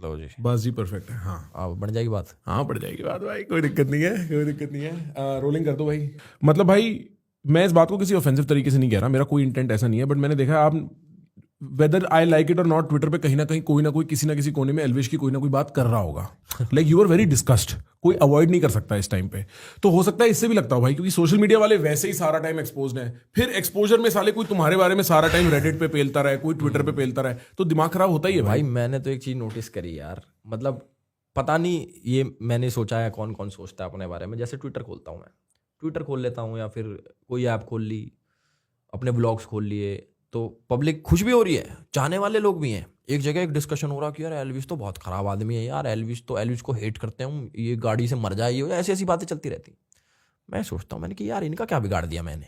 लो जी, बस जी परफेक्ट है। हाँ अब बन जाएगी बात। हाँ पड़ जाएगी बात भाई, कोई दिक्कत नहीं है, कोई दिक्कत नहीं है। रोलिंग कर दो भाई। मतलब भाई मैं इस बात को किसी ऑफेंसिव तरीके से नहीं कह रहा, मेरा कोई इंटेंट ऐसा नहीं है, बट मैंने देखा आप वेदर आई लाइक इट और नॉट, ट्विटर पे कहीं ना कोई किसी ना किसी कोने में एल्विश की कोई ना कोई बात कर रहा होगा। Like you are very discussed, कोई अवॉइड नहीं कर सकता इस टाइम पे। तो हो सकता है इससे भी लगता हो भाई, क्योंकि सोशल मीडिया वाले वैसे ही सारा टाइम एक्सपोज्ड है, फिर एक्सपोजर में साले कोई तुम्हारे बारे में सारा टाइम रेडिट पे पेलता रहे, कोई ट्विटर पे पेलता रहे, तो दिमाग खराब होता ही है भाई भाई। मैंने तो एक चीज नोटिस करी यार, मतलब पता नहीं ये मैंने सोचा है कौन कौन सोचता है अपने बारे में। जैसे ट्विटर खोलता हूँ मैं, ट्विटर खोल लेता हूँ या फिर कोई ऐप खोल ली, अपने ब्लॉग्स खोल लिए, तो पब्लिक खुश भी हो रही है, चाहने वाले लोग भी हैं। एक जगह एक डिस्कशन हो रहा कि यार एल्विस तो बहुत खराब आदमी है यार, एल्विस को हेट करते हैं, ये गाड़ी से मर जाए, ये ऐसी ऐसी बातें चलती रहती। मैं सोचता हूँ मैंने कि यार इनका क्या बिगाड़ दिया मैंने।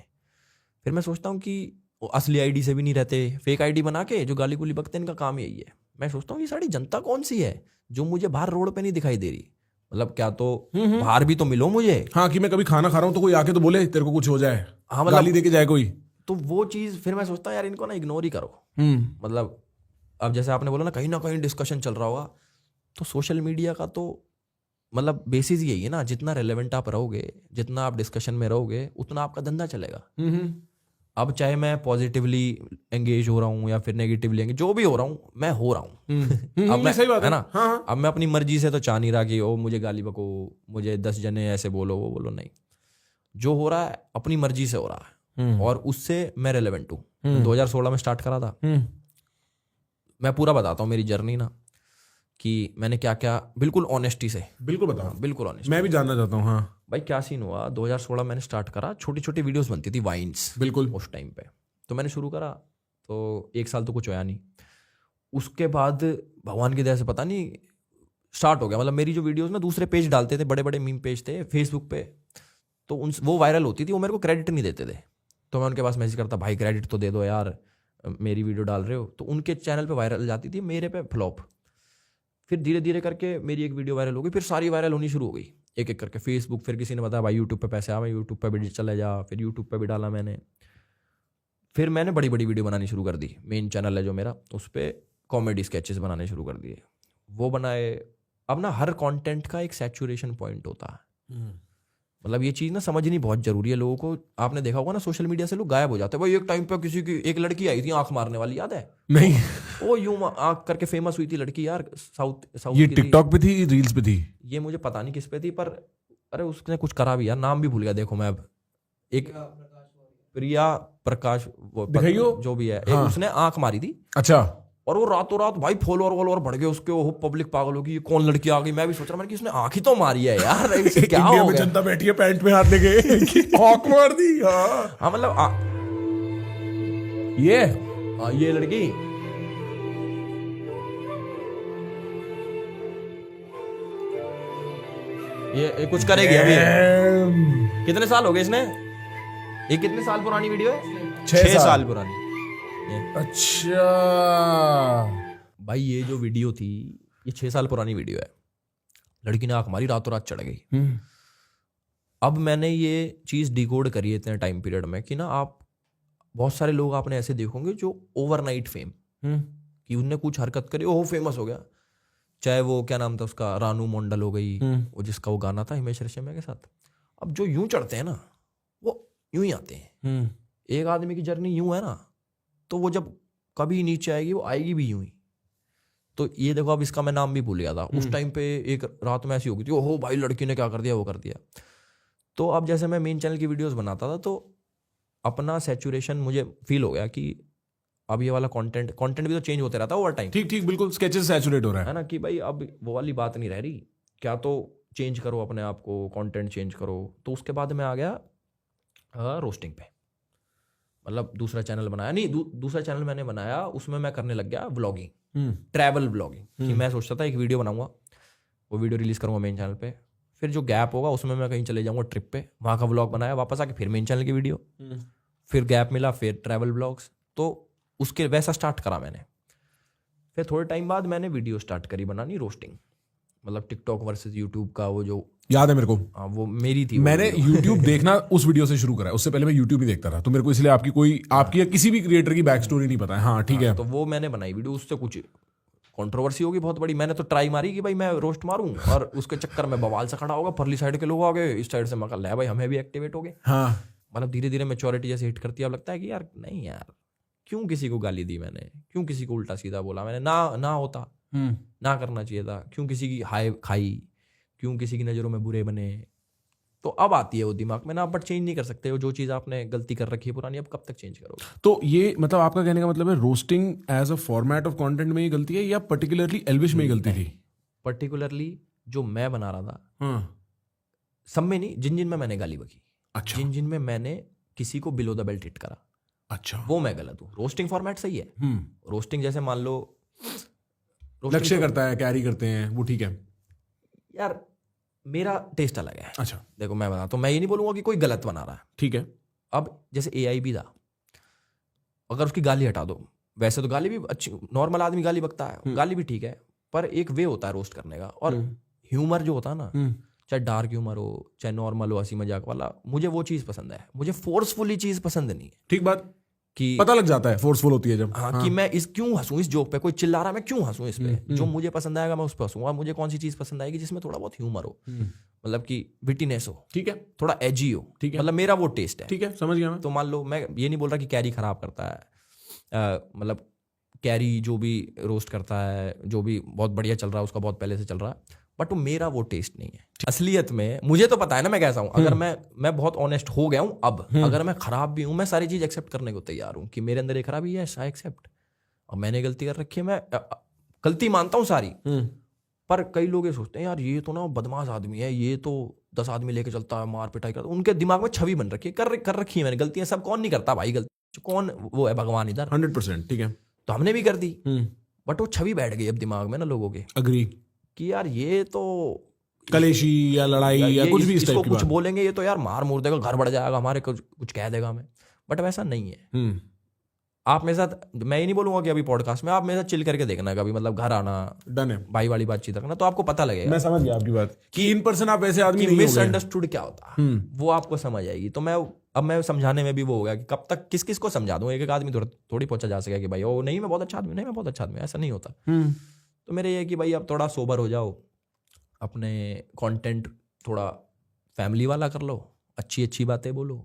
फिर मैं सोचता हूँ कि वो असली आईडी से भी नहीं रहते, फेक आईडी बना के जो गाली गुली बकते हैं, इनका काम यही है। मैं सोचता हूँ ये सारी जनता कौन सी है जो मुझे बाहर रोड पे नहीं दिखाई दे रही। मतलब क्या तो बाहर भी तो मिलो मुझे। हाँ कि मैं कभी खाना खा रहा हूँ तो कोई आके तो बोले तेरे को कुछ हो जाए, हाँ मतलब गाली देके जाए कोई। तो वो चीज़ फिर मैं सोचता हूँ यार इनको ना इग्नोर ही करो। हम्म मतलब अब जैसे आपने बोला ना कहीं डिस्कशन चल रहा होगा, तो सोशल मीडिया का तो मतलब बेसिस यही है ना, जितना रेलेवेंट आप रहोगे, जितना आप डिस्कशन में रहोगे, उतना आपका धंधा चलेगा। अब चाहे मैं पॉजिटिवली एंगेज हो रहा हूँ या फिर नेगेटिवली एंगेज, जो भी हो रहा हूँ मैं हो रहा हूँ। अब मैं सही बात है ना, हाँ, हाँ। अब मैं अपनी मर्जी से तो चाह नहीं रहा कि ओ मुझे गाली बको, मुझे 10 जने ऐसे बोलो वो बोलो, नहीं। जो हो रहा है अपनी मर्जी से हो रहा है और उससे मैं रेलेवेंट हूँ। 2016 में स्टार्ट करा था। मैं पूरा बताता हूँ मेरी जर्नी ना, कि मैंने क्या क्या, बिल्कुल ऑनेस्टी से। बिल्कुल बताओ, बिल्कुल ऑनेस्ट। मैं भी जानना चाहता हूँ। हाँ भाई क्या सीन हुआ, 2016 मैंने स्टार्ट करा, छोटी छोटी वीडियोस बनती थी, वाइन्स बिल्कुल। उस टाइम पे। तो मैंने शुरू करा, तो 1 साल तो कुछ होया नहीं। उसके बाद भगवान की दया से पता नहीं स्टार्ट हो गया। मतलब मेरी जो वीडियोस ना दूसरे पेज डालते थे, बड़े बड़े मीम पेज थे फेसबुक पे, तो उन वो वायरल होती थी, वो मेरे को क्रेडिट नहीं देते थे। तो मैं उनके पास मैसेज करता, भाई क्रेडिट तो दे दो यार, मेरी वीडियो डाल रहे हो। तो उनके चैनल पे वायरल जाती थी, मेरे पे फ्लॉप। फिर धीरे धीरे करके मेरी एक वीडियो वायरल हो गई, फिर सारी वायरल होनी शुरू हो गई एक एक करके। फेसबुक, फिर किसी ने बताया भाई यूट्यूब पे पैसे आ, मैं यूट्यूब पे भी चले जा, फिर यूट्यूब पे भी डाला मैंने। फिर मैंने बड़ी बड़ी वीडियो बनानी शुरू कर दी, मेन चैनल है जो मेरा, उस पर कॉमेडी स्केचेस बनाने शुरू कर दिए, वो बनाए। अब ना हर कंटेंट का एक सैचुरेशन पॉइंट होता है। मतलब ये चीज़ ना समझनी बहुत जरूरी है लोगों को। आपने देखा होगा ना सोशल मीडिया से लोग गायब हो जाते हैं। भाई एक टाइम पे किसी की एक लड़की आई थी आंख मारने वाली, याद है? नहीं वो यूं आंख करके फेमस हुई थी लड़की यार, साउथ ये की थी। टिकटॉक पे थी, रील्स पे थी? ये मुझे पता नहीं किस पे थी, पर अरे उसने कुछ करा भी यार, नाम भी भूल गया देखो मैं अब। एक प्रिया प्रकाश, दिखाइयो। जो भी है, एक हाँ। उसने आंख मारी थी, अच्छा। और वो रातों रात भाई फॉलोअर बढ़ गए उसके। वो पब्लिक पागल होगी, ये कौन लड़की आ गई। मैं भी सोच रहा, मैंने कि इसने आंख ही तो मारी है यार, इसे क्या इंडिया हो में गया? जनता बैठी है पैंट में हाथ लेके आंख मार दी। हाँ हाँ मतलब ये लड़की ये कुछ करेगी अभी। कितने साल हो गए इसने? ये कितने साल पुरानी वीडियो है? 6 साल पुरानी। अच्छा भाई ये जो वीडियो थी, ये 6 साल पुरानी वीडियो है। लड़की ने आंख मारी, रातों रात चढ़ गई। अब मैंने ये चीज डिकोड करी है इतने टाइम पीरियड में कि ना, आप बहुत सारे लोग आपने ऐसे देखोगे जो ओवरनाइट फेम, कि उनने कुछ हरकत करी, ओह फेमस हो गया। चाहे वो क्या नाम था उसका, रानू मंडल हो गई, वो जिसका वो गाना था हिमेश रेशमिया के साथ। अब जो यूं चढ़ते हैं ना, वो यूं ही आते हैं। एक आदमी की जर्नी यूं है ना, तो वो जब कभी नीचे आएगी, वो आएगी भी यूं ही। तो ये देखो, अब इसका मैं नाम भी भूल गया था उस टाइम पे। एक रात में ऐसी हो गई थी, ओहो भाई लड़की ने क्या कर दिया, वो कर दिया। तो अब जैसे मैं मेन चैनल की वीडियोस बनाता था, तो अपना सैचुरेशन मुझे फील हो गया कि अब ये वाला कंटेंट भी तो चेंज होते रहता है ओवर टाइम। ठीक ठीक बिल्कुल, स्केचेस सैचुरेट हो रहा है ना, कि भाई अब वो वाली बात नहीं रह रही, क्या तो चेंज करो अपने आप को, कंटेंट चेंज करो। तो उसके बाद मैं आ गया रोस्टिंग पे। मतलब दूसरा चैनल बनाया, नहीं दूसरा चैनल मैंने बनाया, उसमें मैं करने लग गया व्लॉगिंग, ट्रैवल व्लॉगिंग। कि मैं सोचता था एक वीडियो बनाऊंगा, वो वीडियो रिलीज करूंगा मेन चैनल पे, फिर जो गैप होगा उसमें मैं कहीं चले जाऊंगा ट्रिप पे, वहाँ का व्लॉग बनाया, वापस आके फिर मेन चैनल की वीडियो, फिर गैप मिला, फिर ट्रैवल व्लॉग्स। तो उसके वैसा स्टार्ट करा मैंने। फिर थोड़े टाइम बाद मैंने वीडियो स्टार्ट करी बनानी रोस्टिंग, मतलब टिकटॉक वर्सेस यूट्यूब का, वो जो याद है मेरे को। हाँ वो मेरी थी। मैंने यूट्यूब देखना उस वीडियो से शुरू करा, उससे पहले मैं यूट्यूब ही देखता था, तो मेरे को इसलिए आपकी या किसी भी क्रिएटर की बैक स्टोरी नहीं पता है। हाँ ठीक है। तो वो मैंने बनाई वीडियो, उससे कंट्रोवर्सी होगी बहुत बड़ी। मैंने तो ट्राई मारी कि भाई मैं रोस्ट मारूं और उसके चक्कर में बवाल से खड़ा होगा, परली साइड के लोग आ गए, इस साइड से मैं कहा भाई हमें भी एक्टिवेट हो गए। हाँ मतलब धीरे धीरे मैच्योरिटी जैसे हिट करती है, अब लगता है कि यार नहीं यार, क्यों किसी को गाली दी मैंने, क्यों किसी को उल्टा सीधा बोला मैंने, ना होता, ना करना चाहिए था, क्यों किसी की हाय खाई, क्यों किसी की नज़रों में बुरे बने। तो अब आती है वो दिमाग में ना, बट चेंज नहीं कर सकते हो जो चीज़ आपने गलती कर रखी है पुरानी, अब कब तक चेंज करोगे। तो ये मतलब आपका कहने का मतलब है roasting as a format of content में ही गलती है या पर्टिकुलरली एल्विश में ही गलती थी? पर्टिकुलरली जो मैं बना रहा था, हाँ सब में नहीं, जिन जिन में मैंने गाली बकी, अच्छा जिन जिन में मैंने किसी को बिलो द बेल्ट हिट करा, अच्छा वो मैं गलत हूँ। रोस्टिंग फॉर्मेट सही है, रोस्टिंग जैसे मान लो लक्ष्य करता है, कैरी करते हैं, वो ठीक है यार, मेरा टेस्ट अलग है। अच्छा देखो मैं बता, तो मैं ये नहीं बोलूंगा कि कोई गलत बना रहा है। ठीक है अब जैसे AI भी था, अगर उसकी गाली हटा दो, वैसे तो गाली भी अच्छी, नॉर्मल आदमी गाली बकता है, गाली भी ठीक है, पर एक वे होता है रोस्ट करने का। और ह्यूमर जो होता है ना, चाहे डार्क ह्यूमर हो चाहे नॉर्मल हो, हंसी मजाक वाला, मुझे वो चीज़ पसंद है। मुझे फोर्सफुली चीज़ पसंद नहीं है। ठीक बात, कि पता लग जाता है फोर्सफुल होती है जब। हाँ, कि मैं इस क्यों हंसूं इस जोक पे, कोई चिल्ला रहा है मैं क्यों हंसूं इस पे, जो मुझे पसंद आएगा मैं उस पर हंसूंगा। मुझे कौन सी चीज़ पसंद आएगी जिसमें थोड़ा बहुत ह्यूमर हो, मतलब कि विटीनेस हो, ठीक है थोड़ा एजी हो, ठीक है, मतलब मेरा वो टेस्ट है। ठीक है समझ गया मैं। तो मान लो, मैं ये नहीं बोल रहा कि कैरी खराब करता है, मतलब कैरी जो भी रोस्ट करता है, जो भी बहुत बढ़िया चल रहा है उसका बहुत पहले से चल रहा है, बट वो मेरा वो टेस्ट नहीं है। असलियत में मुझे तो पता है ना मैं कैसा हूँ। अगर मैं बहुत ऑनेस्ट हो गया हूँ अब, अगर मैं खराब भी हूँ, मैं सारी चीज एक्सेप्ट करने को तैयार हूँ कि मेरे अंदर ये खराबी है, आई एक्सेप्ट। और मैंने गलती कर रखी है, मैं गलती मानता हूँ सारी। पर कई लोग ये सोचते हैं यार ये तो ना बदमाश आदमी है, ये तो 10 आदमी लेके चलता है, मार पिटाई करता है। उनके दिमाग में छवि बन रखी है, कर रखी है मैंने गलतियां। सब कौन नहीं करता भाई गलती, कौन वो है भगवान इधर, 100% ठीक है। तो हमने भी कर दी, बट वो छवि बैठ गई अब दिमाग में ना लोगों के, अग्री, कि यार ये तो कलेशी या लड़ाई या कुछ भी इस टाइप की कुछ बात। बोलेंगे ये तो यार मार मूर देगा, घर बढ़ जाएगा हमारे, कुछ कह देगा हमें। बट वैसा नहीं है। आप मेरे साथ, मैं ये नहीं बोलूंगा कि अभी पॉडकास्ट में, आप मेरे साथ चिल करके देखना कभी, मतलब घर आना, डन है, भाई वाली बातचीत रखना, तो आपको पता लगेगा। मैं समझ गया आपकी बात कि इन पर्सन आप ऐसे आदमी नहीं हो गए। मिसअंडरस्टूड क्या होता है वो आपको समझ आएगी। तो मैं समझाने में भी वो हो गया कि कब तक किस किस को समझा दूं, एक आदमी थोड़ी पहुंचा जा सके कि भाई ओ नहीं मैं बहुत अच्छा आदमी, नहीं मैं बहुत अच्छा आदमी, ऐसा नहीं होता। तो मेरे ये कि भाई अब थोड़ा सोबर हो जाओ, अपने कंटेंट थोड़ा फैमिली वाला कर लो, अच्छी अच्छी बातें बोलो।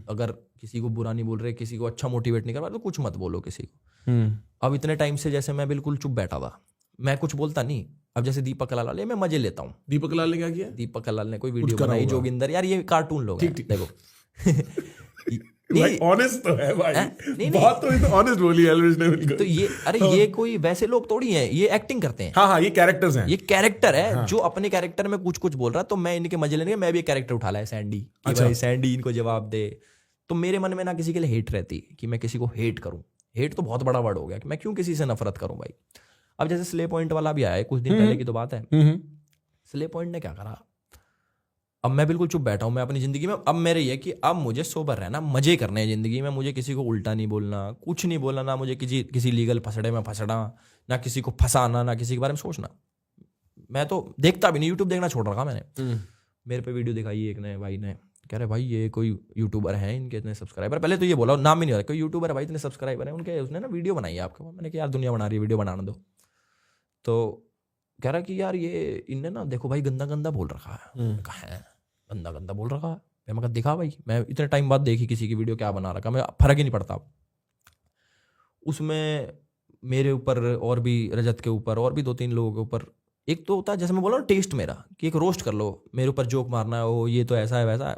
अगर किसी को बुरा नहीं बोल रहे, किसी को अच्छा मोटिवेट नहीं कर रहा, तो कुछ मत बोलो किसी को। अब इतने टाइम से जैसे मैं बिल्कुल चुप बैठा था, मैं कुछ बोलता नहीं। अब जैसे दीपक कलाल मैं मजे लेता हूँ। दीपक कलाल ने क्या किया? दीपक कलाल ने कोई वीडियो बनाई, जोगिंदर, यार ये कार्टून लोग हैं, देखो भाई ऑनेस्ट तो है भाई, नहीं, बहुत तो ऑनेस्ट बोली एल्विश ने बिल्कुल। तो ये अरे ये कोई वैसे लोग थोड़ी हैं, ये एक्टिंग करते हैं। हाँ ये कैरेक्टर्स हैं, ये कैरेक्टर है। जो अपने कैरेक्टर में कुछ कुछ बोल रहा है, तो मैं इनके मजे लेने, मैं भी एक कैरेक्टर उठा लाया सैंडी, कि भाई सैंडी इनको जवाब दे। तो मेरे मन में ना किसी के लिए हेट रहती कि मैं किसी को हेट करूं। हेट तो बहुत बड़ा वर्ड हो गया कि मैं क्यों किसी से नफरत करूं भाई। अब जैसे स्ले पॉइंट वाला भी आया है, कुछ दिन पहले की तो बात है। स्ले पॉइंट ने क्या करा, अब मैं बिल्कुल चुप बैठा हूं मैं अपनी जिंदगी में। अब मेरे ये कि अब मुझे सोबर रहना, मजे करने हैं जिंदगी में। मुझे किसी को उल्टा नहीं बोलना, कुछ नहीं बोलना, ना मुझे किसी लीगल फसड़े में फंसना, ना किसी को फंसाना, ना किसी के बारे में सोचना। मैं तो देखता भी नहीं, यूट्यूब देखना छोड़ रखा मैंने। मेरे पे वीडियो दिखाई एक ने भाई ने, कह रहे भाई ये कोई यूट्यूबर है, इनके इतने सब्सक्राइबर। पहले तो ये बोला, नाम ही नहीं हो रहा, कोई यूट्यूबर है भाई इतने सब्सक्राइबर है उनके, उसने ना वीडियो बनाई है आपके। मैंने कहा यार दुनिया बना रही है, वीडियो बनाने दो। तो कह रहा कि यार ये इनने ना देखो भाई गंदा गंदा बोल रखा है। कहा है गंदा गंदा बोल रखा है? मैं कहा दिखा भाई, मैं इतने टाइम बाद देखी किसी की वीडियो, क्या बना रखा, मैं फर्क ही नहीं पड़ता। उसमें मेरे ऊपर और भी, रजत के ऊपर और भी 2-3 लोगों के ऊपर। एक तो होता है जैसे मैं बोला ना टेस्ट मेरा, कि एक रोस्ट कर लो, मेरे ऊपर जोक मारना है, वो ये तो ऐसा है वैसा है,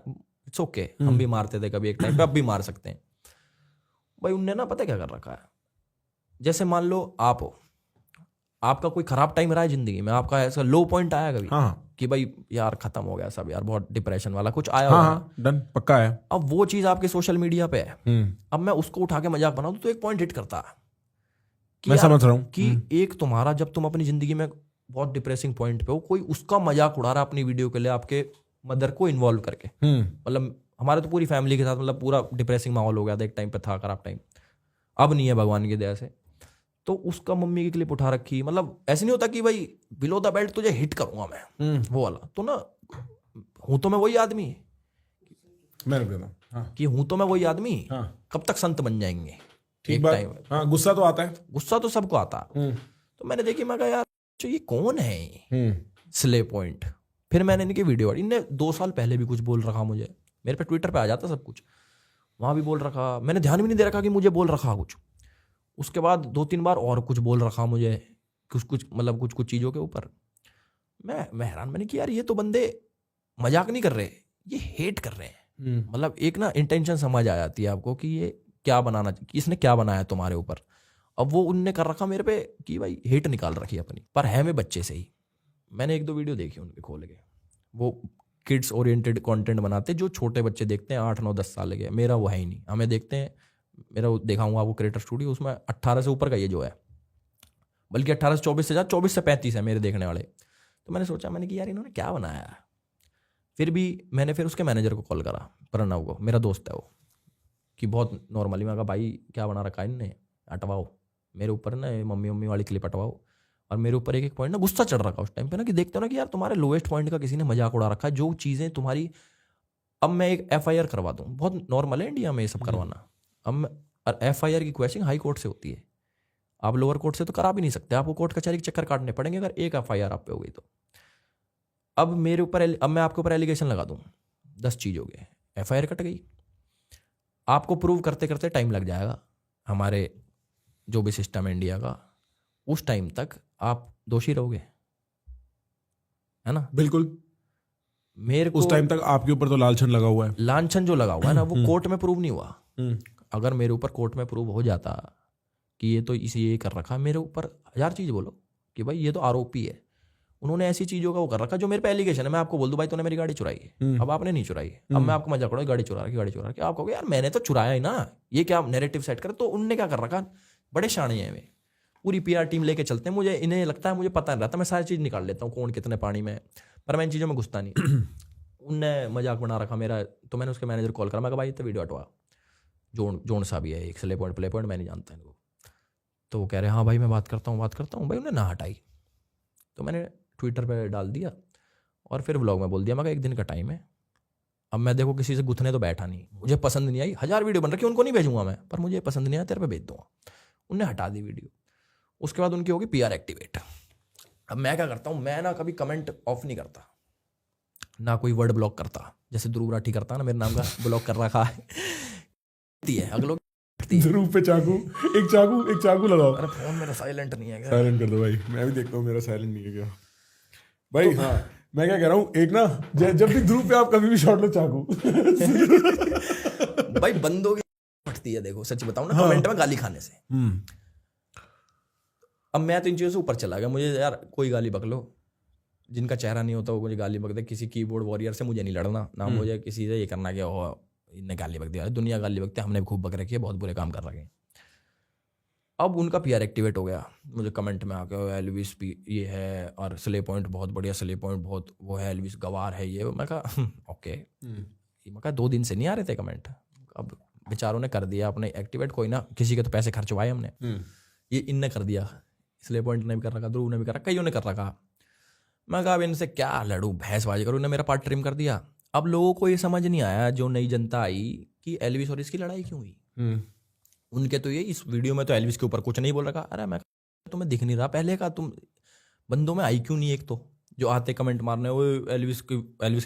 इट्स ओके। हम भी मारते थे कभी एक टाइम पे, अब भी मार सकते हैं भाई। उनने ना पता क्या कर रखा है, जैसे मान लो आप हो, आपका कोई खराब टाइम रहा है जिंदगी में, आपका ऐसा लो पॉइंट आया कभी कि भाई यार खत्म हो गया सब, यार बहुत डिप्रेशन वाला कुछ आया होगा, डन पक्का है। अब वो चीज आपके सोशल मीडिया पे है, अब मैं उसको उठा के मजाक बनाऊं तो एक पॉइंट हिट करता है कि मैं समझ रहा हूं कि एक तुम्हारा, जब तुम अपनी जिंदगी में बहुत डिप्रेसिंग पॉइंट पे हो, कोई उसका मजाक उड़ा रहा है अपनी वीडियो के लिए, आपके मदर को इन्वॉल्व करके। मतलब हमारे तो पूरी फैमिली के साथ मतलब पूरा डिप्रेसिंग माहौल हो गया था, एक टाइम पे था खराब टाइम, अब नहीं है भगवान की दया से। तो उसका मम्मी की क्लिप उठा रखी, मतलब ऐसे नहीं होता कि भाई बिलो द बेल्ट तुझे हिट करूंगा मैं, वो वाला तो ना, हूं तो मैं वही आदमी, मैं रुक देता हूं कि हूं तो मैं वही आदमी, कब तक संत बन जाएंगे। ठीक बात, गुस्सा तो आता है, गुस्सा तो सबको आता है। तो तो मैंने देखी, मैं कहा यार जो ये कौन है स्ले पॉइंट। फिर मैंने इनकी वीडियो, इनने 2 साल पहले भी कुछ बोल रखा मुझे, मेरे पे ट्विटर पे आ जाता सब कुछ, वहाँ भी बोल रखा, मैंने ध्यान भी नहीं दे रखा कि मुझे बोल रखा कुछ। उसके बाद 2-3 बार और कुछ बोल रखा मुझे, कुछ मतलब कुछ चीज़ों के ऊपर। मैं हैरान, मैंने कि यार ये तो बंदे मजाक नहीं कर रहे, ये हेट कर रहे हैं। मतलब एक ना इंटेंशन समझ आ जाती है आपको कि ये क्या बनाना, कि इसने क्या बनाया तुम्हारे ऊपर। अब वो उनने कर रखा मेरे पे कि भाई हेट निकाल रखी अपनी, पर है मैं बच्चे से ही। मैंने 1-2 वीडियो देखी उनके खोल के, वो किड्स ओरिएंटेड कंटेंट बनाते जो छोटे बच्चे देखते हैं 8-9-10 साल के। मेरा वो है ही नहीं, हमें देखते हैं, मेरा दिखाऊंगा आपको क्रिएटर स्टूडियो, उसमें 18 से ऊपर का ये जो है, बल्कि 18 से 24 से ज़्यादा, 24 से 35 है मेरे देखने वाले। तो मैंने सोचा, मैंने कि यार इन्होंने क्या बनाया। फिर भी मैंने फिर उसके मैनेजर को कॉल करा, प्रणव को, मेरा दोस्त है वो, कि बहुत नॉर्मली मैं कहा भाई क्या बना रखा है इनने, हटवाओ मेरे ऊपर ना, मम्मी वाली क्लिप हटवाओ। और मेरे ऊपर एक पॉइंट ना गुस्सा चढ़ रखा उस टाइम पे ना, कि देखते हो ना कि यार तुम्हारे लोएस्ट पॉइंट का किसी ने मजाक उड़ा रखा है, जो चीज़ें तुम्हारी। अब मैं एक FIR करवा दूँ, बहुत नॉर्मल है इंडिया में ये सब करवाना। अब FIR की क्वेश्चन हाई कोर्ट से होती है, आप लोअर कोर्ट से तो करा भी नहीं सकते, आपको कोर्ट कचहरी के चक्कर काटने पड़ेंगे अगर एक FIR आप पे हो गई तो। अब मेरे ऊपर, अब मैं आपके ऊपर एलिगेशन लगा दूँ 10 चीज़ हो गए, FIR कट गई, आपको प्रूव करते करते टाइम लग जाएगा। हमारे जो भी सिस्टम है इंडिया का, उस टाइम तक आप दोषी रहोगे, है ना। बिल्कुल, मेरे को उस टाइम तक आपके ऊपर तो लालछन लगा हुआ है, लांछन जो लगा हुआ है ना, वो कोर्ट में प्रूव नहीं हुआ। अगर मेरे ऊपर कोर्ट में प्रूव हो जाता कि ये तो इसे ये कर रखा, मेरे ऊपर 1000 चीज़ बोलो कि भाई ये तो आरोपी है, उन्होंने ऐसी चीज़ों का वो कर रखा जो मेरे पे एलिगेशन है। मैं आपको बोल दूं भाई तूने मेरी गाड़ी चुराई है, अब आपने नहीं चुराई, अब मैं आपको मजाक करूँ गाड़ी चुरा रही, आप कहोगे यार मैंने तो चुराया ही ना, ये क्या नैरेटिव सेट कर। तो उनने क्या कर रखा, बड़े शाणे हैं वे, पूरी PR टीम लेके चलते हैं। मुझे इन्हें लगता है मुझे पता नहीं रहता, मैं सारी चीज़ निकाल लेता हूँ कौन कितने पानी में, पर मैं इन चीज़ों में घुसता नहीं। उनने मजाक बना रखा मेरा। तो मैंने उसके मैनेजर कॉल करा, मैं कहा भाई तो वीडियो हटवा, जोन सा भी है एक स्ले पॉइंट प्ले पॉइंट, मैं नहीं जानता इनको। तो वो कह रहे हाँ भाई मैं बात करता हूँ भाई, उन्हें ना हटाई। तो मैंने ट्विटर पे डाल दिया और फिर व्लॉग में बोल दिया, मैं कहा 1 दिन का टाइम है, अब मैं देखो किसी से गुथने तो बैठा नहीं, मुझे पसंद नहीं आई, 1000 वीडियो बन रखी उनको नहीं भेजूंगा मैं, पर मुझे पसंद नहीं आया तेरे पे भेज दूंगा। उनने हटा दी वीडियो। उसके बाद उनकी होगी PR एक्टिवेट। अब मैं क्या करता हूँ, मैं ना कभी कमेंट ऑफ नहीं करता, ना कोई वर्ड ब्लॉक करता, जैसे ध्रुव राठी करता ना, मेरे नाम का ब्लॉक कर रखा है अगलों ध्रुव पे चाकू, एक चाकू लगाओ। अरे फोन मेरा साइलेंट नहीं है क्या? साइलेंट कर दो भाई, मैं भी देखता हूँ मेरा साइलेंट नहीं है क्या भाई। हाँ मैं क्या कह रहा हूँ, एक ना जब भी ध्रुव पे आप कभी भी शॉट लो चाकू भाई बंदों की फटती है, देखो सच बताऊं ना, कमेंट में गाली खाने से। अब मैं तो इन चीज़ों से ऊपर चला गया, मुझे यार कोई गाली बक लो, जिनका चेहरा नहीं होता वो मुझे गाली बक दे, किसी कीबोर्ड वॉरियर से मुझे नहीं लड़ना ना, मुझे किसी से ये करना कि ओह इनने गाली बक दिया, दुनिया गाली बकती है, हमने भी खूब बक रखी है, बहुत बुरे काम कर रखे हैं। अब उनका PR एक्टिवेट हो गया, मुझे कमेंट में आके एल्विस भी ये है और स्ले पॉइंट बहुत बढ़िया, स्ले पॉइंट बहुत वो है, एल्विस गवार है ये। मैं कहा ओके, मैं कहा 2 दिन से नहीं आ रहे थे कमेंट, अब बेचारों ने कर दिया अपने एक्टिवेट, कोई ना किसी के तो पैसे खर्च हुए हमने, ये इनने कर दिया, स्ले पॉइंट ने भी कर रखा, ध्रुव ने भी कर रखा, कईयों ने कर रखा। मैं कहा अब इनसे क्या लड़ूं, भैंसबाजी करूं, इन्हें मेरा पार्ट ट्रिम कर दिया। अब लोगों को ये समझ नहीं आया, जो नई जनता आई, कि एल्विस और इसकी लड़ाई क्यों हुई। उनके तो ये इस वीडियो में तो एल्विस के ऊपर कुछ नहीं बोल रखा। अरे मैं तुम्हें दिख नहीं रहा पहले का, तुम बंदों में आई क्यों नहीं, एक तो जो आते कमेंट मारने, वो एल्विस के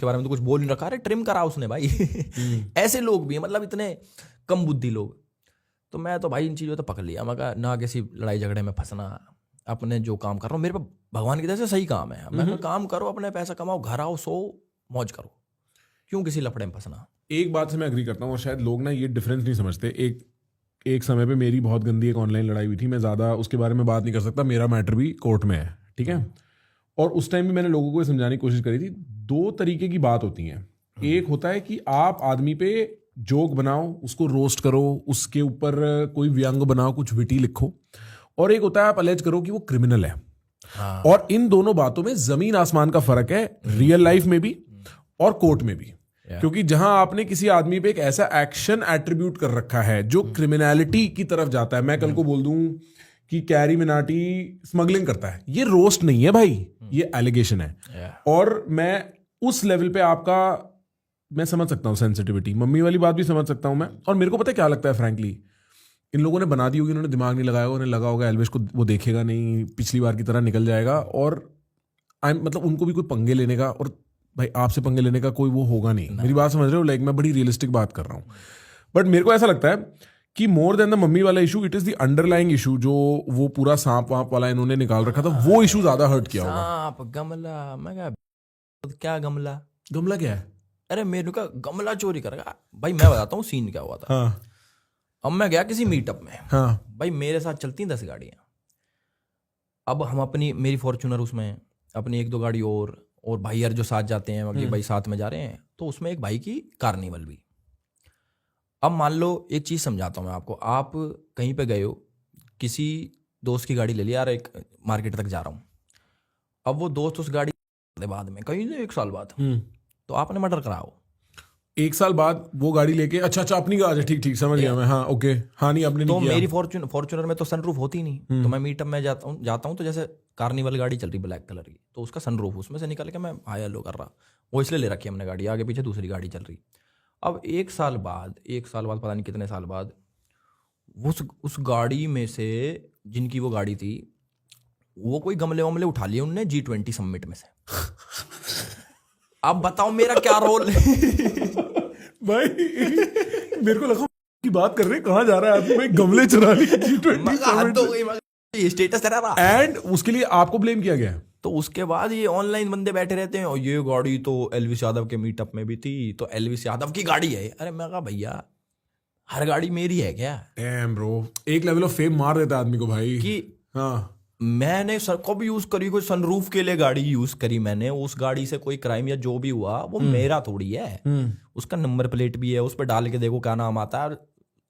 बारे में तो कुछ बोल नहीं रखा, अरे ट्रिम करा उसने भाई ऐसे लोग भी हैं, मतलब इतने कम बुद्धि लोग। तो मैं तो भाई इन चीज़ों तो पकड़ लिया, मैं कहा ना किसी लड़ाई झगड़े में फंसना, अपने जो काम कर रहा हूँ मेरे पे भगवान की तरह से सही काम है, मैं काम करो, अपने पैसा कमाओ, घर आओ, सो मौज करो, क्यों किसी लफड़े में फंसना। एक बात से मैं एग्री करता हूँ, और शायद लोग ना ये डिफरेंस नहीं समझते। एक समय पे मेरी बहुत गंदी एक ऑनलाइन लड़ाई हुई थी, मैं ज़्यादा उसके बारे में बात नहीं कर सकता, मेरा मैटर भी कोर्ट में है, ठीक है। और उस टाइम भी मैंने लोगों को समझाने की कोशिश करी थी, 2 तरीके की बात होती हैं। एक होता है कि आप आदमी पे जोक बनाओ, उसको रोस्ट करो, उसके ऊपर कोई व्यंग बनाओ, कुछ विटी लिखो, और एक होता है आप अलेज करो कि वो क्रिमिनल है। और इन दोनों बातों में जमीन आसमान का फर्क है, रियल लाइफ में भी और कोर्ट में भी। क्योंकि जहां आपने किसी आदमी पे एक ऐसा एक्शन एट्रीब्यूट कर रखा है जो क्रिमिनलिटी की तरफ जाता है, मैं कल को बोल दूं कि कैरी मिनाटी स्मगलिंग करता है, ये रोस्ट नहीं है भाई, ये एलिगेशन है। और मैं उस लेवल पे आपका मैं समझ सकता हूं सेंसिटिविटी, मम्मी वाली बात भी समझ सकता हूं मैं। और मेरे को पता है क्या लगता है फ्रैंकली, इन लोगों ने बना दी होगी, उन्होंने दिमाग नहीं लगाया होगा, उन्हें लगा होगा एल्विस को वो देखेगा नहीं, पिछली बार की तरह निकल जाएगा, और मतलब उनको भी कोई पंगे लेने का, और भाई आपसे पंगे लेने का कोई वो होगा नहीं। मेरी बात समझ रहे हो? लाइक मैं बड़ी रियलिस्टिक बात कर रहा हूँ, बट मेरे को ऐसा लगता है कि मोर देन द मम्मी वाला issue, it is the underlying issue, जो वो पूरा सांप वाप वाला इन्होंने निकाल रखा था, वो इशू ज्यादा हर्ट किया होगा। सांप गमला, मैं कहा क्या गमला? गमला क्या है? अरे मेरे का गमला चोरी करेगा भाई? मैं बताता हूँ सीन क्या हुआ था। हाँ अब मैं गया किसी मीटअप में, हाँ भाई मेरे साथ चलती 10 गाड़ियाँ। अब हम अपनी, मेरी फॉर्च्यूनर, उसमें अपनी 1-2 गाड़ी और भाई यार जो साथ जाते हैं कि भाई साथ में जा रहे हैं, तो उसमें एक भाई की कार्निवल भी। अब मान लो एक चीज़ समझाता हूँ मैं आपको, आप कहीं पे गए हो, किसी दोस्त की गाड़ी ले ली, यार एक मार्केट तक जा रहा हूँ, अब वो दोस्त उस गाड़ी बाद में कहीं 1 साल बाद, तो आपने मर्डर कराओ 1 साल बाद वो गाड़ी लेके, अच्छा अपनी गाड़ी, ठीक ठीक समझ गया मैं, हाँ ओके, हाँ नहीं आपने तो नहीं किया। मेरी फॉर्च्यूनर में तो सनरूफ होती नहीं, तो मैं मीटअप में जाता हूँ तो जैसे कार्निवल गाड़ी चल रही ब्लैक कलर की, तो उसका सनरूफ उसमें से निकल के मैं हाई हेलो कर रहा, वो इसलिए ले रखी है हमने गाड़ी, आगे पीछे दूसरी गाड़ी चल रही। अब 1 साल बाद पता नहीं कितने साल बाद, उस गाड़ी में से, जिनकी वो गाड़ी थी, वो कोई गमले वमले उठा लिए उनने G20 समिट में से। अब बताओ मेरा क्या रोल? भाई मेरे को लगा की बात कर रहे, कहाँ जा रहा है आदमी, भाई गमले चुरा लिए G20 स्टेटस रहा, एंड उसके लिए आपको ब्लेम किया गया। तो उसके बाद ये ऑनलाइन बंदे बैठे रहते हैं, और ये गाड़ी तो एल्विस यादव के मीटअप में भी थी, तो एल्विस यादव की गाड़ी है। अरे मैं कहा भैया हर गाड़ी मेरी है क्या? डैम ब्रो, एक लेवल ऑफ फेम मार देता है आदमी को भाई कि हाँ, मैंने कब यूज करी कोई सनरूफ के लिए गाड़ी यूज करी मैंने, उस गाड़ी से कोई क्राइम या जो भी हुआ वो मेरा थोड़ी है, उसका नंबर प्लेट भी है, उस पर डाल के देखो क्या नाम आता है,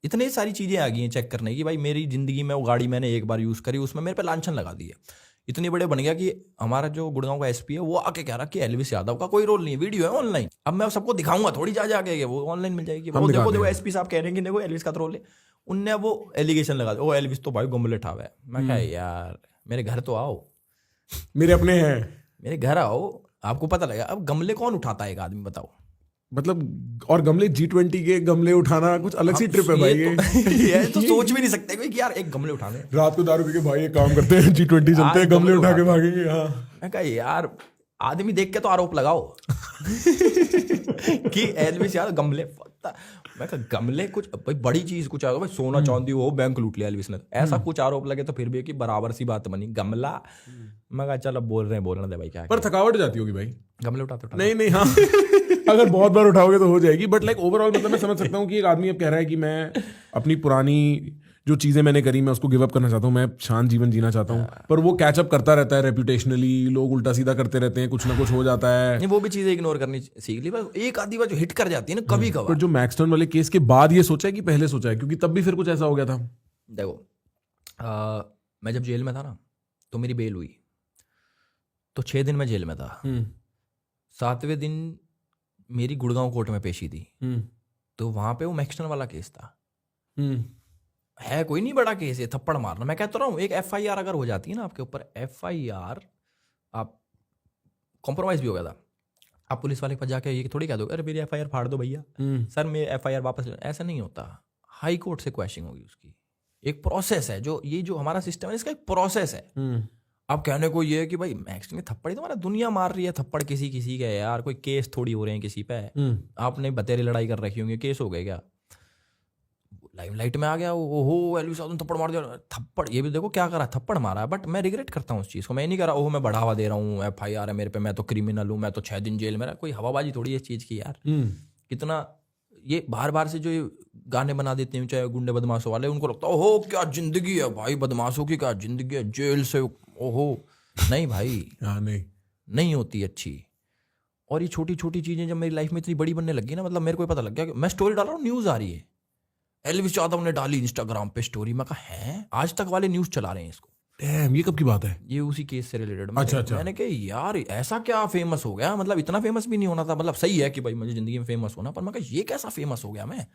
इतनी सारी चीजें आ गई हैं चेक करने की। भाई मेरी जिंदगी में वो गाड़ी मैंने एक बार यूज करी, उसमें मेरे पे लांछन लगा दी है, इतने बड़े बन गया कि हमारा जो गुड़गांव का एसपी है वो आके कह रहा कि एल्विस यादव का कोई रोल नहीं है, वीडियो है ऑनलाइन। अब मैं सबको दिखाऊंगा थोड़ी, जा जाके वो ऑनलाइन मिल जाएगी, वो देखो एसपी साहब कह रहे हैं कि देखो एल्विस का रोल है, उनने वो एलिगेशन लगा दिया, ओ एल्विस तो भाई गमले ठावा है। मैं कहा यार मेरे घर तो आओ, मेरे अपने हैं, मेरे घर आओ, आपको पता लगा। अब गमले कौन उठाता है एक आदमी, बताओ? मतलब, और गमले G20 के गमले उठाना कुछ अलग सी ट्रिप है भाई ये तो सोच भी नहीं सकते कोई कि यार एक गमले उठाने, रात को दारू पी के भाई एक काम करते हैं G20 चलते हैं, गमले उठा के भागेंगे। हाँ मैं कहा यार आदमी देख के तो आरोप लगाओ कि एल्विस यार गमले, मैं कहा गमले कुछ भाई बड़ी चीज कुछ आ, भाई सोना चांदी हो बैंक लूट लिया एल्विस ने, ऐसा कुछ आरोप लगे तो फिर भी कि बराबर सी बात बनी गमला। मैं कहा चल अब बोलने दे भाई, क्या पर थकावट जाती होगी भाई गमले उठाते नहीं हाँ अगर बहुत बार उठाओगे तो हो जाएगी, बट लाइक ओवरऑल मतलब मैं समझ सकता हूँ कि एक आदमी अब कह रहा है कि मैं अपनी पुरानी जो चीजें मैंने करी मैं उसको गिव अप करना चाहता हूँ, मैं शांत जीवन जीना चाहता हूँ, पर वो कैचअप करता रहता है रेपुटेशनली, लोग उल्टा सीधा करते रहते हैं, कुछ ना कुछ हो जाता है। नहीं वो भी चीजें इग्नोर करनी सीख ली, बस एक आधी बार जो हिट कर जाती है ना कभी कभार। पर जो मैक्सटर्न वाले केस के बाद ये सोचा है कि पहले सोचा है, क्योंकि तब भी फिर कुछ ऐसा हो गया था। देखो मैं जब जेल में था ना, तो मेरी बेल हुई, तो 6 दिन मैं जेल में था, 7वें दिन मेरी गुड़गांव कोर्ट में पेशी थी, तो वहां पे वो मैक्सटर्न वाला केस था, है कोई नहीं बड़ा केस है, थप्पड़ मारना। मैं कहता रहा हूँ एक FIR अगर हो जाती है ना आपके ऊपर, FIR, आप कॉम्प्रोमाइज भी हो गया था, आप पुलिस वाले के पास जाके ये थोड़ी कह दो अरे मेरी FIR फाड़ दो भैया, सर मेरी FIR वापस ले, ऐसा नहीं होता। हाई कोर्ट से क्वेश्चनिंग होगी उसकी, एक प्रोसेस है, जो ये जो हमारा सिस्टम है इसका एक प्रोसेस है। अब कहने को ये है कि भाई मैक्स में थप्पड़, तो हमारा दुनिया मार रही है थप्पड़ किसी किसी के, यार कोई केस थोड़ी हो रहे हैं किसी पे, आपने बतेरी लड़ाई कर रखी होंगी, केस हो गए क्या? लाइमलाइट में आ गया, ओहो एल्विस यादव ने थप्पड़ मार दिया, थप्पड़, ये भी देखो क्या करा, थप्पड़ मारा है, बट मैं रिग्रेट करता हूँ उस चीज़ को। मैं नहीं कह रहा ओहो मैं बढ़ावा दे रहा हूँ, FIR है मेरे पे, मैं तो क्रिमिनल हूँ, मैं तो 6 दिन जेल में रहा, कोई हवाबाजी थोड़ी है इस चीज़ की यार। कितना ये बार बार से जो ये गाने बना देते हैं चाहे गुंडे बदमाशों वाले, उनको लगता है ओहो क्या जिंदगी है भाई, बदमाशों की क्या जिंदगी है, जेल से ओहो, नहीं भाई नहीं होती अच्छी। और ये छोटी छोटी चीज़ें जब मेरी लाइफ में इतनी बड़ी बनने लगी ना, मतलब मेरे को पता लग गया कि मैं स्टोरी डाल रहा हूँ, न्यूज़ आ रही है, एल्विस यादव ने डाली इंस्टाग्राम पे स्टोरी, मैं कहा है आज तक वाले न्यूज़ चला रहे हैं इसको। डैम, ये कब की बात है? ये उसी केस से रिलेटेड। अच्छा। मैंने कहा यार ऐसा क्या फेमस हो गया, मतलब इतना फेमस भी नहीं होना था, मतलब सही है कि भाई मुझे जिंदगी में फेमस होना, पर मैं कहा ये कैसा फेमस हो गया मैं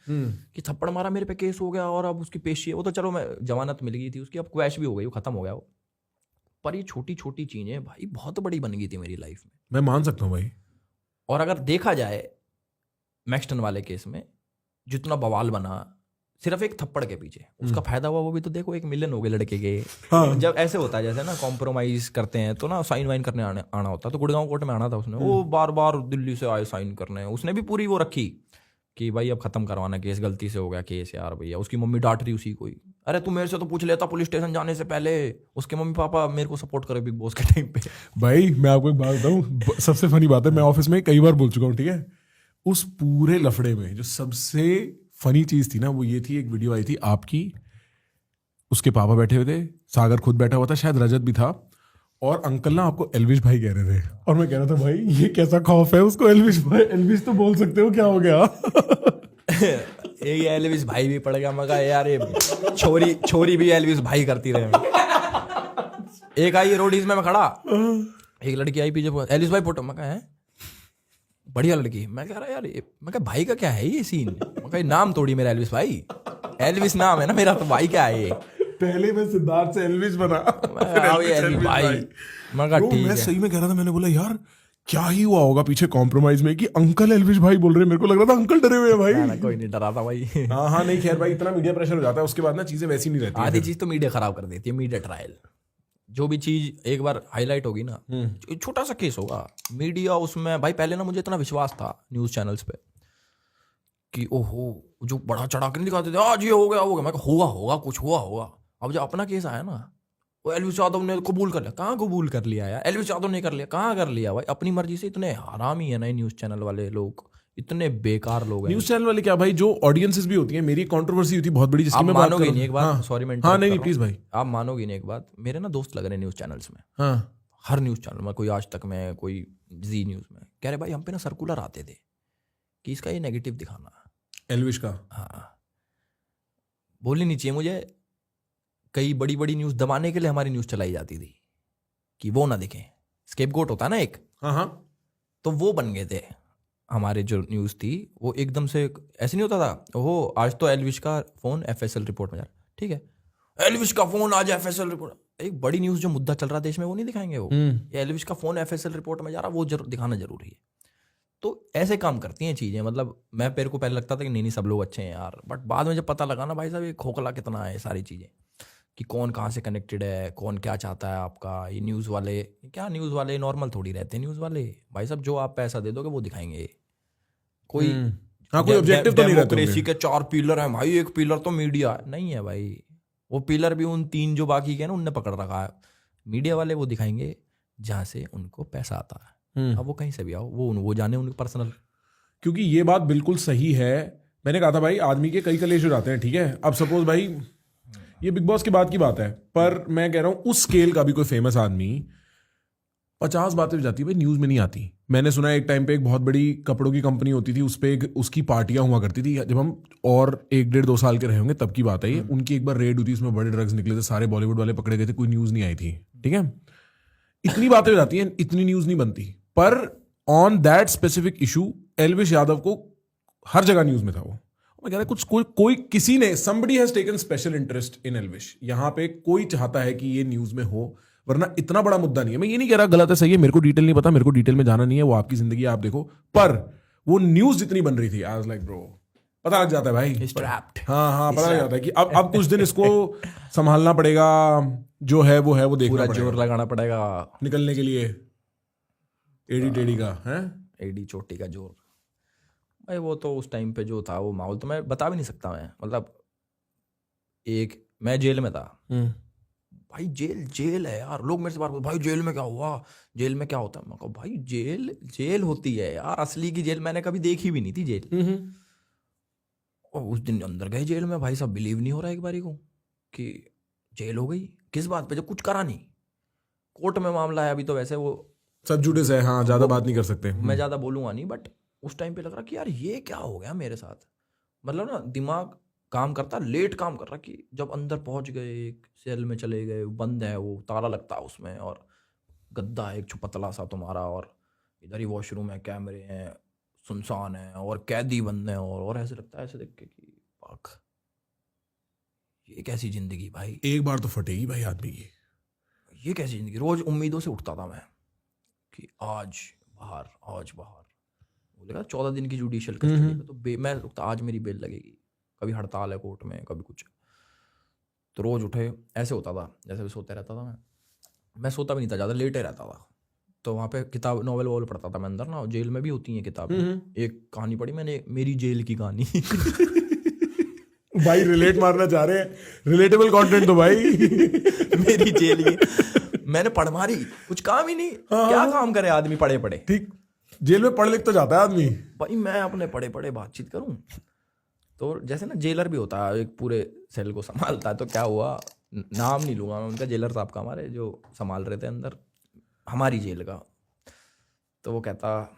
कि थप्पड़ मारा मेरे पे केस हो गया, और अब उसकी पेशी है, वो तो चलो मैं जमानत मिल गई थी उसकी, अब क्वैश भी हो गई, वो खत्म हो गया वो। पर ये छोटी छोटी चीजें भाई बहुत बड़ी बन गई थी मेरी लाइफ में, मैं मान सकता हूँ भाई। और अगर देखा जाए मैक्सटन वाले केस में जितना बवाल बना, सिर्फ एक थप्पड़ के पीछे उसका फायदा हुआ, वो भी तो देखो 1 मिलियन हो गए लड़के के। हाँ। जब ऐसे होता है जैसे ना कॉम्प्रोमाइज करते हैं तो ना साइन वाइन करने आना होता है, तो गुड़गांव कोर्ट में आना था उसने, वो बार बार दिल्ली से आए साइन करने, उसने भी पूरी वो रखी कि भाई अब खत्म करवाना केस, गलती से हो गया केस यार भैया। उसकी मम्मी डांट रही उसी को ही, अरे तू मेरे से तो पूछ लेता पुलिस स्टेशन जाने से पहले। उसके मम्मी पापा मेरे को सपोर्ट करे बिग बॉस के टाइम पे। भाई मैं आपको एक बात बताऊं, सबसे फनी बात है, मैं ऑफिस में कई बार बोल चुका हूँ, ठीक है, उस पूरे लफड़े में जो सबसे फनी चीज थी ना वो ये थी, एक वीडियो आई थी आपकी, उसके पापा बैठे हुए थे, सागर खुद बैठा हुआ था, शायद रजत भी था, और अंकल ना आपको एल्विश भाई कह रहे थे, और मैं कह रहा था भाई ये कैसा खौफ है उसको, एल्विश भाई, एल्विश तो बोल सकते हो, क्या हो गया। ये एल्विस भाई भी पड़ गया, मगा यार ये छोरी भी एल्विस भाई करती रहे। एक आई रोडीज में मैं खड़ा, एक लड़की आई पीछे, एल्विस भाई फोटो, मैं कहा है बढ़िया लड़की, मैं कह रहा यार मैं कहा भाई का क्या है ये सीन, मैं कहा नाम तोड़ी मेरा एल्विस भाई, एल्विस नाम है ना मेरा, तो भाई क्या है ये। पहले मैं सिद्धार्थ से एल्विश बना, एल्विस भाई, मैं कहा ठीक मैं है। सही में कह रहा था, मैंने बोला यार क्या ही हुआ होगा पीछे कॉम्प्रोमाइज में कि अंकल एल्विश भाई बोल रहे हैं, मेरे को लग रहा था अंकल डरे हुए हैं भाई। ना, कोई नहीं डरा था भाई। हाँ हाँ, नहीं खैर भाई, इतना मीडिया प्रेशर हो जाता है उसके बाद ना चीजें वैसी नहीं रहती। आधी चीज तो मीडिया खराब कर देती है, मीडिया ट्रायल, जो भी चीज एक बार हाईलाइट होगी ना, छोटा सा केस होगा, मीडिया उसमें भाई, पहले ना मुझे इतना विश्वास था न्यूज चैनल्स पे कि ओहो जो बड़ा चढ़ा के नहीं दिखाते थे आज ये हो गया मैं होगा कुछ हुआ होगा। अब जब अपना केस आया ना, वो एल्विस यादव ने कबूल कर लिया, कहाँ कबूल कर लिया यार, एल्विस यादव ने कर लिया, कहाँ कर लिया भाई, अपनी मर्जी से। इतने हरामी है ना न्यूज चैनल वाले लोग, इतने बेकार लोग हैं। न्यूज चैनल वाले क्या भाई, जो ऑडियंसेस भी होती है, मेरी कंट्रोवर्सी होती है बहुत बड़ी, जिसकी आप मैं बात मानोगे करूं। नहीं एक बात, सॉरी मैं हाँ नहीं प्लीज भाई, आप मानोगे नहीं एक बात, मेरे ना दोस्त लग रहे न्यूज चैनल्स में, हाँ हर न्यूज चैनल में, कोई आज तक में, कोई जी न्यूज में, कह रहे भाई हम पे ना सर्कुलर आते थे कि इसका ये नेगेटिव दिखाना, एल्विश का। हाँ बोलनी नहीं चाहिए मुझे, कई बड़ी बड़ी न्यूज दबाने के लिए हमारी न्यूज चलाई जाती थी कि वो ना दिखे, स्केपगोट होता ना एक, हाँ हाँ, तो वो बन गए थे हमारे जो न्यूज थी, वो एकदम से ऐसे नहीं होता था, ओहो आज तो एल्विश का फोन FSL रिपोर्ट में जा रहा, ठीक है एल्विश का फोन आज FSL रिपोर्ट, एक बड़ी न्यूज जो मुद्दा चल रहा देश में वो नहीं दिखाएंगे, वो ये एल्विश का फोन FSL रिपोर्ट में जा रहा, वो दिखाना जरूरी है। तो ऐसे काम करती हैं चीजें, मतलब मैं पेड़ को पहले लगता था कि नहीं सब लोग अच्छे हैं यार, बट बाद में जब पता लगा ना भाई साहब ये खोखला कितना है सारी चीजें, कि कौन कहाँ से कनेक्टेड है, कौन क्या चाहता है आपका, ये न्यूज़ वाले क्या, न्यूज़ वाले नॉर्मल थोड़ी रहते हैं, न्यूज़ वाले भाई साहब जो आप पैसा दे दोगे वो दिखाएंगे, कोई हाँ कोई ऑब्जेक्टिव तो नहीं रहता। डेमोक्रेसी के 4 पिलर हैं भाई, एक पिलर तो मीडिया नहीं है भाई, वो पिलर भी उन 3 जो बाकी के हैं ना उनने पकड़ रखा है, मीडिया वाले वो दिखाएंगे जहाँ से उनको पैसा आता है, अब वो कहीं से भी आओ, वो जाने उनके पर्सनल। क्योंकि ये बात बिल्कुल सही है, मैंने कहा था भाई आदमी के कई कलेश हो जाते हैं, ठीक है, अब सपोज भाई ये बिग बॉस के बाद की बात है, पर मैं कह रहा हूं उस स्केल का भी कोई फेमस आदमी 50 बातें जाती है भाई न्यूज में नहीं आती। मैंने सुना है एक टाइम पे एक बहुत बड़ी कपड़ों की कंपनी होती थी, उस पे उसकी पार्टियां हुआ करती थी, जब हम और 1-1.5-2 साल के रहे होंगे तब की बात है ये, उनकी एक बार रेड हुई थी, उसमें बड़े ड्रग्स निकले थे, सारे बॉलीवुड वाले पकड़े गए थे, कोई न्यूज नहीं आई थी, ठीक है, इतनी बातें हो जाती हैं, इतनी न्यूज नहीं बनती, पर on that specific issue Elvish Yadav को हर जगह न्यूज में था वो। मैं कह रहा कुछ कोई किसी ने somebody has taken special interest in Elvish, यहाँ पे कोई चाहता है कि ये न्यूज में हो, वरना इतना बड़ा मुद्दा नहीं है। मैं ये नहीं कह रहा गलत है सही है, मेरे को डिटेल नहीं पता, मेरे को डिटेल में जाना नहीं है, वो आपकी जिंदगी है आप देखो, पर वो न्यूज जितनी बन रही थी आई वाज लाइक ब्रो, पता लग जाता है भाई, हाँ हाँ पता लग जाता है कि अब कुछ दिन इसको संभालना पड़ेगा, जो है वो देखना पूरा पड़ेगा, जोर लगाना पड़ेगा निकलने के लिए, एडी टेडी का है, एडी चोटी का जोर भाई। वो तो उस टाइम पे जो था वो माहौल तो मैं बता भी नहीं सकता, मैं मतलब मैं जेल में था भाई, जेल है यार, लोग मेरे से बात करते भाई जेल में क्या हुआ, जेल में क्या होता है, मैं कहा भाई जेल होती है यार, असली की जेल मैंने कभी देखी भी नहीं थी जेल। और उस दिन अंदर गए जेल में भाई साहब, बिलीव नहीं हो रहा एक बारी को कि जेल हो गई, किस बात पे, जब कुछ करा नहीं, कोर्ट में मामला है अभी, तो वैसे वो सब जुडिस है, हाँ ज्यादा बात नहीं कर सकते, मैं ज्यादा बोलूंगा नहीं, बट उस टाइम पे लग रहा कि यार ये क्या हो गया मेरे साथ, मतलब ना दिमाग काम करता, लेट काम कर रहा, कि जब अंदर पहुंच गए, एक सेल में चले गए, बंद है वो, ताला लगता है उसमें, और गद्दा है एक पतला सा तुम्हारा, और इधर ही वॉशरूम है, कैमरे हैं, सुनसान है, और कैदी बंद है, और ऐसे लगता है ऐसे देख के कि पाक, ये कैसी जिंदगी भाई, एक बार तो फटेगी भाई आदमी की, ये कैसी जिंदगी। रोज उम्मीदों से उठता था मैं कि आज बाहर, बोलेगा 14 दिन की जुडिशियल कस्टडी में, तो मैं आज मेरी बेल लगेगी, कभी हड़ताल है कोर्ट में, कभी कुछ, तो रोज़ उठे ऐसे होता था जैसे भी सोते रहता था मैं सोता भी नहीं था ज़्यादा, लेटे रहता था। तो वहाँ पे किताब नॉवेल वॉवेल पढ़ता था मैं अंदर ना, जेल में भी होती हैं किताबें। एक कहानी पढ़ी मैंने, मेरी जेल की कहानी। भाई रिलेट मारना चाह रहे हैं, रिलेटेबल कंटेंट तो भाई। मेरी जेल की मैंने पढ़ मारी, कुछ काम ही नहीं, क्या काम करे आदमी पढ़े पढ़े। ठीक, जेल में पढ़ लिख तो जाता है आदमी भाई, मैं अपने पढ़े पढ़े बातचीत करूं तो जैसे ना जेलर भी होता है, एक पूरे सेल को संभालता है। तो क्या हुआ, नाम नहीं लूंगा मैं उनका, जेलर साहब का, हमारे जो संभाल रहे थे अंदर हमारी जेल का। तो वो कहता,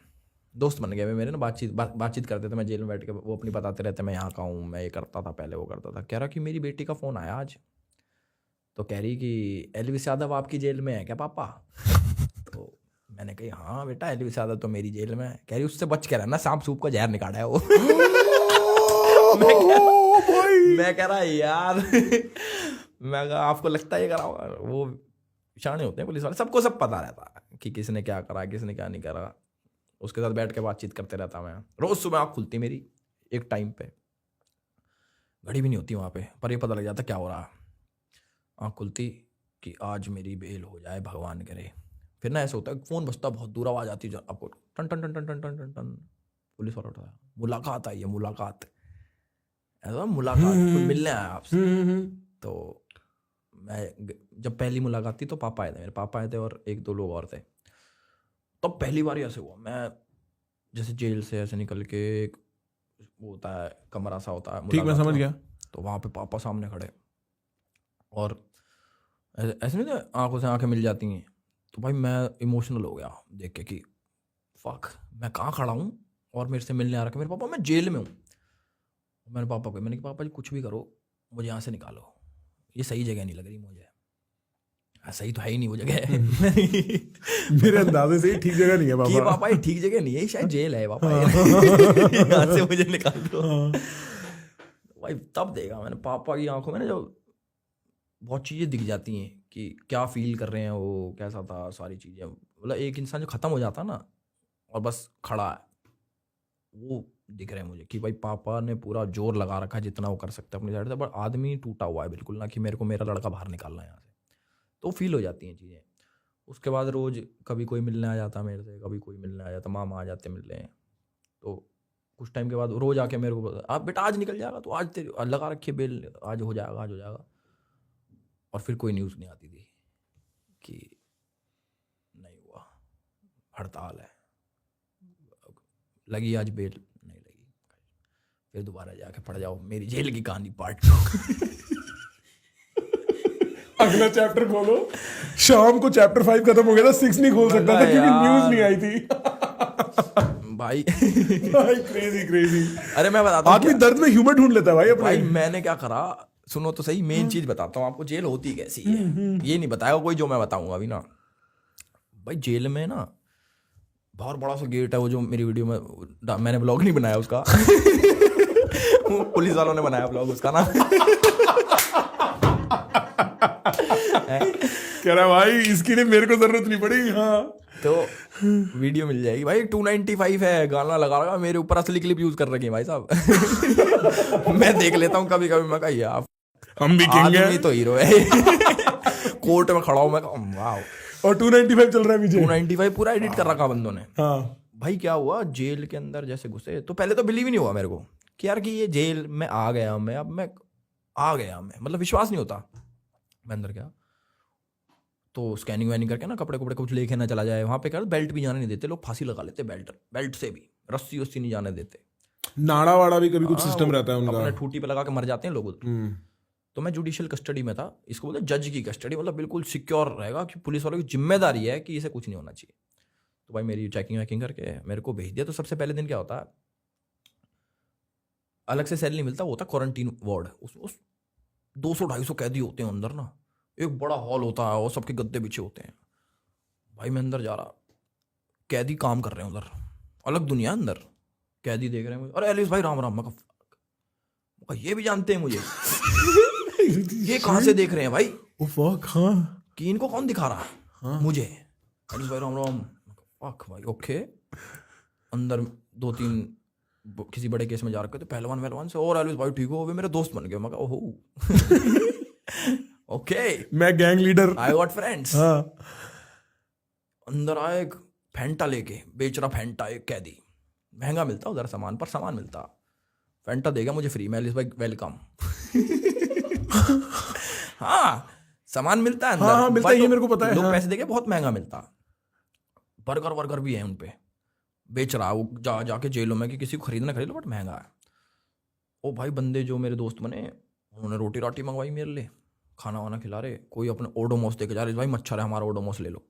दोस्त बन गए वे मेरे ना, बातचीत करते थे, मैं जेल में बैठ के, वो अपनी बताते रहते मैं यहाँ का हूँ, मैं ये करता था पहले, वो करता था। कह रहा कि मेरी बेटी का फ़ोन आया आज, तो कह रही कि एलविस यादव आपकी जेल में है क्या पापा? तो मैंने कही हाँ बेटा, एलविस यादव तो मेरी जेल में है। कह रही उससे बच के रहना, सांप सूप का जहर निकाला है वो। मैं कह रहा यार, मैं कहा आपको लगता है ये करा होगा? वो शाणे होते हैं पुलिस वाले, सबको सब पता रहता है कि किसने क्या करा, किसने क्या नहीं करा। उसके साथ बैठ के बातचीत करते रहता मैं। रोज सुबह आँख खुलती मेरी एक टाइम पे, घड़ी भी नहीं होती वहाँ पे, पर ये पता लग जाता क्या हो रहा। आँख खुलती कि आज मेरी बेल हो जाए, भगवान करे। फिर ना ऐसा होता है, फ़ोन बजता, बहुत दूर आवाज़ आती है आपको, टन टन टन टन टन टन टन टन, पुलिस वाला उठाया, मुलाकात आई है, मुलाकात, ऐसा मुलाकात, कोई मिलने आया आपसे। तो मैं जब पहली मुलाकात थी तो पापा आए थे, मेरे पापा आए थे और एक दो लोग और थे। तो पहली बार ऐसे हुआ, मैं जैसे जेल से ऐसे निकल के, एक वो होता है कमरा सा होता है, ठीक मैं समझ गया। तो वहाँ पे पापा सामने खड़े, और ऐसे नहीं, आंखों से आंखें मिल जाती हैं। तो भाई मैं इमोशनल हो गया देख के कि फक, मैं कहाँ खड़ा हूँ और मेरे से मिलने आ रखा मेरे पापा, मैं जेल में हूँ। मैंने पापा को, मैंने कहा पापा जी कुछ भी करो, मुझे यहाँ से निकालो, ये सही जगह नहीं लग रही मुझे। सही तो है ही नहीं वो जगह। मेरे अंदाजे से ही ठीक जगह नहीं है पापा। कि पापा ये ठीक जगह नहीं है, शायद जेल है पापा, यहाँ से मुझे निकाल दो। भाई तब देखा मैंने पापा की आंखों में ना, जो बहुत चीज़ें दिख जाती हैं कि क्या फील कर रहे हैं वो, कैसा था, सारी चीज़ें। मतलब एक इंसान जो ख़त्म हो जाता ना और बस खड़ा है, वो दिख रहे हैं मुझे कि भाई पापा ने पूरा जोर लगा रखा है जितना वो कर सकते हैं अपनी साइड से, बट आदमी टूटा हुआ है बिल्कुल ना, कि मेरे को मेरा लड़का बाहर निकालना है यहाँ से। तो फील हो जाती हैं चीज़ें। उसके बाद रोज़ कभी कोई मिलने आ जाता मेरे से, कभी कोई मिलने आ जाता, मामा आ जाते मिलने। तो कुछ टाइम के बाद रोज़ आके मेरे को, आप बेटा आज निकल जाएगा, तो आज तेरे लगा रखिए बेल, आज हो जाएगा, आज हो जाएगा। और फिर कोई न्यूज़ नहीं आती थी कि नहीं हुआ, हड़ताल है, लगी आज बेल, नहीं लगी, फिर दोबारा जाके पढ़ जाओ मेरी जेल की कहानी पार्ट 2। अगला चैप्टर खोलो, शाम को चैप्टर 5 खत्म हो गया था, 6 नहीं खोल सकता था क्योंकि न्यूज़ नहीं आई थी। भाई क्रेजी। अरे मैं बताता हूँ, आदमी दर्द में ह्यूमर ढूंढ लेता है भाई अपने। भाई मैंने क्या करा, सुनो तो सही, मेन चीज बताता हूँ आपको, जेल होती कैसी है। ये नहीं बताएगा कोई जो मैं बताऊंगा अभी ना। भाई जेल में ना बहुत बड़ा सा गेट है, वो जो मेरी वीडियो में मैंने ब्लॉग नहीं बनाया उसका। वो पुलिस वालों ने बनाया ब्लॉग उसका ना। कह रहा भाई इसकी लिए मेरे को जरूरत नहीं पड़ी। हाँ तो वीडियो मिल जाएगी भाई, 295 है, गाना लगा रहा, मेरे ऊपर असली क्लिप यूज कर रखी है भाई साहब। मैं देख लेता हूँ कभी कभी, मैं कहा यार हम भी किंग हैं, तो हीरो है। कोर्ट में खड़ा हूँ मैं, वाह। और 295 चल रहा है पीछे, 295 पूरा एडिट कर रखा बंदों ने। हाँ भाई क्या हुआ, जेल के अंदर जैसे घुसे तो पहले तो बिलीव ही नहीं हुआ मेरे को कि यार कि ये जेल में आ गया मैं, अब मैं आ गया मैं, मतलब विश्वास नहीं होता। मैं अंदर गया तो स्कैनिंग वैनिंग करके ना, कपड़े कपड़े कुछ लेके ना चला जाए, वहाँ पे कर बेल्ट भी जाने नहीं देते लोग, फांसी लगा लेते बेल्ट से भी, रस्सी वस्सी नहीं जाने देते। नाड़ा वाड़ा भी कभी कुछ सिस्टम रहता है उनका, अपने ठूटी पे लगा के मर जाते हैं लोग। तो मैं जुडिशियल कस्टडी में था, इसको बोलते जज की कस्टडी, मतलब बिल्कुल सिक्योर रहेगा कि पुलिस वालों की जिम्मेदारी है कि इसे कुछ नहीं होना चाहिए। तो भाई मेरी चेकिंग वैकिंग करके मेरे को भेज दिया। तो सबसे पहले दिन क्या होता है, अलग से सेल नहीं मिलता, वो होता क्वारंटीन वार्ड, उसमें 200-250 कैदी होते हैं अंदर ना, एक बड़ा हॉल होता है और सबके गद्दे बिछे होते हैं। भाई मैं अंदर जा रहा, कैदी काम कर रहे हैं उधर, अलग दुनिया अंदर, कैदी देख रहे हैं मुझे, अरे एलिस भाई राम राम। मैं कहा ये भी जानते हैं मुझे। ये कहाँ से देख रहे हैं भाई, हाँ कि इनको कौन दिखा रहा है, हाँ? मुझे एलिस भाई राम राम। फक भाई ओके। अंदर 2-3 किसी बड़े केस में जा रखे थे, पहलवान वहलवान से, और एलविस भाई ठीक हो, वे मेरे दोस्त बन गए। मैं कहा ओहो ओके, मैं gang leader. I got friends. हाँ अंदर आए एक फैंटा लेके, बेच रहा फैंटा, एक कैदी, महंगा मिलता उधर सामान, पर सामान मिलता। फैंटा देगा मुझे फ्री में, एलिस भाई वेलकम। हाँ सामान मिलता है अंदर, हाँ, मिलता है, ये मेरे को पता है। लोग हाँ। पैसे देके बहुत महंगा मिलता। बर्गर वर्गर भी है उन पे, बेच रहा वो जाके जेलों में कि किसी को खरीदना खरीद लो बट महंगा है। ओ भाई बंदे जो मेरे दोस्त बने, उन्होंने रोटी राटी मंगवाई मेरे लिए, खाना वाना खिला रहे। कोई अपने ओडोमोस देके जा रहे, भाई मच्छर है हमारा, ओडोमोस ले लो।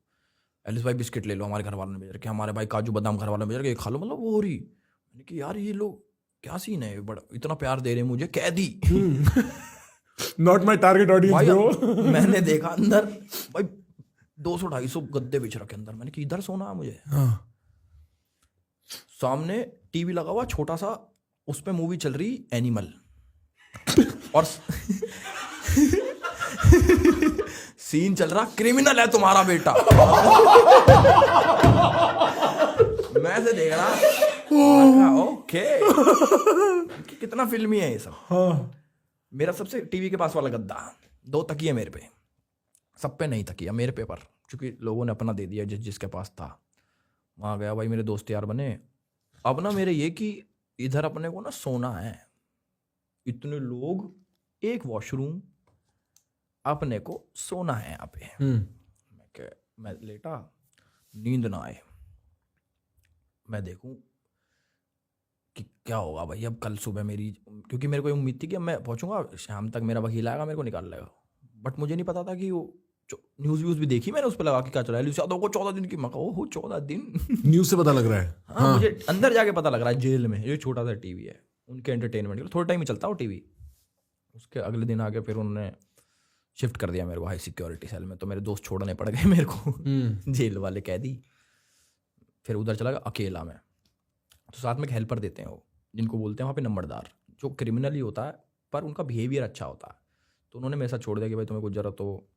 एलिस भाई बिस्किट ले लो, हमारे घर वालों ने भेज रखे, हमारे भाई काजू बादाम घर वालों ने भेज रखे, खा लो। मतलब वो हो रही, मैंने कि यार ये लोग क्या सीन है, बड़ा इतना प्यार दे रहे हैं मुझे, कैदी। नॉट माई टारगेट ऑडियंस भाई ब्रो। मैंने देखा अंदर भाई 200-250 गद्दे बिछ रखे अंदर। मैंने कि इधर सोना है मुझे। हाँ। सामने टीवी लगा हुआ छोटा सा, उस पे मूवी चल रही एनिमल, और सीन चल रहा क्रिमिनल है तुम्हारा बेटा। मैं से देख रहा, ओके कितना फिल्मी है ये सब। हाँ। मेरा सबसे टीवी के पास वाला गद्दा, 2 तकिए मेरे पे, सब पे नहीं तकिया मेरे पे, पर क्योंकि लोगों ने अपना दे दिया जिसके पास था। वहां गया भाई, मेरे दोस्त यार बने। अब ना मेरे ये कि इधर अपने को ना सोना है, इतने लोग, एक वॉशरूम, अपने को सोना है यहाँ पे। मैं लेटा, नींद ना आए, मैं देखूं कि क्या होगा भाई अब कल सुबह मेरी, क्योंकि मेरे को उम्मीद थी कि अब मैं पहुंचूंगा शाम तक, मेरा वकील आएगा मेरे को निकाल लेगा। बट मुझे नहीं पता था कि वो न्यूज़ व्यूज़ भी देखी मैंने, उस पर लगा कि क्या चल रहा है, एलिस यादव को 14 दिन की। मका ओहो 14 दिन। न्यूज से पता लग रहा है। हाँ मुझे अंदर जाके पता लग रहा है, जेल में ये छोटा सा टीवी है उनके एंटरटेनमेंट के लिए, थोड़ा टाइम ही चलता वो टीवी। उसके अगले दिन आके फिर उन्होंने शिफ्ट कर दिया मेरे को हाई सिक्योरिटी सेल में, तो मेरे दोस्त छोड़ने पड़ गए मेरे को, जेल वाले कैदी। फिर उधर चला गया अकेला मैं। तो साथ में एक हेल्पर देते हैं वो, जिनको बोलते हैं वहाँ पे नंबरदार, जो क्रिमिनल ही होता है पर उनका बिहेवियर अच्छा होता है। तो उन्होंने मेरे साथ छोड़ दिया कि भाई तुम्हें कुछ जरूरत हो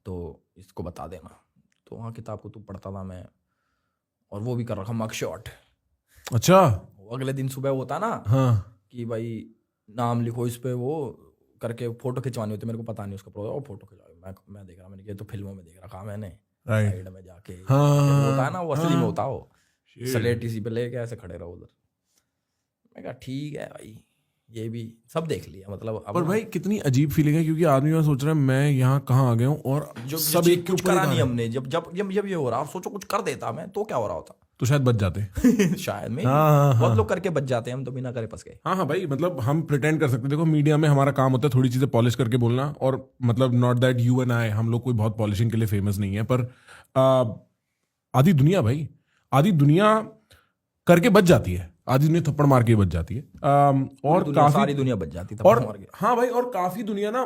तो इसको बता देना। तो वहाँ किताब को पढ़ता था मैं, और वो भी कर रखा मग शॉट। अच्छा। अगले दिन सुबह होता ना कि भाई नाम लिखो इस पे, वो करके फोटो खिंचवानी होती, मेरे को पता नहीं उसका प्रोग्राम, फोटो खिंचवा। मैं देख रहा, मैंने ये तो फिल्मों में देख रखा मैंने, साइड में जाके होता है ना वो, असली में होता हो, स्लेट इसी पे लेके ऐसे खड़े रहो उधर। मैं कहा ठीक है भाई, ये भी सब देख लिया। मतलब पर भाई कितनी अजीब फीलिंग है, क्योंकि आदमी मैं सोच रहा है मैं यहाँ कहाँ आ गया हूँ, और जो सब एक के कुछ ऊपर करा नहीं हमने। जब ये हो रहा, आप सोचो कुछ कर देता मैं तो क्या हो रहा होता। तो शायद बच जाते। शायद में हाँ, बहुत लोग करके बच जाते हैं, हम तो बिना करे फंस गए। हाँ भाई, मतलब हम प्रिटेंड कर सकते, देखो मीडिया में हमारा काम होता है थोड़ी चीजें पॉलिश करके बोलना, और मतलब not that you and I, हम लोग कोई बहुत पॉलिशिंग के लिए फेमस नहीं है, पर आधी दुनिया भाई, आधी दुनिया करके बच जाती है, आधी दुनिया थप्पड़ मार के बच जाती है। और काफी सारी दुनिया बच जाती है और हाँ भाई, और काफी दुनिया ना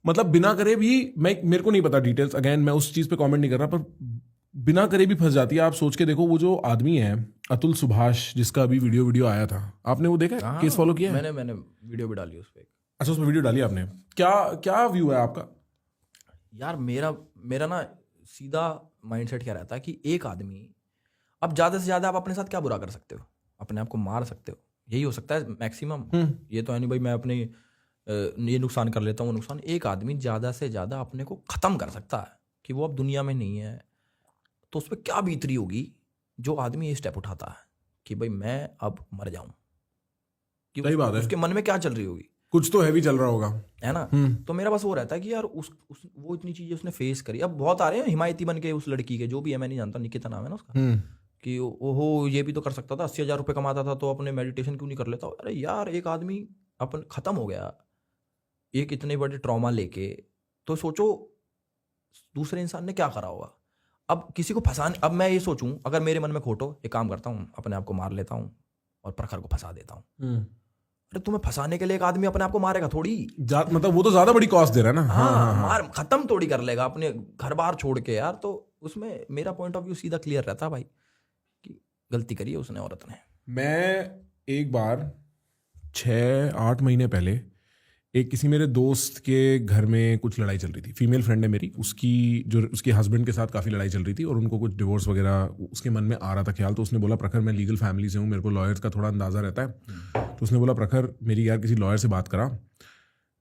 मतलब बिना करे भी, मेरे को नहीं पता डिटेल्स, अगेन मैं उस चीज पे कमेंट नहीं कर रहा, पर बिना करे भी फंस जाती है। आप सोच के देखो, वो जो आदमी है अतुल सुभाष, जिसका अभी वीडियो आया था, आपने वो देखा है? केस फॉलो किया है? मैंने वीडियो भी डाली उस पर। अच्छा, उसमें वीडियो डाली आपने, क्या व्यू है आपका? यार मेरा ना सीधा माइंडसेट क्या रहता है कि एक आदमी, अब ज्यादा से ज्यादा आप अपने साथ क्या बुरा कर सकते हो, अपने आप को मार सकते हो, यही हो सकता है मैक्सिमम। ये तो है नहीं भाई मैं अपने ये नुकसान कर लेता हूँ, नुकसान। एक आदमी ज्यादा से ज्यादा अपने को खत्म कर सकता है कि वो अब दुनिया में नहीं है, तो उस पर क्या बीतरी होगी जो आदमी ये स्टेप उठाता है कि भाई मैं अब मर जाऊं। कि सही बात है। उसके मन में क्या चल रही होगी, कुछ तो हैवी चल रहा होगा, है ना। तो मेरा बस वो रहता है कि यार वो इतनी चीजें उसने फेस करी। अब बहुत आ रहे हैं हिमायती बन के उस लड़की के, जो भी है मैं नहीं जानता, निकिता नाम है ना उसका, कि ओहो ये भी तो कर सकता था, 80,000 रुपये कमाता था तो अपने मेडिटेशन क्यों नहीं कर लेता। अरे यार एक आदमी अपन खत्म हो गया एक इतने बड़े ट्रॉमा लेके, तो सोचो दूसरे इंसान ने क्या करा होगा। अब किसी को फंसाने, अब मैं ये सोचूं अगर मेरे मन में खोटो, एक काम करता हूँ अपने आप को मार लेता हूँ और प्रखर को फंसा देता हूँ। अरे तुम्हें फंसाने के लिए एक आदमी अपने आप को मारेगा थोड़ी, मतलब वो तो ज्यादा बड़ी कॉस्ट दे रहा है ना। हाँ, मार खत्म थोड़ी कर लेगा अपने घर बार छोड़ के यार। तो उसमें मेरा पॉइंट ऑफ व्यू सीधा क्लियर रहता है भाई कि गलती करी है उसने, औरत ने। मैं एक बार 6-8 महीने पहले एक किसी मेरे दोस्त के घर में कुछ लड़ाई चल रही थी, फीमेल फ्रेंड है मेरी, उसके हस्बैंड के साथ काफ़ी लड़ाई चल रही थी और उनको कुछ डिवोर्स वगैरह उसके मन में आ रहा था ख्याल। तो उसने बोला प्रखर मैं लीगल फैमिली से हूँ, मेरे को लॉयर्स का थोड़ा अंदाज़ा रहता है। तो उसने बोला प्रखर मेरी यार किसी लॉयर से बात करा,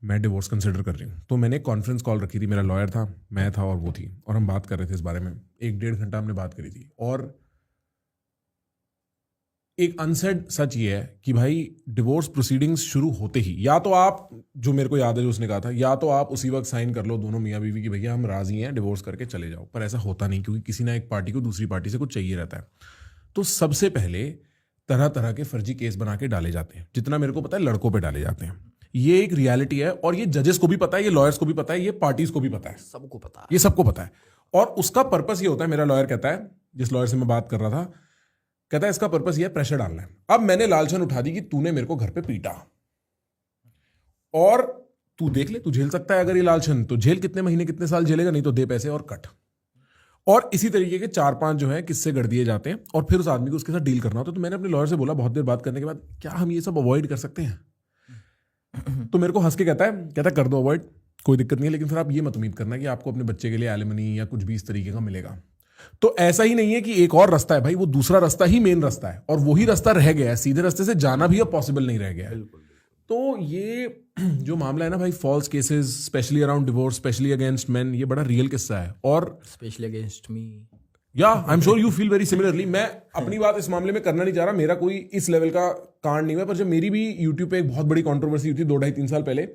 मैं डिवोर्स कंसिडर कर रही हूँ। तो मैंने कॉन्फ्रेंस कॉल रखी थी, मेरा लॉयर था, मैं था और वो थी, और हम बात कर रहे थे इस बारे में। 1-1.5 घंटा हमने बात करी थी। और एक अनसेड सच ये है कि भाई डिवोर्स प्रोसीडिंग्स शुरू होते ही या तो आप, जो मेरे को याद है जो उसने कहा था, या तो आप उसी वक्त साइन कर लो दोनों मियाँ बीवी की भैया हम राजी हैं, डिवोर्स करके चले जाओ। पर ऐसा होता नहीं, क्योंकि किसी ना एक पार्टी को दूसरी पार्टी से कुछ चाहिए रहता है। तो सबसे पहले तरह तरह के फर्जी केस बना के डाले जाते हैं, जितना मेरे को पता है लड़कों पे डाले जाते हैं। ये एक रियलिटी है और ये जजेस को भी पता है, ये लॉयर्स को भी पता है, ये पार्टीज को भी पता है, सबको पता है, ये सबको पता है। और उसका पर्पस ये होता है, मेरा लॉयर कहता है, जिस लॉयर से मैं बात कर रहा था, कहता है इसका पर्पस ये है प्रेशर डालना है। अब मैंने लालचन उठा दी कि तूने मेरे को घर पे पीटा और तू देख ले तू झेल सकता है, अगर ये लालचन तो झेल, कितने महीने कितने साल झेलेगा, नहीं तो दे पैसे और कट। और इसी तरीके के 4-5 जो है किस्से गढ़ दिए जाते हैं और फिर उस आदमी को उसके साथ डील करना होता है। तो मैंने अपने लॉयर से बोला बहुत देर बात करने के बाद, क्या हम ये सब अवॉइड कर सकते हैं? तो मेरे को हंस के कहता कर दो अवॉइड, कोई दिक्कत नहीं है, लेकिन फिर आप ये मत उम्मीद करना कि आपको अपने बच्चे के लिए एलिमनी या कुछ भी इस तरीके का मिलेगा। तो ऐसा ही नहीं है कि एक और रास्ता है भाई, वो दूसरा रास्ता ही मेन रास्ता है और वही रास्ता रह गया है, सीधे रास्ते से जाना भी अब पॉसिबल नहीं रह गया है। तो ये जो मामला है ना भाई, false cases specially around divorce, specially against men, ये बड़ा रियल किस्सा है। और स्पेशली अगेंस्ट मी, या I am sure you feel very similarly. मैं अपनी बात इस मामले में करना नहीं चाह रहा, मेरा कोई इस लेवल का कांड नहीं हुआ, पर जब मेरी भी यूट्यूब पे एक बहुत बड़ी कंट्रोवर्सी हुई थी 2-2.5-3 साल पहले,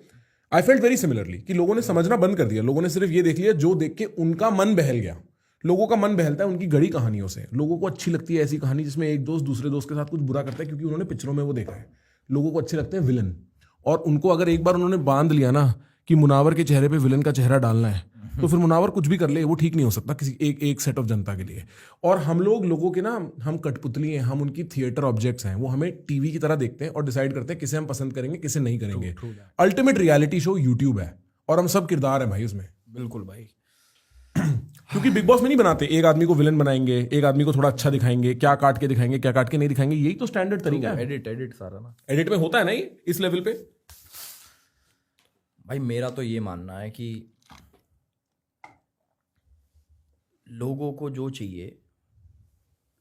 आई फेल्ट वेरी सिमिलरली कि लोगों ने समझना बंद कर दिया। लोगों ने सिर्फ ये देख लिया जो देख के उनका मन बहल गया। लोगों का मन बहलता है उनकी गढ़ी कहानियों से। लोगों को अच्छी लगती है ऐसी कहानी जिसमें एक दोस्त दूसरे दोस्त के साथ कुछ बुरा करता है, क्योंकि उन्होंने पिक्चरों में वो देखा है। लोगों को अच्छे लगते हैं विलन, और उनको अगर एक बार उन्होंने बांध लिया ना कि मुनावर के चेहरे पे विलन का चेहरा डालना है, तो फिर मुनावर कुछ भी कर ले वो ठीक नहीं हो सकता किसी एक सेट ऑफ जनता के लिए। और हम लोगों के ना, हम कठपुतली हैं, हम उनकी थिएटर ऑब्जेक्ट्स हैं। वो हमें टीवी की तरह देखते हैं और डिसाइड करते हैं किसे हम पसंद करेंगे किसे नहीं करेंगे। अल्टीमेट रियलिटी शो यूट्यूब है और हम सब किरदार हैं भाई उसमें। बिल्कुल भाई। क्योंकि बिग बॉस में नहीं बनाते, एक आदमी को विलन बनाएंगे, एक आदमी को थोड़ा अच्छा दिखाएंगे, क्या काट के दिखाएंगे क्या काट के नहीं दिखाएंगे, यही तो स्टैंडर्ड तरीका है। एडिट सारा ना, एडिट में होता है ना ये इस लेवल पे। भाई मेरा तो ये मानना है कि लोगों को जो चाहिए,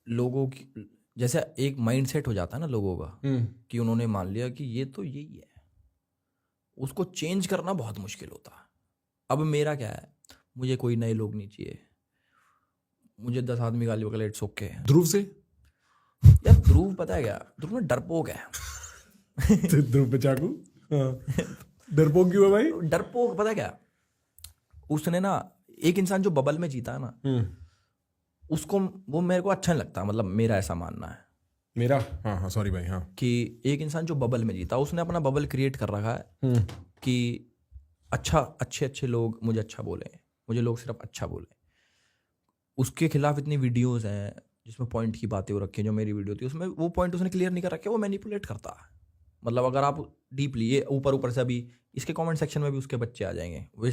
लोगों की जैसे एक माइंड सेट हो जाता है ना लोगों का, कि उन्होंने मान लिया कि ये तो यही है, उसको चेंज करना बहुत मुश्किल होता है। अब मेरा क्या है, मुझे कोई नए लोग नहीं चाहिए, मुझे 10 आदमी गाली बकले इट्स ओके। ध्रुव से यार ध्रुव पता है क्या, ध्रुव में डरपोक है। ध्रुव पे चाकू, डरपोक क्यों है भाई? डरपोक पता है क्या, उसने ना एक इंसान जो बबल में जीता है ना, उसको वो मेरे को अच्छा नहीं लगता। मतलब मेरा ऐसा मानना है, मेरा हाँ सॉरी भाई, हाँ, कि एक इंसान जो बबल में जीता, उसने अपना बबल क्रिएट कर रखा है कि अच्छे लोग मुझे अच्छा बोले, मुझे लोग सिर्फ अच्छा बोले। उसके खिलाफ इतनी वीडियोस हैं जिसमें पॉइंट की बातें हो रखी हैं, जो मेरी वीडियो थी उसमें वो पॉइंट उसने क्लियर नहीं कर रखे, वो मैनिपुलेट करता है। मतलब अगर आप डीपली ये ऊपर से, अभी इसके कमेंट सेक्शन में भी उसके बच्चे आ जाएंगे, वे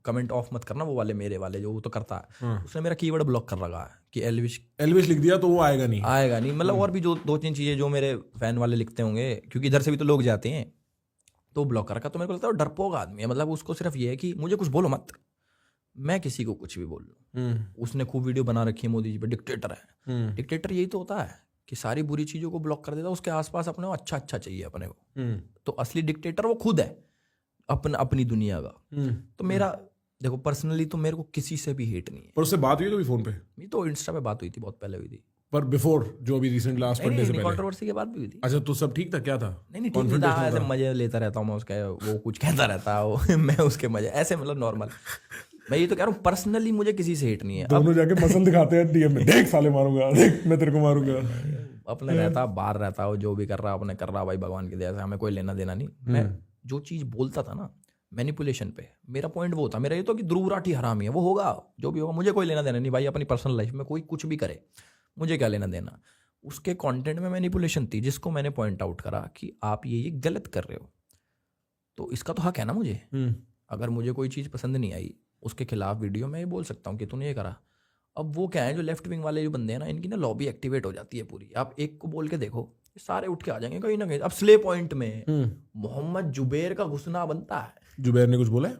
कमेंट ऑफ मत करना, वो वाले मेरे वाले जो वो तो करता है। उसने मेरा कीवर्ड ब्लॉक कर रखा है कि एल्विश लिख दिया तो वो आएगा नहीं। मतलब और भी जो 2-3 चीज़ें जो मेरे फैन वाले लिखते होंगे, क्योंकि इधर से भी तो लोग जाते हैं, तो ब्लॉक कर रखा। तो मेरे को लगता है डरपोक आदमी है। मतलब उसको सिर्फ ये है कि मुझे कुछ बोलो मत, मैं किसी को कुछ भी बोल लूँ। उसने खूब वीडियो बना रखी है मोदी जी पे, डिक्टेटर है। डिक्टेटर यही तो होता है कि सारी बुरी चीज़ों को ब्लॉक कर देता है, उसके आसपास अपने को अच्छा चाहिए अपने को। तो असली डिक्टेटर वो खुद है, अपनी दुनिया का। तो मेरा देखो पर्सनली तो मेरे को किसी से भी हेट नहीं है। पर उससे बात हुई कभी फोन पे? ये तो इंस्टा पे बात हुई थी, बहुत पहले हुई थी। पर बिफोर जो अभी रिसेंट लास्ट पढ़ने से पहले कंट्रोवर्सी के बाद भी हुई थी। अच्छा, तो सब ठीक था? क्या था? नहीं ठीक नहीं था, ऐसे मजे लेता रहता हूँ मैं उसका, वो कुछ कहता रहता है वो मैं उसके मजे ऐसे, मतलब नॉर्मल। मैं ये तो कह रहा हूँ पर्सनली मुझे किसी से हेट नहीं है। दोनों जाके मसल दिखाते हैं डीएम में, देख साले मारूंगा, देख मैं तेरे को मारूंगा। अपने रहता, बाहर रहता हो, जो भी कर रहा अपने कर रहा, भाई भगवान की दया से हमें कोई लेना देना नहीं। मैं जो चीज़ बोलता था ना मैनिपुलेशन पे, मेरा पॉइंट वो था। मेरा ये तो कि ध्रुव राठी हरामी है, वो होगा जो भी होगा, मुझे कोई लेना देना नहीं भाई। अपनी पर्सनल लाइफ में कोई कुछ भी करे, मुझे क्या लेना देना। उसके कंटेंट में मैनिपुलेशन थी, जिसको मैंने पॉइंट आउट करा कि आप ये गलत कर रहे हो, तो इसका तो हक है ना मुझे। अगर मुझे कोई चीज़ पसंद नहीं आई, उसके खिलाफ वीडियो में ये बोल सकता हूँ कि तूने ये करा। अब वो क्या है, जो लेफ्ट विंग वाले जो बंदे हैं ना, इनकी ना लॉबी एक्टिवेट हो जाती है पूरी। आप एक को बोल के देखो, ये सारे उठ के आ जाएंगे कहीं ना कहीं। अब स्ले पॉइंट में मोहम्मद जुबैर का घुसना बनता है। जुबैर ने कुछ बोला है?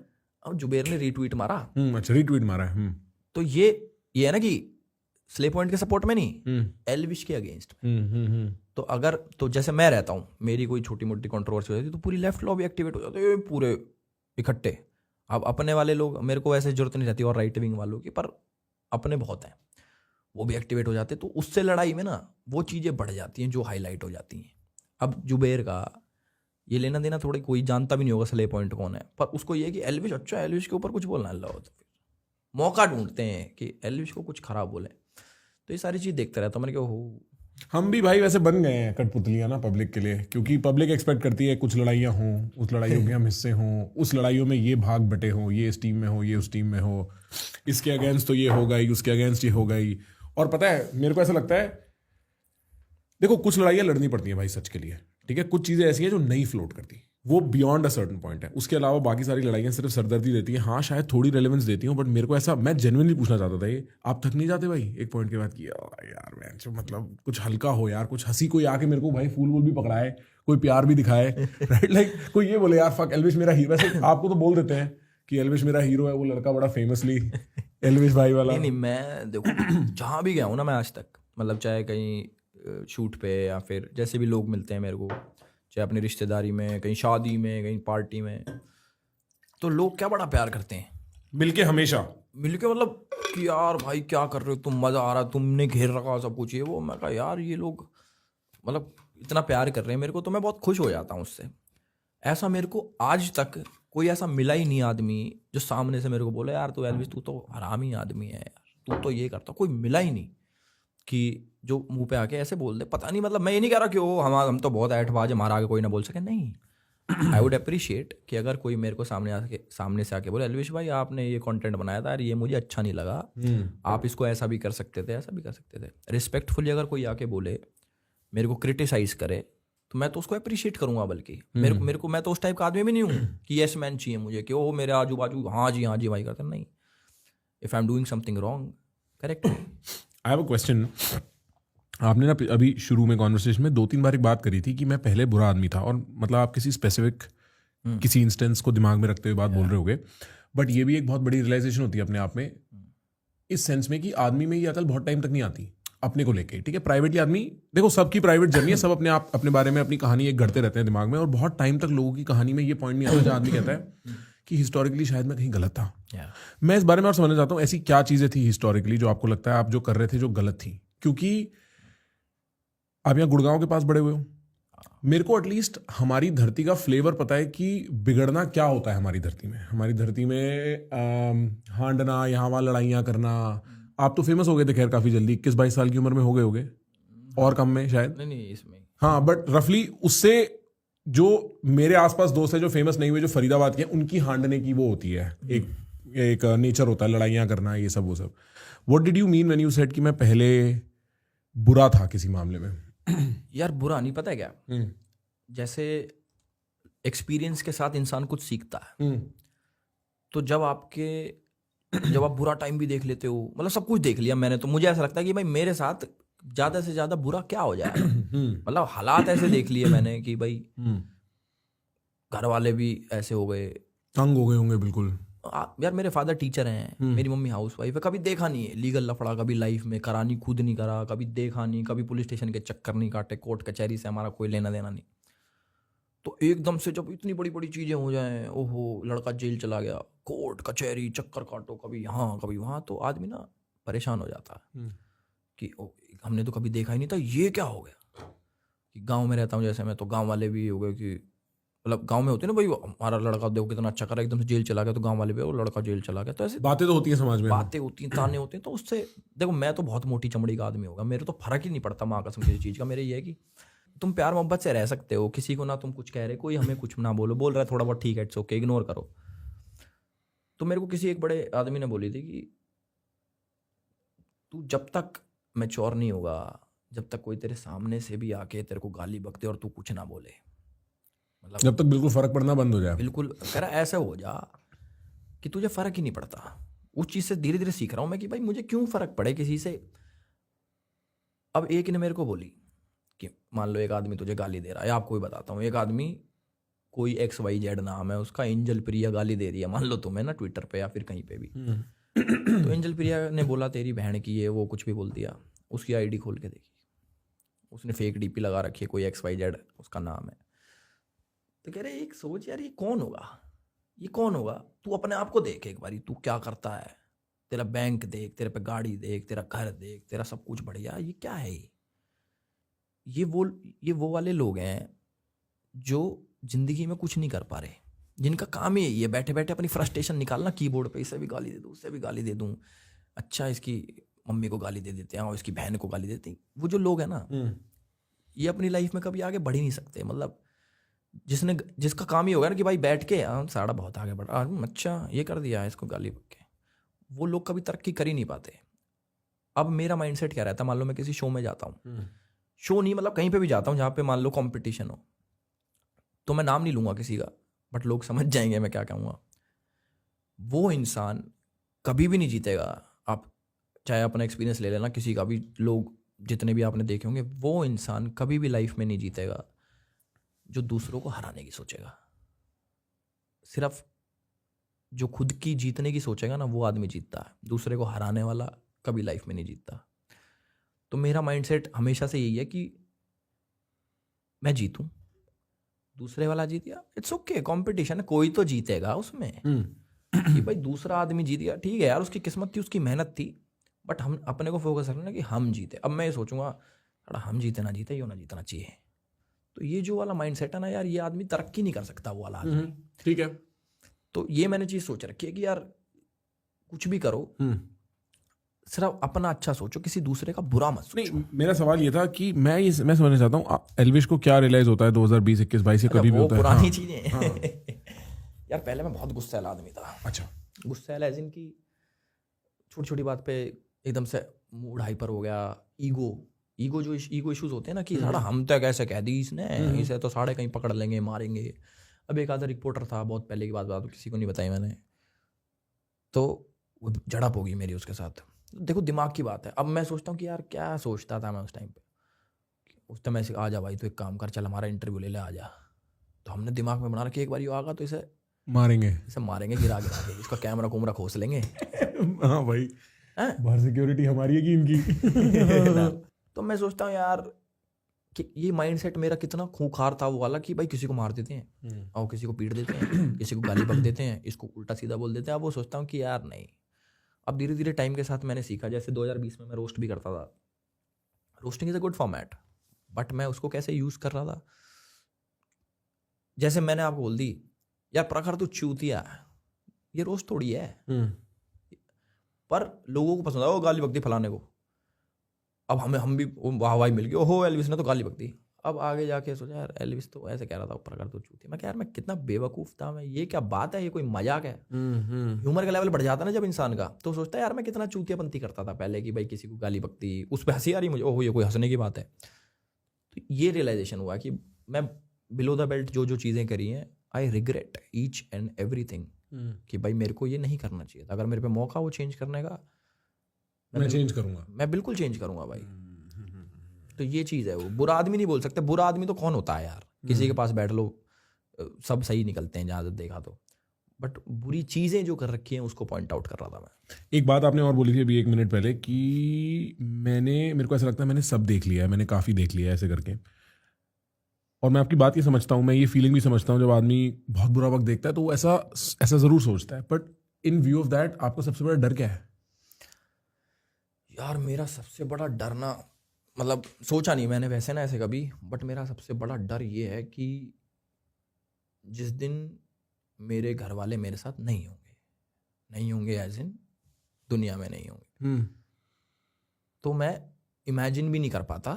अब जुबैर ने रीट्वीट मारा, अच्छा रीट्वीट मारा है। तो ये है ना कि स्ले पॉइंट के सपोर्ट में नहीं, एल्विश के अगेंस्ट। तो अगर तो जैसे मैं रहता हूँ, मेरी कोई छोटी मोटी कंट्रोवर्सी हो जाती है तो पूरी लेफ्ट लॉबी एक्टिवेट हो जाती है, पूरे इकट्ठे। अब अपने वाले लोग, मेरे को ऐसे जरूरत नहीं रहती और राइट विंग वालों की, पर अपने बहुत हैं, वो भी एक्टिवेट हो जाते। तो उससे लड़ाई में ना वो चीज़ें बढ़ जाती हैं जो हाईलाइट हो जाती हैं। अब जुबैर का ये लेना देना थोड़ी, कोई जानता भी नहीं होगा स्ले पॉइंट कौन है, पर उसको ये है कि एल्विश, अच्छा एल्विश के ऊपर कुछ बोलना अल्लाह, तो फिर मौका ढूंढते हैं कि एल्विश को कुछ खराब बोले। तो ये सारी चीज़ देखते रहता हूँ। मैंने कहा हो, हम भी भाई वैसे बन गए हैं कठपुतलियां ना पब्लिक के लिए, क्योंकि पब्लिक एक्सपेक्ट करती है कुछ लड़ाइयाँ हों, उस लड़ाइयों के हम हिस्से हों, उस लड़ाइयों में ये भाग बटे हों, ये इस टीम में हो, ये उस टीम में हो, इसके अगेंस्ट तो ये होगा ही, उसके अगेंस्ट ये होगा ही। और पता है मेरे को ऐसा लगता है, देखो कुछ लड़ाइयाँ लड़नी पड़ती हैं भाई सच के लिए, ठीक है, कुछ चीज़ें ऐसी हैं जो नहीं फ्लोट करती, वो बियॉन्ड अ सर्टन पॉइंट है। उसके अलावा बाकी सारी लड़ाइयाँ सिर्फ सरदर्दी देती हैं, हाँ शायद थोड़ी रेलेवेंस देती हूँ, बट मेरे को ऐसा, मैं जेन्युइनली पूछना चाहता था, ये आप थक नहीं जाते भाई एक पॉइंट के बाद कि यार मैं जो मतलब कुछ हल्का हो यार, कुछ हंसी, कोई आके मेरे को भाई फूल वूल भी पकड़ाए, कोई प्यार भी दिखाए, राइट, लाइक कोई ये बोले यार फक एल्विश मेरा हीरो। वैसे आपको तो बोल देते हैं कि एल्विश मेरा हीरो है, वो लड़का बड़ा फेमसली एल्विश भाई वाला। नहीं, मैं देखो जहाँ भी गया हूँ ना मैं आज तक, मतलब चाहे कहीं शूट पे या फिर जैसे भी लोग मिलते हैं मेरे को, चाहे अपनी रिश्तेदारी में, कहीं शादी में, कहीं पार्टी में, तो लोग क्या बड़ा प्यार करते हैं मिलके, हमेशा मिलके, मतलब कि यार भाई क्या कर रहे हो तुम, मज़ा आ रहा, तुमने घेर रखा सब कुछ ये वो। मैं कहा यार ये लोग मतलब इतना प्यार कर रहे हैं मेरे को, तो मैं बहुत खुश हो जाता हूँ उससे। ऐसा मेरे को आज तक कोई ऐसा मिला ही नहीं आदमी जो सामने से मेरे को बोले यार तू एल्विश तू तो हरामी आदमी है यार, तू तो ये करता, कोई मिला ही नहीं कि जो मुंह पे आके ऐसे बोल दे। पता नहीं, मतलब मैं ये नहीं कह रहा कि वो हम तो बहुत ऐठबाज है, हमारा आगे कोई ना बोल सके, नहीं। आई वुड अप्रिशिएट कि अगर कोई मेरे को सामने से आके बोले एल्विश भाई आपने ये कंटेंट बनाया था यार, ये मुझे अच्छा नहीं लगा, आप इसको ऐसा भी कर सकते थे, ऐसा भी कर सकते थे। रिस्पेक्टफुली अगर कोई आके बोले, मेरे को क्रिटिसाइज करे, तो मैं तो उसको अप्रिशिएट करूंगा। बल्कि मेरे को मैं तो उस टाइप का आदमी भी नहीं हूँ कि यस मैन चाहिए मुझे, कि वो मेरे आजू बाजू हाँ जी भाई करते, नहीं। If I am doing something wrong, correct. I have a question. आपने ना अभी शुरू में कॉन्वर्सेशन में 2-3 बार एक बात करी थी कि मैं पहले बुरा आदमी था, और मतलब आप किसी स्पेसिफिक किसी इंस्टेंस को दिमाग में रखते हुए बात बोल रहे होगे, बट ये भी एक बहुत बड़ी रियलाइजेशन होती है अपने आप में, इस सेंस में कि आदमी में ये अकल बहुत टाइम तक नहीं आती अपने को लेके, ठीक है। प्राइवेटली आदमी, देखो सबकी प्राइवेट जर्नी है, सब अपने आप अपने बारे में अपनी कहानी एक गढ़ते रहते हैं दिमाग में, और बहुत टाइम तक लोगों की कहानी में ये पॉइंट नहीं आता जहाँ आदमी कहता है कि हिस्टोरिकली शायद मैं कहीं गलत था। मैं इस बारे में और समझना चाहता हूँ, ऐसी क्या चीज़ें थी हिस्टोरिकली जो आपको लगता है आप जो कर रहे थे जो गलत थी? क्योंकि आप यहाँ गुड़गांव के पास बड़े हुए हो, मेरे को एटलीस्ट हमारी धरती का फ्लेवर पता है कि बिगड़ना क्या होता है हमारी धरती में। हमारी धरती में हांडना, यहाँ वहाँ लड़ाइयाँ करना। आप तो फेमस हो गए थे खैर काफ़ी जल्दी, 21-22 साल की उम्र में हो गए होगे, और कम में शायद, नहीं इसमें, हाँ, बट रफली उससे जो मेरे आसपास दोस्त है जो फेमस नहीं हुए, जो फरीदाबाद के, उनकी हांडने की वो होती है, एक नेचर होता है लड़ाइयाँ करना, ये सब वो सब। What did you mean when you said कि मैं पहले बुरा था किसी मामले में? यार बुरा नहीं, पता है क्या, जैसे एक्सपीरियंस के साथ इंसान कुछ सीखता है। तो जब आप बुरा टाइम भी देख लेते हो, मतलब सब कुछ देख लिया मैंने, तो मुझे ऐसा लगता है कि भाई मेरे साथ ज्यादा से ज्यादा बुरा क्या हो जाएगा। मतलब हालात ऐसे देख लिए मैंने कि भाई घर वाले भी ऐसे हो गए, तंग हो गए होंगे बिल्कुल। यार मेरे फादर टीचर हैं, मेरी मम्मी हाउस वाइफ है, कभी देखा नहीं है लीगल लफड़ा, कभी लाइफ में करानी खुद नहीं करा, कभी देखा नहीं, कभी पुलिस स्टेशन के चक्कर नहीं काटे, कोर्ट कचहरी से हमारा कोई लेना देना नहीं। तो एकदम से जब इतनी बड़ी बड़ी चीज़ें हो जाएं, ओहो लड़का जेल चला गया, कोर्ट कचहरी चक्कर काटो, कभी यहाँ कभी वहाँ, तो आदमी ना परेशान हो जाता है कि हमने तो कभी देखा ही नहीं था, ये क्या हो गया। कि गाँव में रहता हूँ जैसे मैं, तो गाँव वाले भी हो गए कि मतलब गांव में होते हैं ना भाई, हमारा लड़का देखो कितना अच्छा कर रहा है, एकदम से जेल चला गया, तो गांव वाले भी वो लड़का जेल चला गया, तो ऐसे बातें तो होती हैं समाज में, बातें होती हैं, ताने होते हैं। तो उससे देखो मैं तो बहुत मोटी चमड़ी का आदमी होगा, मेरे तो फर्क ही नहीं पड़ता माँ कसम किसी चीज़ का। मेरे ये है कि तुम प्यार मोहब्बत से रह सकते हो, किसी को ना तुम कुछ कह रहे, कोई हमें कुछ ना बोल रहा है थोड़ा बहुत ठीक है, इट्स ओके, इग्नोर करो। तो मेरे को किसी एक बड़े आदमी ने बोली थी कि तू जब तक मैच्योर नहीं होगा, जब तक कोई तेरे सामने से भी आके तेरे को गाली बकते और तू कुछ ना बोले, मतलब जब तक बिल्कुल फर्क पड़ना बंद हो जाए, बिल्कुल कह रहा ऐसा हो जा कि तुझे फर्क ही नहीं पड़ता। उस चीज़ से धीरे धीरे सीख रहा हूँ मैं कि भाई मुझे क्यों फर्क पड़े किसी से। अब एक ने मेरे को बोली कि मान लो एक आदमी तुझे गाली दे रहा है, आपको भी बताता हूँ, एक आदमी कोई XYZ नाम है उसका, एंजल प्रिया गाली दे रही है मान लो तुम्हें ना ट्विटर पे या फिर कहीं पे भी, तो एंजल प्रिया ने बोला तेरी बहन की है, वो कुछ भी बोल दिया, उसकी आईडी खोल के देखी, उसने फेक डीपी लगा रखी है, कोई XYZ उसका नाम है। तो कह रहे एक सोच यार, ये कौन होगा, ये कौन होगा, तू अपने आप को देख एक बारी, तू क्या करता है, तेरा बैंक देख, तेरे पे गाड़ी देख, तेरा घर देख, तेरा सब कुछ बढ़िया, ये क्या है ये वो वाले लोग हैं जो जिंदगी में कुछ नहीं कर पा रहे, जिनका काम ही यही है बैठे बैठे अपनी फ्रस्ट्रेशन निकालना कीबोर्ड पे, इसे भी गाली दे दूँ, उससे भी गाली दे दूँ, अच्छा इसकी मम्मी को गाली दे देते हैं और इसकी बहन को गाली देते हैं। वो जो लोग हैं ना, ये अपनी लाइफ में कभी आगे बढ़ ही नहीं सकते। मतलब जिसका काम ही होगा ना कि भाई बैठ के साड़ा बहुत आगे बढ़ा, अच्छा ये कर दिया इसको गाली बक के, वो लोग कभी तरक्की कर ही नहीं पाते। अब मेरा माइंडसेट क्या रहता है, मान लो मैं किसी शो में जाता हूँ, शो नहीं मतलब कहीं पे भी जाता हूँ जहाँ पे मान लो कंपटीशन हो, तो मैं नाम नहीं लूँगा किसी का, बट लोग समझ जाएंगे मैं क्या कहूँगा। वो इंसान कभी भी नहीं जीतेगा। आप चाहे अपना एक्सपीरियंस ले लेना किसी का भी, लोग जितने भी आपने देखे होंगे, वो इंसान कभी भी लाइफ में नहीं जीतेगा जो दूसरों को हराने की सोचेगा। सिर्फ जो खुद की जीतने की सोचेगा ना, वो आदमी जीतता है, दूसरे को हराने वाला कभी लाइफ में नहीं जीतता। तो मेरा माइंडसेट हमेशा से यही है कि मैं जीतूं, दूसरे वाला जीत गया, इट्स ओके, कंपटीशन है, कोई तो जीतेगा उसमें। कि भाई दूसरा आदमी जीत गया, ठीक है यार, उसकी किस्मत थी, उसकी मेहनत थी, बट हम अपने को फोकस रखना कि हम जीते। अब मैं ये सोचूंगा थोड़ा हम जीते ना जीते, यो ना जीतना चाहिए। तो ये जो वाला माइंडसेट है ना यार, ये आदमी तरक्की नहीं कर सकता, वो वाला आदमी। ठीक है। तो ये मैंने चीज़ सोच रखी है कि यार कुछ भी करो, सिर्फ अपना अच्छा सोचो, किसी दूसरे का बुरा मत सोचो। नहीं, मेरा सवाल ये था कि मैं समझना चाहता हूँ एल्विश को क्या रियलाइज होता है 2020 21 22 से कभी भी होता है? पुरानी चीजें यार पहले मैं बहुत गुस्सैल आदमी था। अच्छा। गुस्सैल एज इन की छोटी छोटी बात पे एकदम से मूड हाइपर हो गया, ईगो जो ईगो इश्यूज होते हैं ना कि साड़ा हम तो कैसे कह दी इसने, इसे तो साढ़े कहीं पकड़ लेंगे मारेंगे। अब एक आधा रिपोर्टर था, बहुत पहले की बात किसी को नहीं बताई मैंने, तो वो झड़प होगी मेरी उसके साथ। देखो दिमाग की बात है। अब मैं सोचता हूँ कि यार क्या सोचता था मैं उस टाइम पे, उस टाइम ऐसे आ जा भाई, तो एक काम कर, चल हमारा इंटरव्यू ले ले, आ जा। तो हमने दिमाग में बना रखा एक बार ये आगा तो इसे मारेंगे गिरा के, इसका कैमरा कुमरा खोस लेंगे। हाँ भाई, बाहर सिक्योरिटी हमारी है कि इनकी। तो मैं सोचता हूँ यार कि ये माइंडसेट मेरा कितना खूंखार था वो वाला कि भाई किसी को मार देते हैं और किसी को पीट देते हैं, किसी को गाली बक देते हैं, इसको उल्टा सीधा बोल देते हैं। अब वो सोचता हूँ कि यार नहीं। अब धीरे धीरे टाइम के साथ मैंने सीखा, जैसे 2020 में मैं रोस्ट भी करता था। Roasting is a good format, but मैं उसको कैसे यूज़ कर रहा था, जैसे मैंने आपको बोल दी यार प्रखर तू चूतिया, ये रोस्ट थोड़ी है, पर लोगों को पसंद आया वो गाली बक दी फलाने को। अब हम भी वाहवाही मिल गई, ओहो एल्विस ने तो गाली बक दी। अब आगे जाके सोचा यार एल्विस तो ऐसे कह रहा था, प्रखर तो चूतिया। मैं यार मैं कितना बेवकूफ़ था मैं, ये क्या बात है, ये कोई मजाक है। ह्यूमर का लेवल बढ़ जाता ना जब इंसान का, तो सोचता है यार मैं कितना चूतियापंती करता था पहले कि भाई किसी को गाली बक दी, उस पर हंसी आ रही मुझे, ओहो ये कोई हंसने की बात है। तो ये रियलाइजेशन हुआ कि मैं बिलो द बेल्ट जो जो चीज़ें करी हैं, I regret each and everything, कि भाई मेरे को ये नहीं करना चाहिए था। अगर मेरे पे मौका वो चेंज करने का, मैं चेंज करूंगा, मैं बिल्कुल चेंज करूंगा भाई। तो ये चीज़ है, वो बुरा आदमी नहीं बोल सकते। बुरा आदमी तो कौन होता है यार, किसी के पास बैठ लो सब सही निकलते हैं जहाँ देखा तो, बट बुरी चीज़ें जो कर रखी हैं उसको पॉइंट आउट कर रहा था मैं। एक बात आपने और बोली थी अभी 1 मिनट पहले कि मेरे को ऐसा लगता है मैंने सब देख लिया है, मैंने काफ़ी देख लिया है ऐसे करके। और मैं आपकी बात ये समझता हूँ, मैं ये फीलिंग भी समझता हूँ, जब आदमी बहुत बुरा वक्त देखता है तो वो ऐसा ज़रूर सोचता है। But in view of that आपका सबसे बड़ा डर क्या है? यार मेरा सबसे बड़ा डर ना, मतलब सोचा नहीं मैंने वैसे ना ऐसे कभी, बट मेरा सबसे बड़ा डर ये है कि जिस दिन मेरे घर वाले मेरे साथ नहीं होंगे एज इन दुनिया में नहीं होंगे, तो मैं इमेजिन भी नहीं कर पाता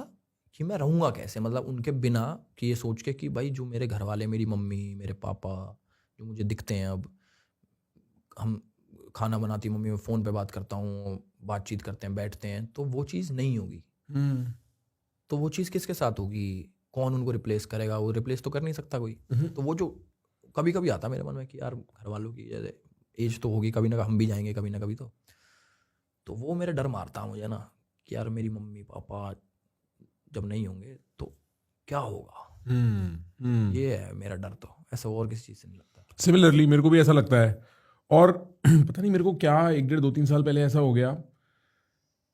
कि मैं रहूँगा कैसे, मतलब उनके बिना, कि ये सोच के कि भाई जो मेरे घर वाले, मेरी मम्मी मेरे पापा जो मुझे दिखते हैं, अब हम खाना बनाती मम्मी, में फ़ोन पे बात करता हूँ, बातचीत करते हैं, बैठते हैं, तो वो चीज़ नहीं होगी। तो वो चीज़ किसके साथ होगी, कौन उनको रिप्लेस करेगा? वो रिप्लेस तो कर नहीं सकता कोई। तो वो जो कभी कभी आता मेरे मन में कि यार घर वालों की जैसे एज तो होगी, कभी ना हम भी जाएंगे कभी ना कभी, तो वो मेरा डर मारता मुझे ना कि यार मेरी मम्मी पापा जब नहीं होंगे तो क्या होगा, हम्म। ये है मेरा डर। तो ऐसा और किसी चीज़ से नहीं लगता। सिमिलरली मेरे को भी ऐसा लगता है। और पता नहीं मेरे को क्या 1 डेढ़ 2 3 साल पहले ऐसा हो गया,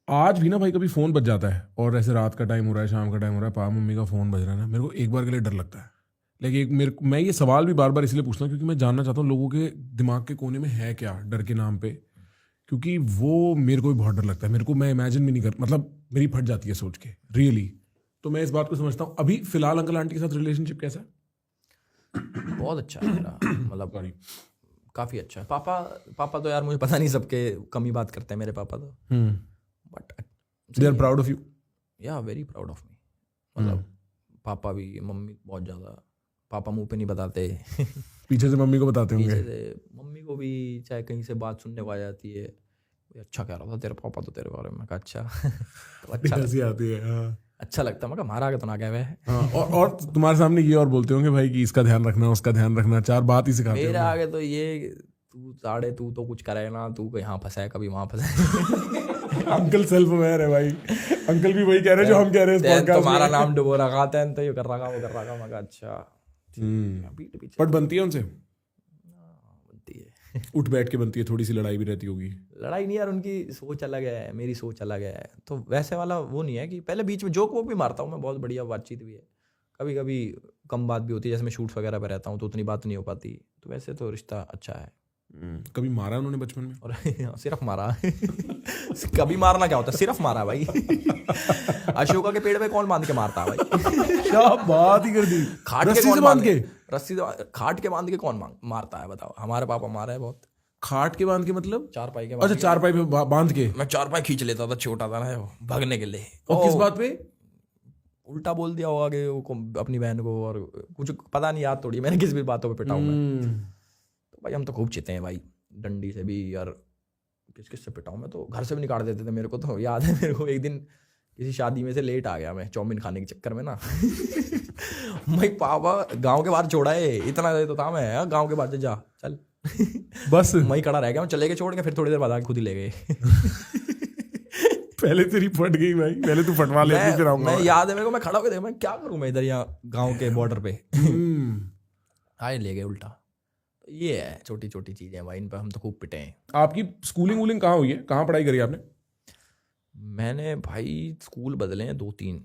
आज भी ना भाई कभी फ़ोन बज जाता है और ऐसे रात का टाइम हो रहा है, शाम का टाइम हो रहा है, पापा मम्मी का फ़ोन बज रहा है ना, मेरे को एक बार के लिए डर लगता है। लेकिन मैं ये सवाल भी बार बार इसलिए पूछता हूँ क्योंकि मैं जानना चाहता हूँ लोगों के दिमाग के कोने में है क्या डर के नाम पे, क्योंकि वो मेरे को भी बहुत डर लगता है। मेरे को, मैं इमेजिन भी नहीं कर, मतलब मेरी फट जाती है सोच के रियली। तो मैं इस बात को समझता हूँ। अभी फिलहाल अंकल आंटी के साथ रिलेशनशिप कैसा है? बहुत अच्छा है मेरा, मतलब सॉरी। काफ़ी अच्छा है। पापा तो यार मुझे पता नहीं, सबके कम ही बात करते हैं मेरे पापा तो, but they are proud of you? या वेरी प्राउड ऑफ मी। मतलब पापा भी, मम्मी बहुत ज़्यादा। पापा मुंह पे नहीं बताते पीछे से मम्मी को बताते पीछे होंगे। से मम्मी को भी, चाहे कहीं से बात सुनने को आ जाती है, "ये अच्छा कह रहा था तेरे पापा तो तेरे बारे में"। कहा अच्छा तो अच्छा हंसी आती है। हाँ। अच्छा लगता है। मैं कहा हमारा आगे तो ना कह वह हाँ, और तुम्हारे सामने ये और बोलते होंगे भाई कि इसका ध्यान रखना, उसका ध्यान रखना, 4 बात ही सिखाते मेरे होंगे। आगे तो ये तू तो कुछ करे ना, तू यहाँ फंसा है कभी वहाँ फंसा है। अंकल सेल्फ अवेयर है भाई। अंकल भी वही कह रहे हैं जो हम कह रहे हैं इस पॉडकास्ट में। तुम्हारा नाम डुबो रखा था, तो ये कर रखा वो कर रखा। मैं कहा अच्छा पीठ पीछे बट बनती है उनसे? बनती है। उठ बैठ के बनती है, थोड़ी सी लड़ाई भी रहती होगी? लड़ाई नहीं यार, उनकी सोच अलग है, मेरी सोच अलग है, तो वैसे वाला वो नहीं है कि पहले बीच में जोक वोक भी मारता हूँ मैं, बहुत बढ़िया बातचीत भी है। कभी कभी कम बात भी होती है, जैसे मैं शूट्स वगैरह पे रहता हूँ तो उतनी बात नहीं हो पाती, तो वैसे तो रिश्ता अच्छा है। कभी मारा उन्होंने बचपन में? और सिर्फ मारा कभी मारना क्या होता है, सिर्फ मारा भाई। अशोका के पेड़ पे कौन बांध के मारता है भाई? क्या बात ही कर दी। खाट के रस्सी कौन से बांध के? रस्सी से खाट के बांध के कौन मारता है बताओ? हमारे पापा मारा है बहुत। खाट के बांध के मतलब? चारपाई के अच्छा, चारपाई पे बांध के। मैं चारपाई खींच लेता था, छोटा था ना भागने के लिए। और किस बात पे? उल्टा बोल दिया होगा कि अपनी बहन को, और कुछ पता नहीं, याद थोड़ी मैंने किस भी बातों पे पिटाऊं मैं। तो भाई हम तो खूब चिते हैं भाई, डंडी से भी यार, किस से पिटाऊं मैं तो, घर से भी निकाल देते थे मेरे को। तो याद है मेरे को, एक दिन किसी शादी में से लेट आ गया मैं चाउमीन खाने के चक्कर में ना। भाई पापा गांव के बाहर छोड़ा है, इतना तो था मैं, गांव के बाहर जा चल। बस वहीं खड़ा रह गया, मैं चले गए छोड़ के, फिर थोड़ी देर बाद आके खुद ही ले गए। पहले तेरी फट गई भाई, पहले तू फटवा ले, फिर आऊंगा मैं याद है मेरे को, मैं खड़ा होकर देखा मैं क्या करूं मैं इधर यहाँ गांव के बॉर्डर पे। आए ले गए उल्टा। तो ये है छोटी छोटी चीजें भाई, इन पर हम तो खूब पिटे हैं। आपकी स्कूलिंग वूलिंग कहाँ हुई है? कहाँ पढ़ाई करी आपने? मैंने भाई स्कूल बदले हैं 2-3,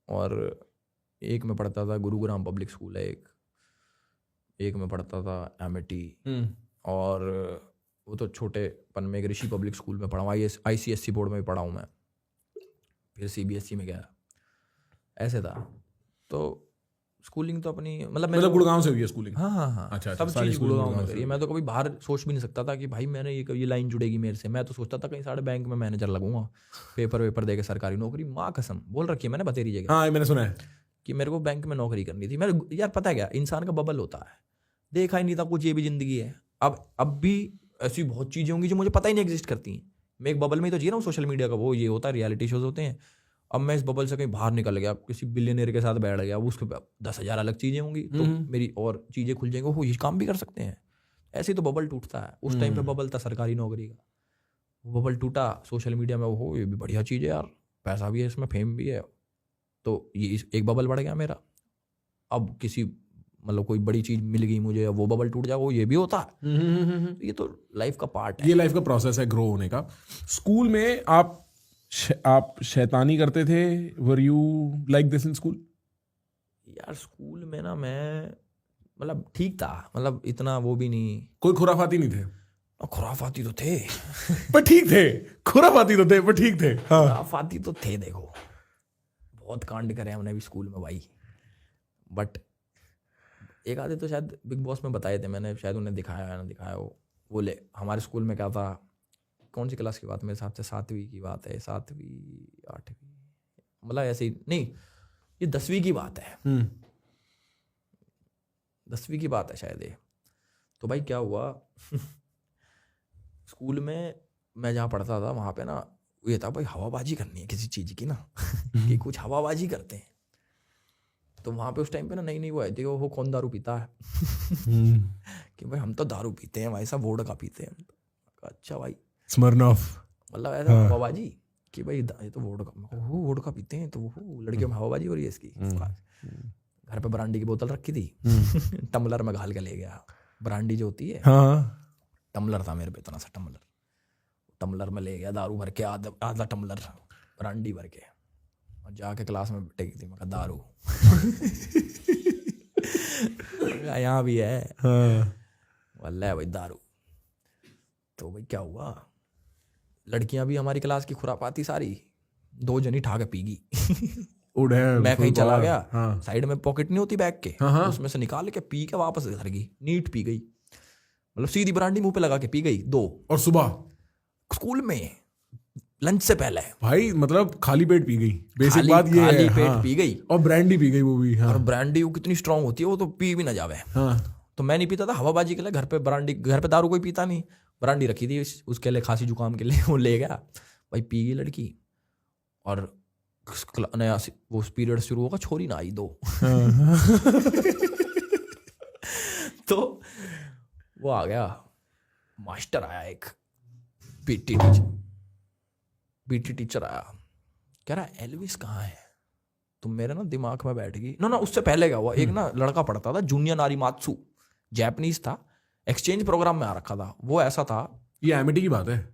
और एक में पढ़ता था गुरुग्राम पब्लिक स्कूल है, एक में पढ़ता था एमिटी, और वो तो छोटेपन में एक ऋषि पब्लिक स्कूल में पढ़ा हूँ, ICSE बोर्ड में भी पढ़ा हूँ मैं, फिर CBSE में गया, ऐसे था। तो स्कूलिंग तो अपनी मतलब गुड़गांव से हुई है स्कूलिंग? हाँ अच्छा, सब सारी चीज़ स्कूलिंग गुड़गांव में गुड़गांव से करी है। मैं तो कभी बाहर सोच भी नहीं सकता था कि भाई मैंने ये लाइन जुड़ेगी मेरे से। मैं तो सोचता था कहीं साढ़े बैंक में मैनेजर लगूंगा, पेपर वेपर दे के सरकारी नौकरी। माँ कसम बोल रखी है मैंने बतेरी जगह। हाँ, मैंने सुना है कि मेरे को बैंक में नौकरी करनी थी। मेरे यार पता है क्या, इंसान का बबल होता है, देखा ही नहीं था कुछ, ये भी जिंदगी है। अब भी ऐसी बहुत चीज़ें होंगी जो मुझे पता ही नहीं एग्जिस्ट करती हैं। मैं एक बबल में ही तो जी रहा हूँ, सोशल मीडिया का वो ये होता है, रियलिटी शोज होते हैं। अब मैं इस बबल से कहीं बाहर निकल गया, किसी बिलियनर के साथ बैठ गया, उसके 10,000 अलग चीज़ें होंगी, तो मेरी और चीज़ें खुल जाएंगी, वो ये काम भी कर सकते हैं। ऐसे ही तो बबल टूटता है। उस टाइम पे बबल था सरकारी नौकरी का, वो बबल टूटा सोशल मीडिया में, वो ये भी बढ़िया चीज़ है यार, पैसा भी है इसमें, फेम भी है, तो ये एक बबल बढ़ गया मेरा। अब किसी मतलब कोई बड़ी चीज़ मिल गई मुझे, वो बबल टूट जाए, वो ये भी होता है। ये तो लाइफ का पार्ट है, ये लाइफ का प्रोसेस है ग्रो होने का। स्कूल में आप शैतानी करते थे? Were you like this in school? यार स्कूल में ना मैं मतलब ठीक था, मतलब इतना वो भी नहीं। कोई खुराफाती नहीं थे? खुराफाती तो थे पर ठीक थे। खुराफाती तो थे पर ठीक थे। हाँ, खुराफाती तो थे। देखो बहुत कांड करे हमने भी स्कूल में भाई, बट एक आधे तो शायद बिग बॉस में बताए थे मैंने, शायद उन्हें दिखाया है ना दिखाया हो। वो ले हमारे स्कूल में क्या था, कौन सी क्लास की बात, मेरे हिसाब से 7वीं की बात है, 7वीं 8वीं, मतलब ऐसे ही नहीं, ये 10वीं की बात है, 10वीं की बात है शायद ये। तो भाई क्या हुआ, स्कूल में मैं जहाँ पढ़ता था वहाँ पे ना ये था भाई हवाबाजी करनी है किसी चीज़ की ना, कि कुछ हवाबाजी करते हैं। तो वहाँ पे उस टाइम पे ना नई वो आई थी, वो कौन दारू पीता है। कि भाई हम तो दारू पीते हैं भाई साहब, वोडका पीते हैं। अच्छा भाई स्मर्नॉफ, मतलब ऐसा हवाबाजी। कि भाई ये तो वोडका पीते हैं, तो वो लड़कियों में हवाबाजी हो रही है इसकी। घर पे ब्रांडी की बोतल रखी थी, टम्बलर में घाल के ले गया। ब्रांडी जो होती है, टम्बलर था मेरे पे इतना सा टम्बलर में ले गया दारू भर के, आधा टम्बलर ब्रांडी भर के, और जाके क्लास में टेकी थी। मैं कहा दारू यहाँ भी है, वल्लैह भाई दारू। तो भाई क्या हुआ, लड़कियां भी हमारी क्लास की खुरापाती सारी 2 जनी ठा के पीगी। मैं कहीं चला गया, साइड में पॉकेट नहीं होती बैग के, उसमें से निकाल के पी के वापस घर गई, नीट पी गई, मतलब सीधी ब्रांडी मुंह पे लगा के पी गई 2। और सुबह स्कूल में लंच से पहले भाई, मतलब खाली पेट पी गई, बेसिक बात ये है। खाली पेट पी गई, और ब्रांडी पी गई वो भी। और ब्रांडी वो कितनी स्ट्रांग होती है, वो तो पी भी ना जावे। तो मैं नहीं पीता था, हवाबाजी के लिए। घर पे दारू कोई पीता नहीं, ब्रांडी रखी थी उसके लिए, खांसी जुकाम के लिए, वो ले गया भाई, पी गई लड़की। और नया वो पीरियड शुरू होगा, छोरी ना आई 2। तो वो आ गया, मास्टर आया एक, पीटी टीचर आया, कह रहा एल्विस कहाँ है। तो मेरे ना दिमाग में बैठ गई। ना उससे पहले क्या हुआ, एक ना लड़का पढ़ता था, जूनियर नारीमात्सु, जैपनीज था, एक्सचेंज प्रोग्राम में आ रखा था। वो ऐसा था, ये एमिटी की बात है,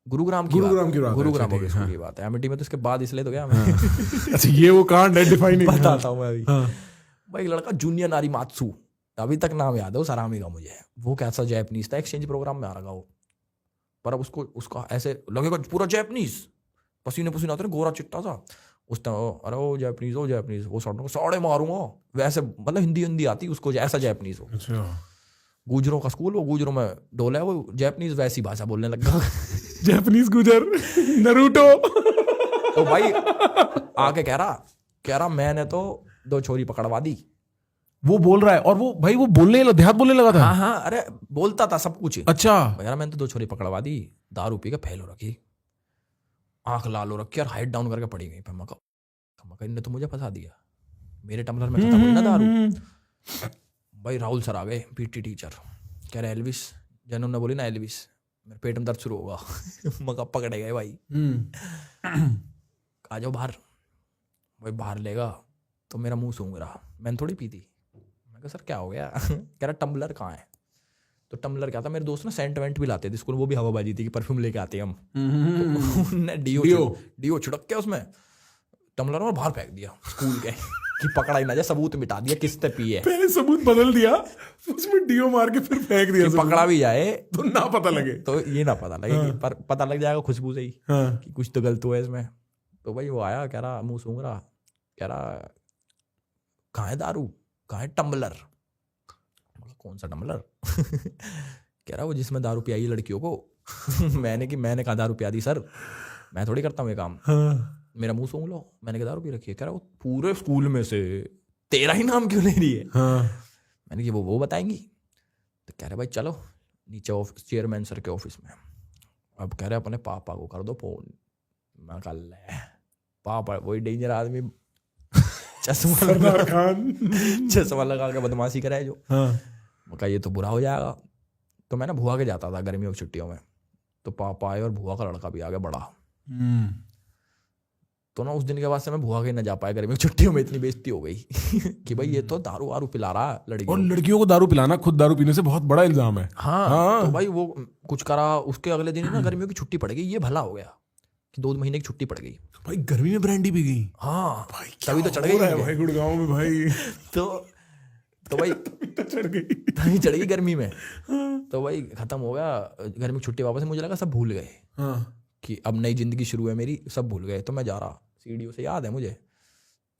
गुरुग्राम की बात है। एमिटी में तो इसके बाद इसलिए तो गया मैं। अच्छा, ये वो कांड है, डिफाइन बताता हूँ मैं अभी। भाई लड़का जूनियर नारीमात्सु, अभी तक नाम याद है उस आरामी का मुझे। वो कैसा जैपनीज था, एक्सचेंज प्रोग्राम में आ रखा वो, पर अब उसका ऐसे लगेगा पूरा जैपनीज, पसीने आता है, गोरा चिट्टा सा। उस टाइम अरे ओ जैपनीज वो साड़े मारूंगा वैसे, मतलब हिंदी आती उसको, ऐसा जैपनीज हो। अच्छा, गुजरों का स्कूल, वो गुजरों में डोला है, वो जैपनीज वैसी भाषा बोलने लगा। जैपनीज गुजर, नरूटो। तो भाई आके कह रहा मैंने तो 2 छोरी पकड़वा दी। वो बोल रहा है, और वो भाई वो देहात बोलने लगा था। हाँ, अरे बोलता था सब कुछ। अच्छा, यार मैंने तो 2 छोरी पकड़वा दी, दारू पी के फैल हो रखी, आंख लाल हो रखी, और हाइट डाउन करके पड़ी गई। मका इनने तो मुझे फंसा दिया, मेरे टम्बलर में खत्म हुई ना दारू। भाई राहुल सर आ गए, पीटी टीचर, कह रहे एल्विस, जैन ने बोली ना एल्विस, मेरे पेट में दर्द शुरू होगा। मका पकड़े गए भाई, आ जाओ बाहर। भाई बाहर लेगा तो मेरा मुंह सूंघ रहा, मैंने थोड़ी पी थी। मैं कहा सर क्या हो गया। कह रहा टम्बलर कहाँ है। तो टम्बलर क्या था, मेरे दोस्त ना सेंट वेंट भी लाते थे स्कूल, वो भी हवाबाजी थी कि परफ्यूम लेके आते हैं हम। उन्होंने डीओ छिड़क के उसमें टम्बलर में बाहर फेंक दिया स्कूल के, कि पकड़ा ही ना जाए, सबूत मिटा दिया किसने पी है। पहले सबूत बदल दिया, उसमें डीओ मार के फिर फेंक दिया, पकड़ा भी जाए तो ना पता लगे, तो ये ना पता लगे, पर पता लग जाएगा खुशबू से ही कि कुछ तो गलत हुआ है इसमें। तो भाई वो आया, कह रहा मुंह सूंघ रहा, कह रहा कहाँ है दारू, कहाँ है टम्बलर। कौन सा टम्बलर। कह रहा वो जिसमें दारू पियाई लड़कियों को। मैंने कहा दारू पिया दी सर, मैं थोड़ी करता हूँ ये काम, मेरा मुंह सूंघ लो। मैंने कहा दारू पी रखी है। कह रहा वो पूरे स्कूल में से तेरा ही नाम क्यों ले रही है। मैंने कहा वो बताएंगी। तो कह रहे भाई चलो नीचे चेयरमैन सर के ऑफिस में। अब कह रहे अपने पापा को कर दो फोन। मैं कहा ले पापा, वही डेंजर आदमी, चश्मा लगा के बदमाशी कराए जो। मैं कहा ये तो बुरा हो जाएगा। तो मैं ना भुआ के जाता था गर्मियों की छुट्टियों में, तो पापा आए और भुआ का लड़का भी आ गया बड़ा। तो ना उस दिन के बाद से मैं भुआ के न जा पाया गर्मियों की छुट्टियों में, इतनी बेइज्जती हो गई कि भाई ये तो दारू वारू पिला रहा है लड़कियों। और लड़कियों को दारू पिलाना खुद दारू पीने से बहुत बड़ा इल्जाम है। हाँ। तो भाई वो कुछ करा, उसके अगले दिन ना गर्मियों की छुट्टी पड़ गई। ये भला हो गया कि 2 महीने की छुट्टी पड़ गई। भाई गर्मी में ब्रांडी पी गई। हाँ भाई तभी तो चढ़ गई भाई गुड़गांव में भाई। तो भाई चढ़ गई गर्मी में। तो भाई खत्म हो गया गर्मी की छुट्टी, वापस मुझे लगा सब भूल गए कि अब नई जिंदगी शुरू है मेरी, सब भूल गए। तो मैं जा रहा सीढ़ियों से, याद है मुझे,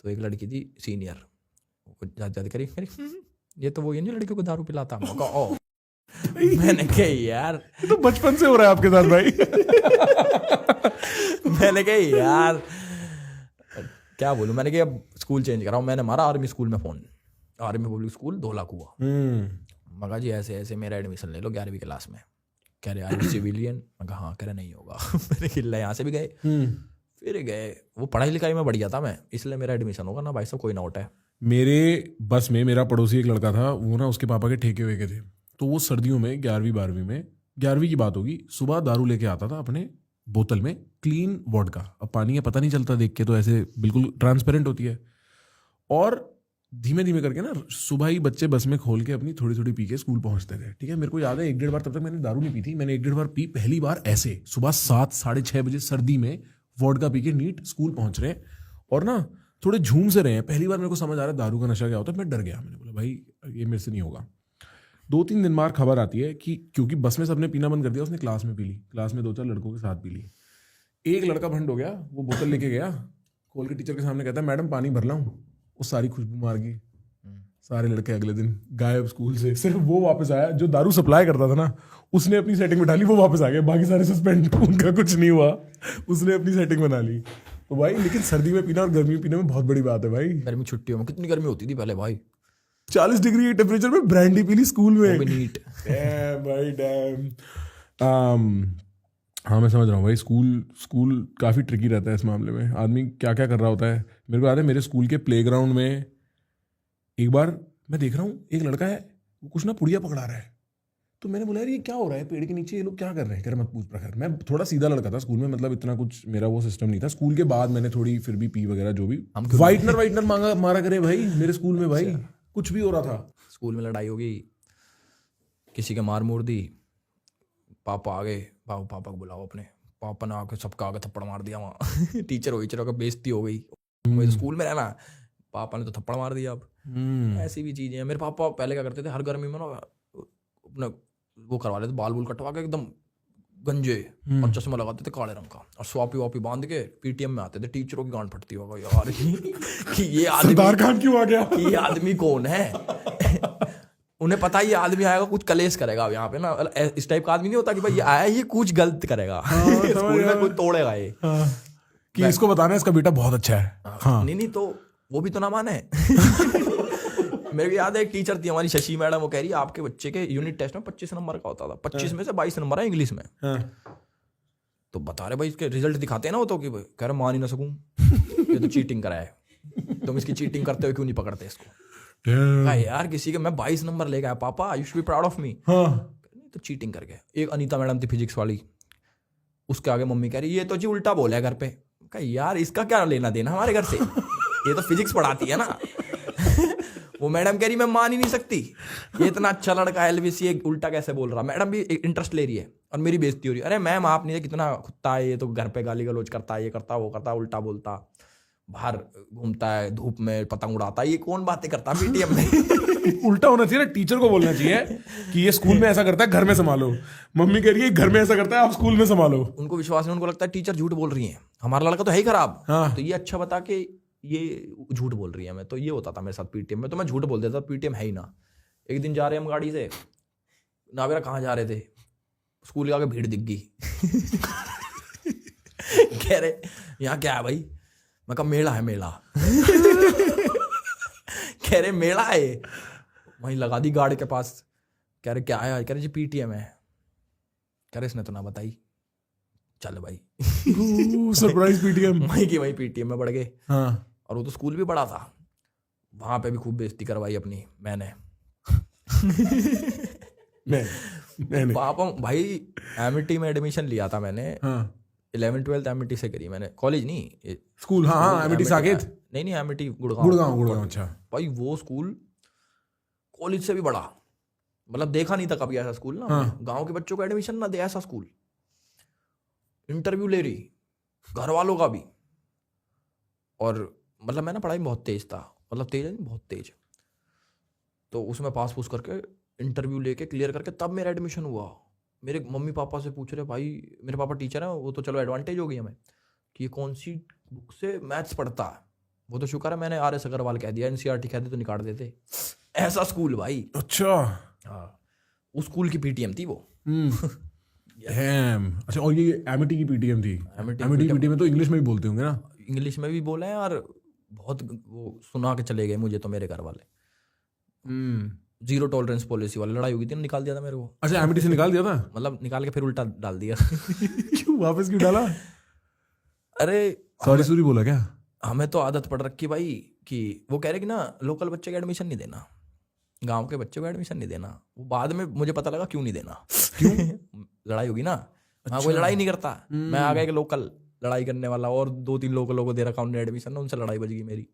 तो एक लड़की थी सीनियर, जाते करी ये तो वो ये नहीं लड़कियों को दारू पिलाता। मैंने कहा यार तो बचपन से हो रहा है आपके साथ भाई। मैंने कहा यार क्या बोलूं। मैंने कहा अब स्कूल चेंज कराऊं। मैंने मारा आर्मी स्कूल में फोन, आर्मी पब्लिक स्कूल धोला कुआ। मगा जी ऐसे ऐसे मेरा एडमिशन ले लो 11वीं क्लास में। कह रहे आर सिविलियन। मैं कहा हाँ। कह रहे नहीं होगा। मेरे खिल्ला यहाँ से भी गए, फिर गए। वो पढ़ाई लिखाई में बढ़िया था मैं, इसलिए मेरा एडमिशन होगा ना भाई साहब, कोई ना उठा है। मेरे बस में मेरा पड़ोसी एक लड़का था, वो ना उसके पापा के ठेके वेके थे। तो वो सर्दियों में 11वीं 12वीं में, 11वीं की बात होगी, सुबह दारू लेके आता था अपने बोतल में क्लीन वोडका। अब पानी है पता नहीं चलता देख के, तो ऐसे बिल्कुल ट्रांसपेरेंट होती है। और धीमे धीमे करके ना सुबह ही बच्चे बस में खोल के अपनी थोड़ी थोड़ी पी के स्कूल पहुंचते थे। ठीक है, मेरे को याद है 1-1.5 बार, तब तक मैंने दारू नहीं पी थी, मैंने 1-1.5 बार पी। पहली बार ऐसे सुबह 7 साढ़े 6 बजे सर्दी में वोडका पी के नीट स्कूल पहुंच रहे हैं और ना थोड़े झूम से रहे हैं। पहली बार मेरे को समझ आ रहा है दारू का नशा क्या होता है। मैं डर गया, मैंने बोला भाई ये मेरे से नहीं होगा। 2-3 दिन बाद खबर आती है कि क्योंकि बस में सबने पीना बंद कर दिया, उसने क्लास में पी ली, क्लास में 2-4 लड़कों के साथ पी ली। एक लड़का भंड हो गया, वो बोतल लेके गया, खोल के टीचर के सामने कहता है मैडम पानी भर लाऊं। वो सारी खुशबू मार गई। सारे लड़के अगले दिन गायब स्कूल से। सिर्फ वो वापस आया जो दारू सप्लाई करता था ना, उसने अपनी सेटिंग बिठा ली, वो वापस आ गया। बाकी सारे सस्पेंड, उनका कुछ नहीं हुआ, उसने अपनी सेटिंग बना ली। तो भाई लेकिन सर्दी में पीना और गर्मी में पीने में बहुत बड़ी बात है भाई। गर्मी छुट्टियों में कितनी गर्मी होती थी पहले भाई, 40 डिग्री टेम्परेचर में ब्रांडी पी ली स्कूल में। वो भी नीट। डैम भाई डैम। हाँ मैं समझ रहा हूँ भाई, स्कूल काफ़ी ट्रिकी रहता है इस मामले में। आदमी क्या क्या कर रहा होता है। मेरे को याद है मेरे स्कूल के प्लेग्राउंड में एक बार मैं देख रहा हूँ एक लड़का है, वो कुछ ना पुड़िया पकड़ा रहा है। तो मैंने बोला यार ये क्या हो रहा है पेड़ के नीचे, ये लोग क्या कर रहे हैं। कह रहे मत पूछ प्रखर। मैं थोड़ा सीधा लड़का था स्कूल में, मतलब इतना कुछ मेरा वो सिस्टम नहीं था। स्कूल के बाद मैंने थोड़ी फिर भी पी वगैरह जो भी, वाइटनर मारा करे भाई मेरे स्कूल में भाई, कुछ भी हो रहा था। स्कूल में लड़ाई होगी, किसी के मार मूर दी, पापा आ गए, पापा को बुलाओ अपने। पापा ने आके सबका आगे थप्पड़ मार दिया वहाँ। टीचर का बेइज्जती हो गई, मुझे स्कूल में रहना, पापा ने तो थप्पड़ मार दिया। अब ऐसी भी चीजें हैं। मेरे पापा पहले क्या करते थे, हर गर्मी में ना अपना वो करवा लेते, बाल बूल कटवा के एकदम गंजे, और चश्मा लगाते थे काले रंग का, और स्वापी वापी बांध के पीटीएम में आते थे। टीचरों की गांड फटती होगा यार कि ये आदमी सरदार खान क्यों आ गया, कि ये आदमी कौन है। उन्हें पता है ये आदमी आएगा कुछ कलेश करेगा। अब यहाँ पे ना इस टाइप का आदमी नहीं होता कि भाई ये आया ये कुछ गलत करेगा। स्कूल में कुछ तोड़ेगा ये, कि इसको बताना है इसका बेटा बहुत अच्छा है। हाँ। नहीं तो वो भी तो ना माने। मेरे को याद है एक टीचर थी हमारी शशि मैडम, वो कह रही है आपके बच्चे के यूनिट टेस्ट में 25 नंबर का होता था, 25 में से 22 नंबर है इंग्लिश में। तो बता रहे भाई इसके रिजल्ट दिखाते हैं ना वो, तो कि कह रहे मान ही ना सकूं, ये तो चीटिंग करा है, तुम इसकी चीटिंग करते हुए क्यों नहीं पकड़ते इसको। यार किसी के मैं 22 नंबर ले गया पापा, you should be proud of मी। तो चीटिंग कर गया। एक अनीता मैडम थी फिजिक्स वाली, उसके आगे मम्मी कह रही ये तो जी उल्टा बोला है घर पे। यार इसका क्या लेना देना हमारे घर से, ये तो फिजिक्स पढ़ाती है ना। वो मैडम कह रही मैं मान ही नहीं सकती, ये इतना अच्छा लड़का है एलवीसी, ये उल्टा कैसे बोल रहा। मैडम भी इंटरेस्ट ले रही है और मेरी बेइज्जती हो रही है। अरे मैम आप नहीं, कितना कुत्ता है ये, तो घर पे गाली गलौज करता है, ये करता वो करता, उल्टा बोलता, बाहर घूमता है धूप में, पतंग उड़ाता है, ये कौन बातें करता है पीटीएम में। उल्टा होना चाहिए ना, टीचर को बोलना चाहिए कि ये स्कूल में ऐसा करता है घर में संभालो। मम्मी कह रही है घर में ऐसा करता है आप स्कूल में संभालो। उनको विश्वास नहीं, उनको लगता है टीचर झूठ बोल रही है, हमारा लड़का तो है ही खराब। तो ये अच्छा बता के ये झूठ बोल रही है। मैं तो ये होता था मेरे साथ पीटीएम में, तो मैं झूठ बोल देता पीटीएम है ही ना। एक दिन जा रहे हैं हम गाड़ी से, ना बेरा कहाँ जा रहे थे, स्कूल के आगे भीड़ दिख गई। कह रहे यहाँ क्या है भाई, मैं कहा मेला है मेला। कह रहे मेला है, वहीं लगा दी गाड़ी के पास। कह रहे क्या है, कह रहे जी पीटीएम है। कह रहे इसने तो ना बताई, चल भाई। Surprise PTM. वहीं की वहीं पीटीएम में बढ़ गए। हाँ। और वो तो स्कूल भी बड़ा था, वहां पे भी खूब बेइज्जती करवाई अपनी मैंने। पापा भाई एमिटी में एडमिशन लिया था मैंने। 11th-12th एमिटी से करी मैंने, कॉलेज नहीं स्कूल। हाँ एमिटी साकेत, नहीं एमिटी गुड़गांव। अच्छा भाई वो स्कूल कॉलेज से भी बड़ा, मतलब देखा नहीं था कभी ऐसा स्कूल ना। गांव के बच्चों को एडमिशन ना दे ऐसा स्कूल। इंटरव्यू ले रही घर वालों का भी, और मतलब मैं ना पढ़ाई में बहुत तेज था, मतलब तेज है नहीं बहुत तेज। तो उसमें पास पूस करके इंटरव्यू लेके क्लियर करके तब मेरा एडमिशन हुआ। मेरे मम्मी पापा से पूछ रहे, भाई मेरे पापा टीचर है, वो तो चलो एडवांटेज हो गई हमें कि ये कौन सी बुक से मैथ्स पढ़ता है। वो तो शुक्र है मैंने RS अग्रवाल कह दिया, NCERT कहते तो निकाल देते। ऐसा स्कूल भाई। अच्छा हाँ, उस स्कूल की पीटीएम थी वो। अच्छा, और ये एमिटी की पीटीएम थी। एमिटी की पीटीएम में तो इंग्लिश में भी बोलते होंगे ना। इंग्लिश में भी बोले हैं, और बहुत वो सुना के चले गए मुझे तो मेरे घर वाले। 0 टॉलरेंस पॉलिसी वाली लड़ाई हुई थी, निकाल दिया था मेरे को। अच्छा एमिटी से निकाल दिया था। मतलब निकाल के फिर उल्टा डाल दिया। क्यों वापस क्यों डाला? अरे सॉरी बोला क्या? हमें तो आदत पड़ रखी भाई कि वो कह रहे कि ना लोकल बच्चे को एडमिशन नहीं देना, गांव के बच्चे को एडमिशन नहीं देना। वो बाद में मुझे पता लगा क्यों नहीं देना। क्यों? लड़ाई होगी ना, हाँ, कोई लड़ाई नहीं करता। मैं आ गया एक लोकल लड़ाई करने वाला, और 2-3 लोगों को दे रखा उन्हें एडमिशन, उनसे लड़ाई बज गई मेरी।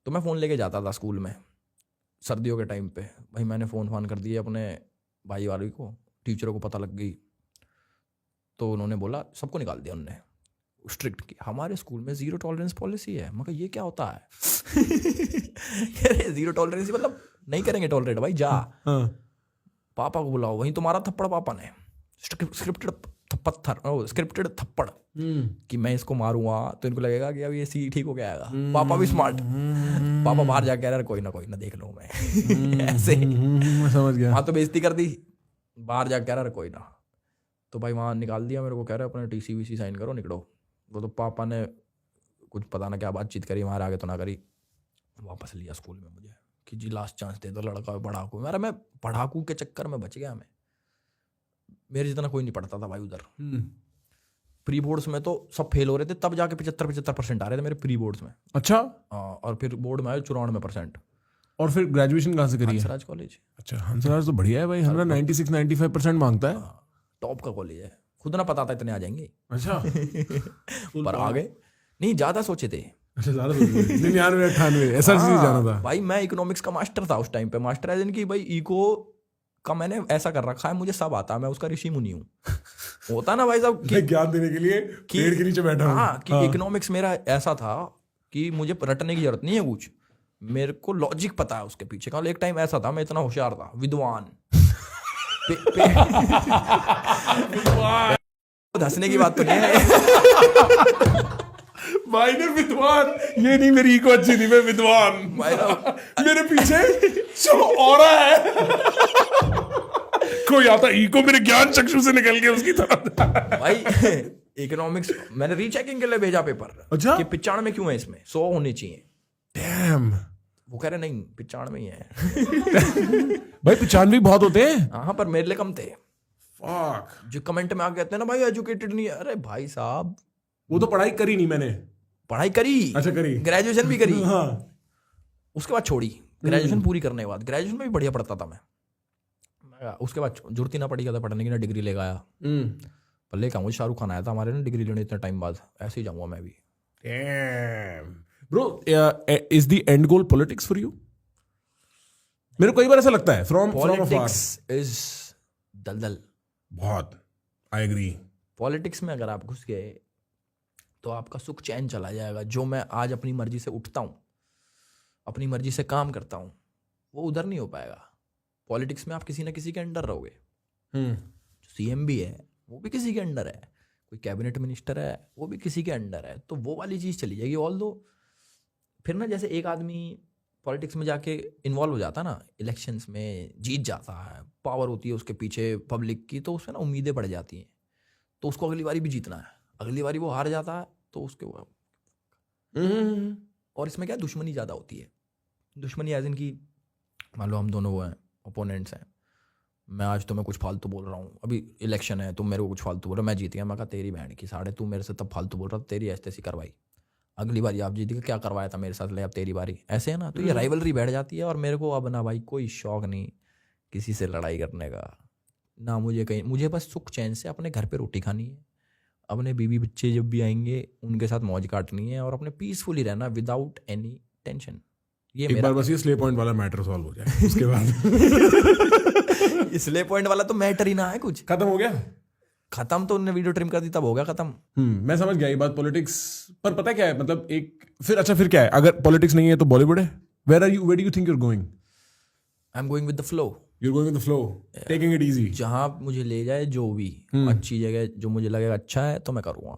तो मैं फ़ोन लेके जाता था स्कूल में सर्दियों के टाइम पे। भाई मैंने फ़ोन कर दिए अपने भाई वाले को, टीचरों को पता लग गई, तो उन्होंने बोला, सबको निकाल दिया उनने, स्ट्रिक्ट की, हमारे स्कूल में 0 टॉलरेंस पॉलिसी है। मैं कहा ये क्या होता है? अरे 0 टॉलरेंस मतलब नहीं करेंगे टॉलरेट भाई, जा। पापा को बुलाओ, वहीं तुम्हारा थप्पड़ पापा ने, स्क्रिप्टेड थप्पड़ कि मैं इसको मारूंगा तो इनको लगेगा कि अब ये सी ठीक हो गया आएगा। पापा भी स्मार्ट, पापा बाहर जाके कह रहे कोई ना देख लो मैं ऐसे समझ गया। वहाँ तो बेइज्जती कर दी, बाहर जाके कह रहा कोई ना। तो भाई वहाँ निकाल दिया मेरे को, कह रहे अपने TC VC साइन करो निकलो। वो तो पापा ने कुछ पता ना क्या बातचीत करी, हमारे आगे तो ना करी, वापस लिया स्कूल में मुझे कि जी लास्ट चांस दे दो, लड़का पढ़ाकू। मैं पढ़ाकू के चक्कर में बच गया। मैं मेरे जितना कोई नहीं पढ़ता था भाई उधर। प्री बोर्ड्स में तो सब फेल हो रहे थे, तब जाके 75% आ रहे थे मेरे प्री बोर्ड्स में। अच्छा। और फिर बोर्ड में आए 94%। और फिर ग्रेजुएशन कहाँ से करी है? हंसराज कॉलेज। अच्छा, हंसराज तो बढ़िया है भाई, हमारा 96-95% मांगता है। टॉप का कॉलेज है, खुद ना पता था इतने आ जाएंगे। अच्छा। पर आ गए, नहीं ज्यादा सोचे थे। अच्छा, ज्यादा 99-98 SRC जाना था भाई। मैं इकोनॉमिक्स का मास्टर था उस टाइम पे, मास्टर है कि भाई इको का मैंने ऐसा कर रखा है, मुझे सब आता है, मैं उसका ऋषि मुनि हूँ। होता ना भाई साहब ज्ञान देने के लिए पेड़ के नीचे बैठा हूँ। हाँ, कि इकोनॉमिक्स मेरा ऐसा था कि मुझे रटने की जरूरत नहीं है कुछ, मेरे को लॉजिक पता है उसके पीछे का। एक टाइम ऐसा था, मैं इतना होशियार था, विद्वान। हंसने की बात तो नहीं है भाई ने विद्वान, ये नहीं मेरी इको अच्छी थी, मैं विद्वान मेरे पीछे चलो और है कोई आता इको मेरे ज्ञान चक्षु से निकल गया उसकी तरह। भाई इकोनॉमिक्स मैंने रीचेकिंग के लिए भेजा पेपर। अच्छा, कि 95 क्यों है इसमें, 100 होने चाहिए। डैम। वो कह रहे नहीं 95 ही है। भाई 95 बहुत होते हैं। हाँ, पर मेरे लिए कम थे। फक। जो कमेंट में आ कहते हैं ना भाई एजुकेटेड नहीं है, अरे भाई साहब वो तो पढ़ाई करी नहीं मैंने। पढ़ाई करी। अच्छा, करी। ग्रेजुएशन भी करी। हाँ। उसके बाद छोड़ी, ग्रेजुएशन पूरी करने के बाद। ग्रेजुएशन में भी बढ़िया पढ़ता था मैं। उसके बाद जरूरत ही ना पड़ी था पढ़ने की, ना डिग्री लेकर आया। पर लेकर आऊँ, शाहरुख खान आया था हमारे ना डिग्री लेने इतने टाइम बाद, ऐसे ही जाऊँगा मैं भी। Bro, is the end goal politics for you? मेरे को कई बार ऐसा लगता है फ्रॉम पॉलिटिक्स इज दलदल बहुत। I agree. पॉलिटिक्स में अगर आप घुस गए तो आपका सुख चैन चला जाएगा। जो मैं आज अपनी मर्जी से उठता हूँ, अपनी मर्जी से काम करता हूँ, वो उधर नहीं हो पाएगा। पॉलिटिक्स में आप किसी ना किसी के अंडर रहोगे। CM भी है, वो भी किसी के अंडर है। कोई कैबिनेट मिनिस्टर है, वो भी किसी के अंडर है। तो वो वाली चीज़ चली जाएगी। ऑल दो फिर ना, जैसे एक आदमी पॉलिटिक्स में जाके इन्वॉल्व हो जाता है ना, इलेक्शंस में जीत जाता है, पावर होती है उसके पीछे पब्लिक की, तो उसमें ना उम्मीदें बढ़ जाती हैं। तो उसको अगली बारी भी जीतना है, अगली बारी वो हार जाता है तो उसके और इसमें क्या दुश्मनी ज़्यादा होती है। दुश्मनी एज इन की मान लो हम दोनों वो हैं, ओपोनेंट्स हैं। मैं आज तुम्हें कुछ फालतू बोल रहा हूँ, अभी इलेक्शन है, तुम मेरे को कुछ फालतू बोल रहे हो, मैं जीत गया। मैं कहा तेरी बहन की साढ़े, तू मेरे से तब फालतू बोल रहा था, तेरी ऐसी करवाई, अगली बारी आप जीत गए, क्या करवाया था मेरे साथ, ले अब तेरी बारी। ऐसे है ना, तो ये राइवलरी बैठ जाती है। और मेरे को अब ना भाई कोई शौक नहीं किसी से लड़ाई करने का, ना मुझे कहीं, मुझे बस सुख चैन से अपने घर पे रोटी खानी है, अपने बीवी बच्चे जब भी आएंगे उनके साथ मौज काटनी है, और अपने पीसफुली रहना विदाउट एनी टेंशन। ये एक मेरा बार बस ये स्ले पॉइंट वाला मैटर सॉल्व हो जाए उसके बाद इसलिए पॉइंट वाला तो मैटर ही ना है, कुछ खत्म हो गया। खत्म तो उन्होंने वीडियो ट्रिम कर दी तब हो गया खत्म। मैं समझ गया ये बात पॉलिटिक्स। पर पता क्या है, मतलब एक फिर क्या है, अगर पॉलिटिक्स नहीं है तो बॉलीवुड है। Where do you think you are going? I am going with the flow. You're going with the flow, taking it easy. जहाँ मुझे ले जाए, जो भी अच्छी जगह जो मुझे लगेगा अच्छा है तो मैं करूँगा।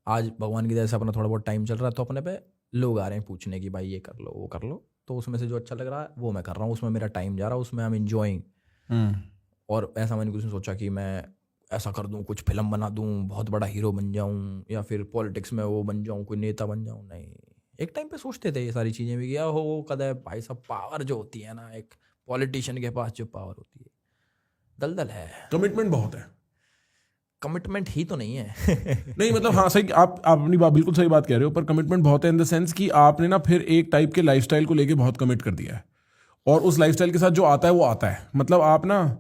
आज भगवान की दया से अपना थोड़ा बहुत टाइम चल रहा है, तो अपने पे लोग आ रहे हैं पूछने की भाई ये कर लो वो कर लो, तो उसमें से जो अच्छा लग रहा है वो मैं कर रहा हूँ, उसमें मेरा टाइम जा रहा है, उसमें आई एम एंजॉइंग। और ऐसा मैंने कुछ नहीं सोचा कि मैं ऐसा कर दूँ, कुछ फिल्म बना दूँ, बहुत बड़ा हीरो बन जाऊँ, या फिर पॉलिटिक्स में वो बन जाऊँ, कोई नेता बन जाऊँ। नहीं, एक टाइम पे सोचते थे ये सारी चीज़ें भी, क्या हो कदे भाई सब पावर जो होती है ना, एक पॉलिटिशियन के पास जो पावर होती है, दलदल है। कमिटमेंट बहुत है। कमिटमेंट ही तो नहीं है। नहीं मतलब हाँ सही, आप अपनी बात बिल्कुल सही बात कह रहे हो, पर कमिटमेंट बहुत है इन द सेंस कि आपने ना फिर एक टाइप के लाइफस्टाइल को लेके बहुत कमिट कर दिया है, और उस लाइफस्टाइल के साथ जो आता है वो आता है। मतलब आप ना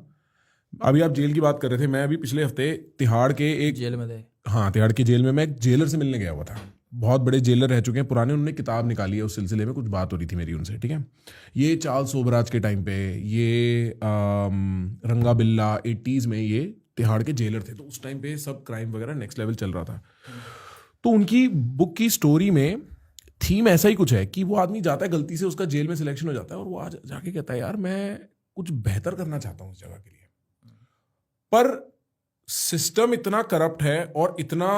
अभी आप जेल की बात कर रहे थे, मैं अभी पिछले हफ्ते तिहाड़ के एक, जेल में थे। हाँ तिहाड़ की जेल में मैं एक जेलर से मिलने गया हुआ था। बहुत बड़े जेलर रह चुके हैं पुराने, उन्होंने किताब निकाली है उस सिलसिले में, कुछ बात हो रही थी मेरी उनसे, ठीक है। ये चार्ल्स सोबराज के टाइम पे, ये रंगा बिल्ला 80s में ये तिहाड़ के जेलर थे, तो उस टाइम पे सब क्राइम वगैरह नेक्स्ट लेवल चल रहा था। तो उनकी बुक की स्टोरी में थीम ऐसा ही कुछ है कि वो आदमी जाता है, गलती से उसका जेल में सिलेक्शन हो जाता है और वो आज जाके कहता है यार मैं कुछ बेहतर करना चाहता हूँ उस जगह के लिए, पर सिस्टम इतना करप्ट है और इतना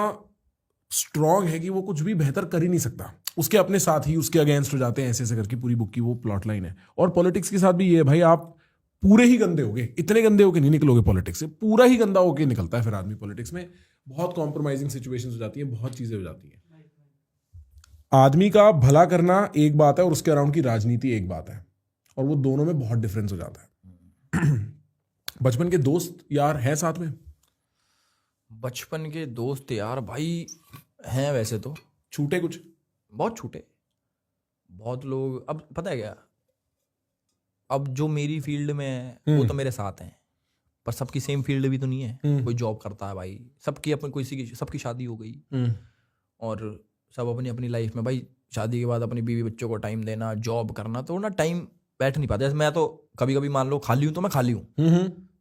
स्ट्रांग है कि वो कुछ भी बेहतर कर ही नहीं सकता। उसके अपने साथ ही उसके अगेंस्ट हो जाते हैं, ऐसे ऐसे करके पूरी बुक की वो प्लॉट लाइन है। और पॉलिटिक्स के साथ भी ये है भाई, आप पूरे ही गंदे होगे, इतने गंदे होके नहीं निकलोगे पॉलिटिक्स से, पूरा ही गंदा होके निकलता है फिर आदमी पॉलिटिक्स में। बहुत कॉम्प्रोमाइजिंग सिचुएशंस हो जाती है, बहुत चीजें हो जाती हैं। आदमी का भला करना एक बात है और उसके अराउंड की राजनीति एक बात है, और वो दोनों में बहुत डिफरेंस हो जाता है। बचपन के दोस्त यार हैं साथ में? बचपन के दोस्त यार भाई हैं वैसे तो, छूटे कुछ? बहुत छूटे। बहुत लोग, अब पता है क्या, अब जो मेरी फील्ड में है वो तो मेरे साथ हैं, पर सबकी सेम फील्ड भी तो नहीं है। कोई जॉब करता है भाई, सबकी अपनी, कोई सबकी शादी हो गई और सब अपनी अपनी लाइफ में भाई, शादी के बाद अपनी बीवी बच्चों को टाइम देना, जॉब करना, तो ना टाइम बैठ नहीं पाता। जैसे मैं तो कभी कभी मान लो खाली हूँ तो मैं खाली हूँ,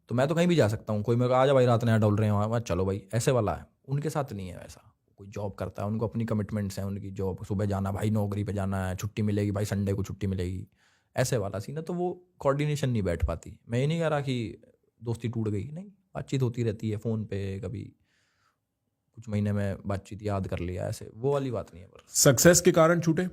तो मैं तो कहीं भी जा सकता हूँ। कोई मेरे को आ जा भाई रात में यहाँ डोल रहे हैं वहाँ, चलो भाई, ऐसे वाला है। उनके साथ नहीं है वैसा। कोई जॉब करता है, उनको अपनी कमिटमेंट्स हैं, उनकी जॉब, सुबह जाना भाई, नौकरी पे जाना है, छुट्टी मिलेगी भाई, संडे को छुट्टी मिलेगी, ऐसे वाला सीन है। तो वो कोऑर्डिनेशन नहीं बैठ पाती। मैं ये नहीं कह रहा कि दोस्ती टूट गई, नहीं, बातचीत होती रहती है फ़ोन पे, कभी कुछ महीने में बातचीत याद कर लिया, ऐसे वो वाली बात नहीं है। पर सक्सेस के कारण छूटे,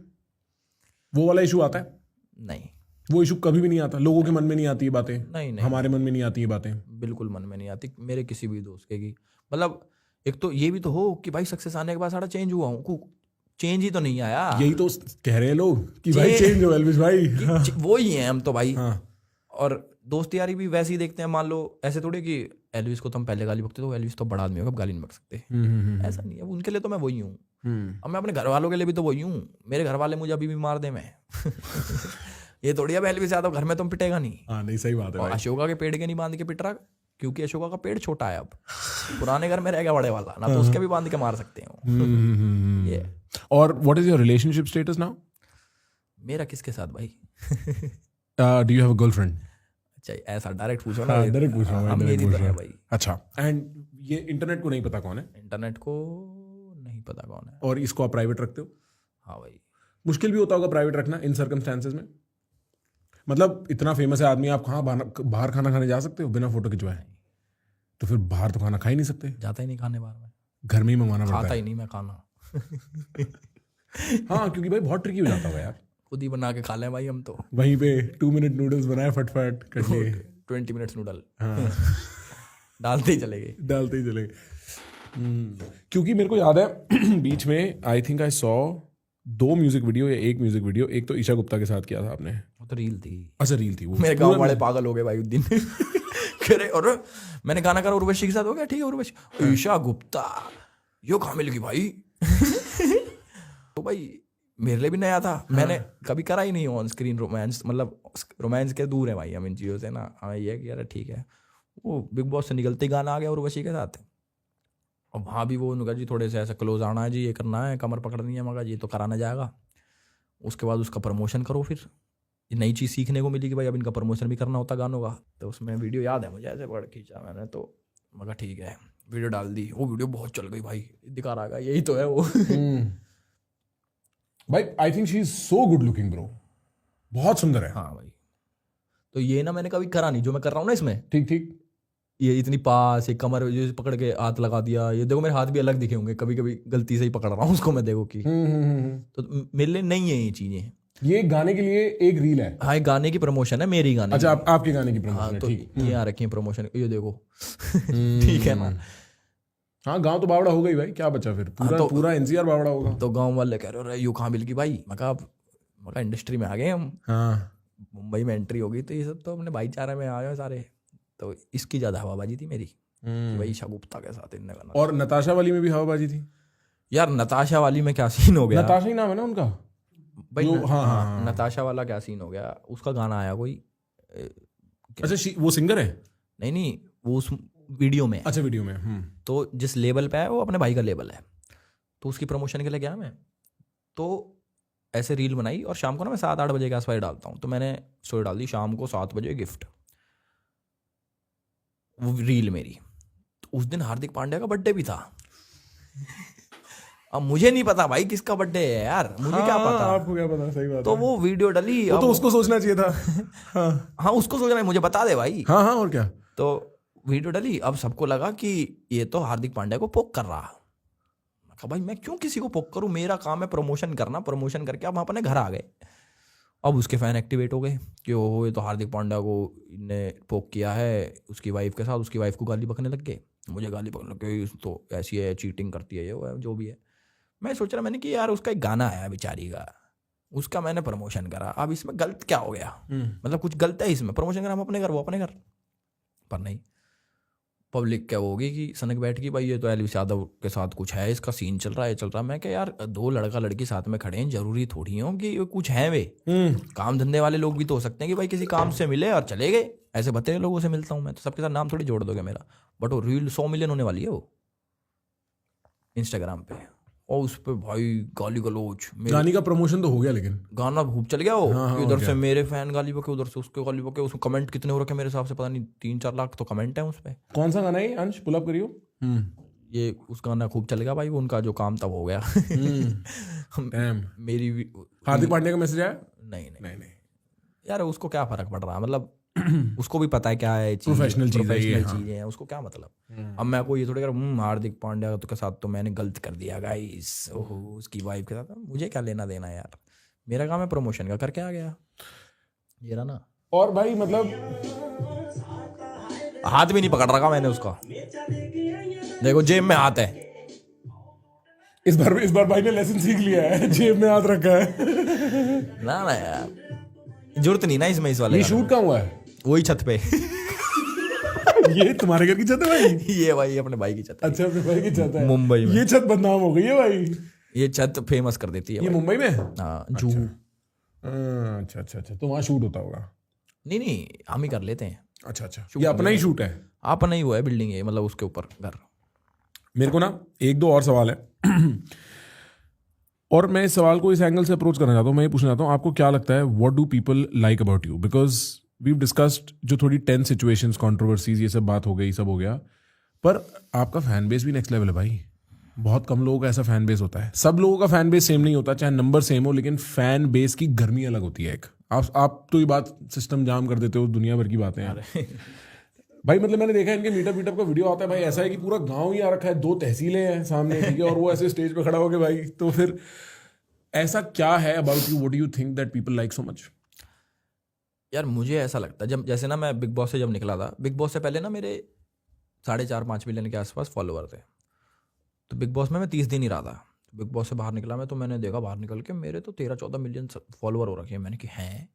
वो वाला इशू आता है? नहीं, वो इशू कभी भी नहीं आता, लोगों के मन में नहीं आती ये बातें। नहीं, हमारे मन में नहीं आती ये बातें, बिल्कुल मन में नहीं आती मेरे किसी भी दोस्त के की। मतलब एक तो ये भी तो हो कि भाई सक्सेस आने के बाद सारा चेंज हुआ हूँ, चेंज ही तो नहीं आया। यही तो कह रहे हैं लोग कि भाई चेंज हो एल्विस भाई। वो ही हैं हम तो भाई। हाँ। और दोस्त यारी भी वैसे ही देखते हैं। मान लो ऐसे थोड़े कि एल्विस को तो हम पहले गाली बकते, तो एल्विस तो बड़ा आदमी होगा, अब गाली नहीं बक सकते, ऐसा नहीं है। उनके लिए तो मैं वही हूँ, अब मैं अपने घर वालों के लिए भी तो वही हूँ। मेरे घर वाले मुझे अभी भी मार दे मैं ये थोड़ी अब एल्विस यादव घर में तुम पिटेगा नहीं। हाँ नहीं, सही बात है और भाई। अशोका के पेड़ के नहीं बांध के पिट रहा, क्योंकि अशोका का पेड़ छोटा है, अब पुराने घर में रह गया बड़े वाला ना, तो उसके भी बांध के मार सकते हो ये। और what is your relationship status now? मेरा किसके साथ भाई? Do you have a girlfriend? अच्छा, ऐसा डायरेक्ट पूछो ना। डायरेक्ट पूछ रहा हूँ, हम मेरी तो है भाई। अच्छा, एंड ये इंटरनेट को नहीं पता कौन है? इंटरनेट को नहीं पता कौन है। और इसको आप प्राइवेट रखते हो? हाँ भाई। मुश्किल भी होता होगा प्राइवेट रखना इन सर्कमस्टेंसेस में? मतलब इतना फेमस है आदमी, आप कहाँ बाहर खाना खाने जा सकते हो बिना फोटो खिंचवाए? तो फिर बाहर तो खाना खा ही नहीं सकते। जाता ही नहीं खाने बाहर में, घर में ही मंगवाना पड़ता है। खाता ही नहीं मैं खाना हाँ, क्योंकि भाई बहुत ट्रिकी हो जाता है यार। खुद ही बना के खा लें भाई हम तो। वहीं पे 2 मिनट नूडल्स बनाए फटफट कर लिए, 20 मिनट्स नूडल हाँ डालते ही चले गए, डालते ही चले गए। क्योंकि मेरे को याद है बीच में I think I saw 2 music video या 1 म्यूजिक वीडियो, एक तो ईशा गुप्ता के साथ किया था आपने। वो तो रील थी। अच्छा, रील थी वो। मेरे गांव वाले पागल हो गए भाई उस दिन कह रहे, और मैंने गाना करा उर्वशी के साथ, हो गया ठीक है उर्वशी, ईशा गुप्ता यो कहाँ मिल गई भाई तो भाई मेरे लिए भी नया था, मैंने कभी करा ही नहीं ऑन स्क्रीन रोमांस। मतलब रोमांस के दूर है भाई हम इन चीज़ों से ना, हमें ये कि यार ठीक है। वो बिग बॉस से निकलते ही गाना आ गया उर्वशी के साथ, और वहाँ भी वो उनका जी थोड़े से ऐसा क्लोज आना है जी, ये करना है, कमर पकड़नी है, मगर ये तो कराना जाएगा। उसके बाद उसका प्रमोशन करो, फिर नई चीज़ सीखने को मिली कि भाई अब इनका प्रमोशन भी करना होता गानों का। तो उसमें वीडियो याद है मुझे, ऐसे पढ़ खींचा मैंने, तो मगर ठीक है वीडियो डाल दी। वो वीडियो बहुत चल गई भाई, दिखा रहा यही तो है वो भाई I think she is so good looking bro, बहुत सुंदर है। हाँ भाई, तो ये ना मैंने कभी करा नहीं जो मैं कर रहा हूँ ना इसमें। ठीक ठीक, ये इतनी पास, एक कमर जैसे पकड़ के हाथ लगा दिया, ये देखो मेरे हाथ भी अलग दिखे होंगे, कभी कभी गलती से ही पकड़ रहा हूँ उसको मैं, देखो कि तो मेरे लिए नहीं है ये चीजें। ये गाने के लिए एक रील है? हाँ, एक गाने की प्रमोशन है, मेरी गाने। अच्छा, आपके गाने की प्रमोशन हाँ, है, तो ठीक। ये आ रखी है प्रमोशन, ये देखो ठीक है ना। हाँ, गांव तो बावड़ा हो गई भाई, क्या बचा फिर? पूरा तो, पूरा एनसीआर बावड़ा होगा। तो गांव वाले कह रहे यू कहाँ मिल गई भाई, मैं इंडस्ट्री में आ गए हम, हाँ, मुंबई में एंट्री हो गई, तो ये सब तो अपने भाईचारे में आ गए सारे। तो इसकी ज्यादा हवाबाजी थी मेरी कि भाई ईशा गुप्ता के साथ इनने गाना। और नताशा वाली में भी हवाबाजी थी यार नताशा वाली में क्या सीन हो गया? नताशा ही नाम है ना उनका भाई हाँ, नताशा वाला क्या सीन हो गया, उसका गाना आया कोई अच्छा वो सिंगर है? नहीं, वो उस वीडियो में है। अच्छा वीडियो में तो जिस लेवल पे है वो अपने भाई का लेवल है, तो उसकी प्रमोशन के लिए गया मैं, तो ऐसे रील बनाई और शाम को ना मैं 7-8 बजे के आसपास डालता हूँ, तो मैंने स्टोरी डाल दी शाम को 7 बजे गिफ्ट, वो रील मेरी। तो उस दिन हार्दिक पांड्या का बर्थडे भी था। अब मुझे नहीं पता भाई किसका बर्थडे है यार, मुझे क्या पता, आपको क्या पता, सही बात तो वो वीडियो डली। वो तो उसको सोचना चाहिए था। हाँ उसको सोचना है, मुझे बता दे भाई। हाँ और क्या। तो वीडियो डली, अब सबको लगा कि ये तो हार्दिक पांड्या को पोक कर रहा। मैं कहा भाई मैं क्यों किसी को पोक करूं, मेरा काम है प्रमोशन करना, प्रमोशन करके अब हम अपने घर आ गए। अब उसके फैन एक्टिवेट हो गए कि ओहो ये तो हार्दिक पांड्या को ने पोक किया है उसकी वाइफ के साथ, उसकी वाइफ को गाली बकने लग गए, मुझे गाली बकने लग गए, तो ऐसी है, चीटिंग करती है, ये वो है, जो भी है। मैं सोच रहा मैंने कि यार उसका एक गाना है बेचारी का, उसका मैंने प्रमोशन करा, अब इसमें गलत क्या हो गया, मतलब कुछ गलत है इसमें, प्रमोशन करा हम अपने घर, वो अपने घर। पर नहीं, पब्लिक क्या होगी कि सनक बैठ की भाई ये तो एलविस यादव के साथ कुछ है, इसका सीन चल रहा है, चल रहा है। मैं क्या यार, दो लड़का लड़की साथ में खड़े हैं, जरूरी थोड़ी हो कि कुछ है, वे काम धंधे वाले लोग भी तो हो सकते हैं कि भाई किसी काम से मिले और चले गए। ऐसे बतेरे लोगों से मिलता हूँ मैं, तो सबके साथ नाम थोड़ी जोड़ दोगे मेरा। बट वो रील 100 मिलियन होने वाली है वो इंस्टाग्राम पे, और उस पर भाई गाली गलोच। गानी का प्रमोशन तो हो गया, लेकिन गाना खूब चल गया वो। हाँ, इधर से मेरे फैन गाली बके, उधर से उसके गाली बके, उसमें कमेंट कितने हो रखे मेरे हिसाब से पता नहीं 3-4 लाख तो कमेंट है उस पर। कौन सा गाना है अंश, पुल अप करियो। ये उस गाना खूब चल गया भाई, उनका जो काम था वो हो गया। मेरी हार्दिक पांड्या का मैसेज आया? नहीं यार, उसको क्या फर्क पड़ रहा है, मतलब उसको भी पता है क्या है, प्रोफेशनल चीजें हैं, उसको क्या मतलब। अब मैं को ये थोड़ी कर हार्दिक पांड्या के साथ तो मैंने गलत कर दिया गाइस, ओहो उसकी वाइफ के साथ, मुझे क्या लेना देना यार, मेरा काम है प्रमोशन का, करके आ गया ये रहा ना। और भाई मतलब हाथ भी नहीं पकड़ रखा मैंने उसका, देखो जेब में हाथ है। इस बार भाई ने लेसन सीख लिया है, जेब में हाथ रखा है। ना यार, जरूरत नहीं ना इसमें, इस वाले ये शूट कहाँ हुआ है? वही छत पे। ये तुम्हारे घर की छत है भाई? ये भाई अपने भाई की छत है। अच्छा, अपने भाई की छत है मुंबई में। ये छत बदनाम हो गई है भाई, ये छत फेमस कर देती है ये मुंबई में। हाँ जूहू। अच्छा, तो वहाँ शूट होता होगा? नहीं हम ही कर लेते हैं। अच्छा, ये अपना ही शूट है? अपना ही हुआ है, बिल्डिंग है, मतलब उसके ऊपर घर। मेरे को ना 1-2 और सवाल है। और मैं इस सवाल को इस एंगल से अप्रोच करना चाहता हूँ। मैं ये पूछना चाहता हूँ, आपको क्या लगता है, what do people like about you? Because we discussed जो थोड़ी टेंस सिचुएशंस, कंट्रोवर्सीज, ये सब बात हो गई, सब हो गया, पर आपका फैन बेस भी नेक्स्ट लेवल है भाई। बहुत कम लोगों का ऐसा फैन बेस होता है। सब लोगों का फैन बेस सेम नहीं होता, चाहे नंबर सेम हो, लेकिन फैन बेस की गर्मी अलग होती है एक। आप तो ये बात सिस्टम जाम कर देते हो, दुनिया भर की बातें हैं भाई। मतलब मैंने देखा है इनके मीटअप का वीडियो आता है भाई, ऐसा है कि पूरा गांव ही आ रखा है, 2 तहसीलें हैं सामने, ठीक है, और वो ऐसे स्टेज पे खड़ा हो गया भाई। तो फिर ऐसा क्या है about you, what do you think that people like so much? यार मुझे ऐसा लगता है, जब जैसे ना मैं बिग बॉस से जब निकला था, बिग बॉस से पहले ना मेरे 4.5-5 मिलियन के आसपास फॉलोअर थे। तो बिग बॉस में मैं 30 दिन ही रहा था। बिग बॉस से बाहर निकला मैं, तो मैंने देखा बाहर निकल के मेरे तो 13-14 मिलियन फॉलोअर हो रखे हैं। मैंने कि हैं,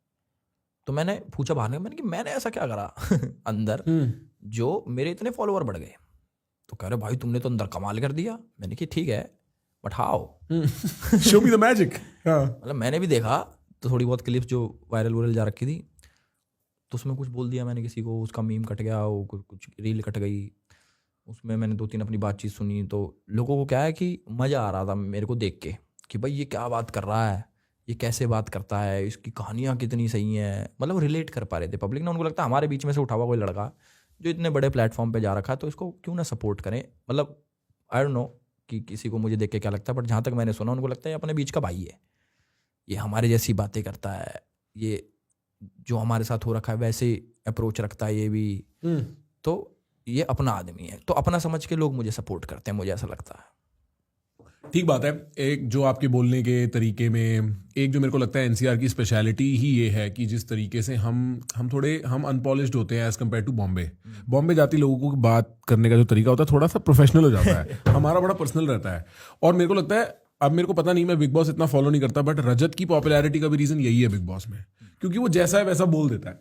तो मैंने पूछा बाहर निकल, मैंने कि मैंने ऐसा क्या करा अंदर जो मेरे इतने फॉलोअर बढ़ गए। तो कह रहे भाई तुमने तो अंदर कमाल कर दिया। मैंने कि ठीक है, but how, show me the magic. मतलब मैंने भी देखा तो थोड़ी बहुत क्लिप्स जो वायरल जा रखी थी, तो उसमें कुछ बोल दिया मैंने किसी को, उसका मीम कट गया, वो कुछ रील कट गई, उसमें मैंने 2-3 अपनी बातचीत सुनी। तो लोगों को क्या है कि मज़ा आ रहा था मेरे को देख के कि भाई ये क्या बात कर रहा है, ये कैसे बात करता है, इसकी कहानियाँ कितनी सही हैं, मतलब रिलेट कर पा रहे थे पब्लिक ना। उनको लगता है हमारे बीच में से उठा हुआ कोई लड़का जो इतने बड़े प्लेटफॉर्म पे जा रखा है, तो इसको क्यों ना सपोर्ट करें। मतलब आई डोंट नो कि किसी को मुझे देख के क्या लगता है, बट जहाँ तक मैंने सुना उनको लगता है ये अपने बीच का भाई है, ये हमारे जैसी बातें करता है, ये जो हमारे साथ हो रखा है वैसे अप्रोच रखता है ये भी, तो ये अपना आदमी है। तो अपना समझ के लोग मुझे सपोर्ट करते हैं, मुझे ऐसा लगता है। ठीक बात है। एक जो आपके बोलने के तरीके में, एक जो मेरे को लगता है एनसीआर की स्पेशलिटी ही ये है कि जिस तरीके से हम अनपॉलिश्ड होते हैं as compare to Bombay. Bombay जाती लोगों को बात करने का जो तरीका होता है थोड़ा सा प्रोफेशनल हो जाता है, हमारा बड़ा पर्सनल रहता है। और मेरे को लगता है, अब मेरे को पता नहीं, मैं बिग बॉस इतना फॉलो नहीं करता, बट रजत की पॉपुलैरिटी का भी रीजन यही है बिग बॉस में, क्योंकि वो जैसा है वैसा बोल देता है।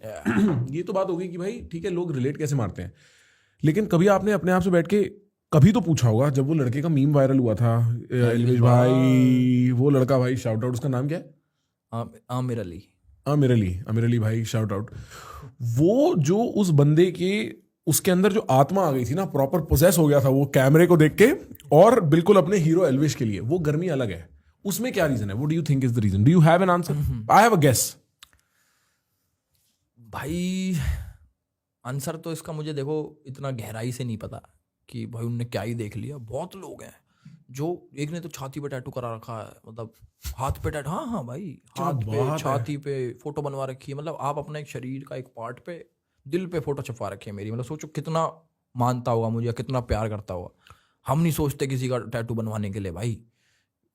ये तो बात होगी कि भाई ठीक है, लोग रिलेट कैसे मारते हैं, लेकिन कभी आपने अपने आप से बैठ के कभी तो पूछा होगा, जब वो लड़के का मीम वायरल हुआ था, एलविश भाई, वो लड़का भाई, शाउट आउट, उसका नाम क्या है? आमिर अली। आमिर अली भाई, शाउट आउट। वो जो उस बंदे के उसके अंदर जो आत्मा आ गई थी ना, प्रॉपर पोजेस हो गया था वो कैमरे को देख के, और बिल्कुल अपने हीरो एल्विश के लिए, वो गर्मी अलग है। उसमें क्या रीजन है? What do you think is the reason? Do you have an answer? I have a guess. भाई आंसर तो इसका मुझे देखो इतना गहराई से नहीं पता कि भाई उनने क्या ही देख लिया। बहुत लोग हैं जो, एक ने तो छाती पे टैटू करा रखा है, मतलब हाथ पे टैटू, हाँ भाई, हाथ पे, छाती पे फोटो बनवा रखी है। मतलब आप अपना एक शरीर का एक पार्ट पे, दिल पे फोटो छपवा रखी है मेरी। मतलब सोचो कितना मानता होगा मुझे, कितना प्यार करता होगा। हम नहीं सोचते किसी का टैटू बनवाने के लिए भाई,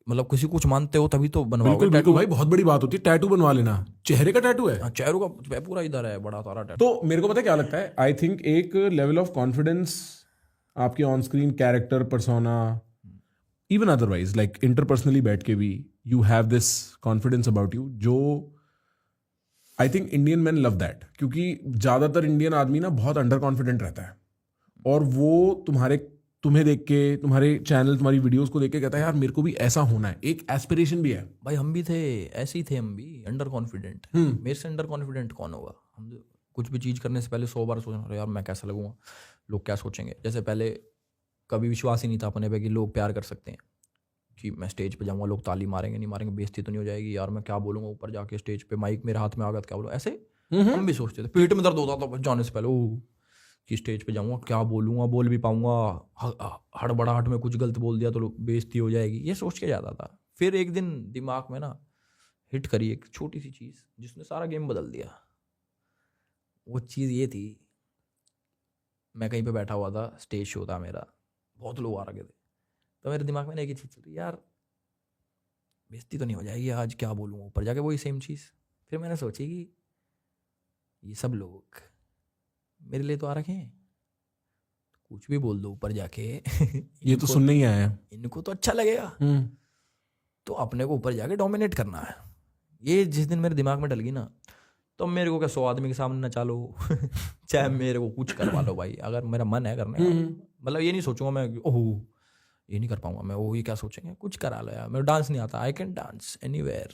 मतलब किसी कुछ मानते हो तभी तो बनवाओगे। बिल्कुल बिल्कुल भाई, बहुत बड़ी बात होती है टैटू बनवा लेना। चेहरे का टैटू है? चेहरों का पूरा इधर है बड़ा सारा टैटू। तो मेरे को पता है क्या लगता है, आई थिंक एक लेवल ऑफ कॉन्फिडेंस आपके on screen character, persona, even otherwise like interpersonally बैठ के भी you have this confidence about you, जो I think Indian man love that. क्योंकि ज्यादातर इंडियन आदमी ना बहुत अंडर कॉन्फिडेंट रहता है, और वो तुम्हें देख के, तुम्हारे चैनल, तुम्हारी वीडियोस को देख के कहता है यार मेरे को भी ऐसा होना है। एक एस्पिरेशन भी है। भाई हम भी थे, ऐसे ही थे हम भी, अंडर कॉन्फिडेंट। मेरे से अंडर कॉन्फिडेंट कौन होगा? हम कुछ भी चीज़ करने से पहले 100 बार सोचना, अरे यार मैं कैसा लगूंगा, लोग क्या सोचेंगे। जैसे पहले कभी विश्वास ही नहीं था अपने पे कि लोग प्यार कर सकते हैं, कि मैं स्टेज पे जाऊंगा लोग ताली मारेंगे नहीं मारेंगे, बेइज्जती तो नहीं हो जाएगी, यार मैं क्या बोलूंगा ऊपर जाके स्टेज पे, माइक मेरे हाथ में आ गया तो क्या बोलूँ। ऐसे हम भी सोचते थे, पेट में दर्द होता था जाने से पहले, ओ कि स्टेज पे जाऊंगा क्या बोलूंगा, बोल भी पाऊंगा, हड़बड़ाहट में कुछ गलत बोल दिया तो बेइज्जती हो जाएगी, ये सोच के जाता था। फिर एक दिन दिमाग में ना हिट करी एक छोटी सी चीज़ जिसने सारा गेम बदल दिया। वो चीज़ ये थी, मैं कहीं पे बैठा हुआ था, स्टेज शो था मेरा, बहुत लोग आ रखे थे, तो मेरे दिमाग में ना एक ही चीज़ चल रही, यार बेइज्जती तो नहीं हो जाएगी आज, क्या बोलूँगा ऊपर जाके, वही सेम चीज़। फिर मैंने सोची कि ये सब लोग मेरे लिए तो आ रखे हैं, कुछ भी बोल दो ऊपर जाके ये तो सुनने ही आया है, इनको तो अच्छा लगेगा, तो अपने को ऊपर जाके डोमिनेट करना है। ये जिस दिन मेरे दिमाग में डल गई ना, तो मेरे को क्या 100 आदमी के सामने नचा लो चाहे मेरे को कुछ करवा लो भाई, अगर मेरा मन है करने का, मतलब ये नहीं सोचूंगा मैं ओह ये नहीं कर पाऊंगा मैं, ओह ये क्या सोचेंगे, कुछ करा लो यार। मेरे डांस नहीं आता, आई कैन डांस एनीवेयर।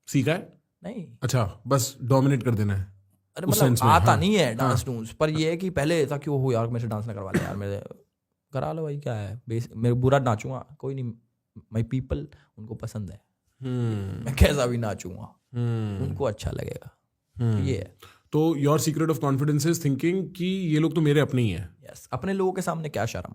सीखा है? नहीं। अच्छा, बस डोमिनेट कर देना है। अरे मतलब आता नहीं है डांस डूंस, पर ये है कि पहले था कि वो यार मेरे से डांस ना करवा ले यार, मेरे करा लो भाई, क्या है मेरे बुरा नाचूंगा कोई नहीं, माई पीपल उनको पसंद है, मैं कैसा भी नाचूंगा उनको अच्छा लगेगा, ये है। तो your secret of confidence is thinking कि ये लोग तो मेरे अपने ही हैं। यस, अपने लोगों के सामने क्या शर्म,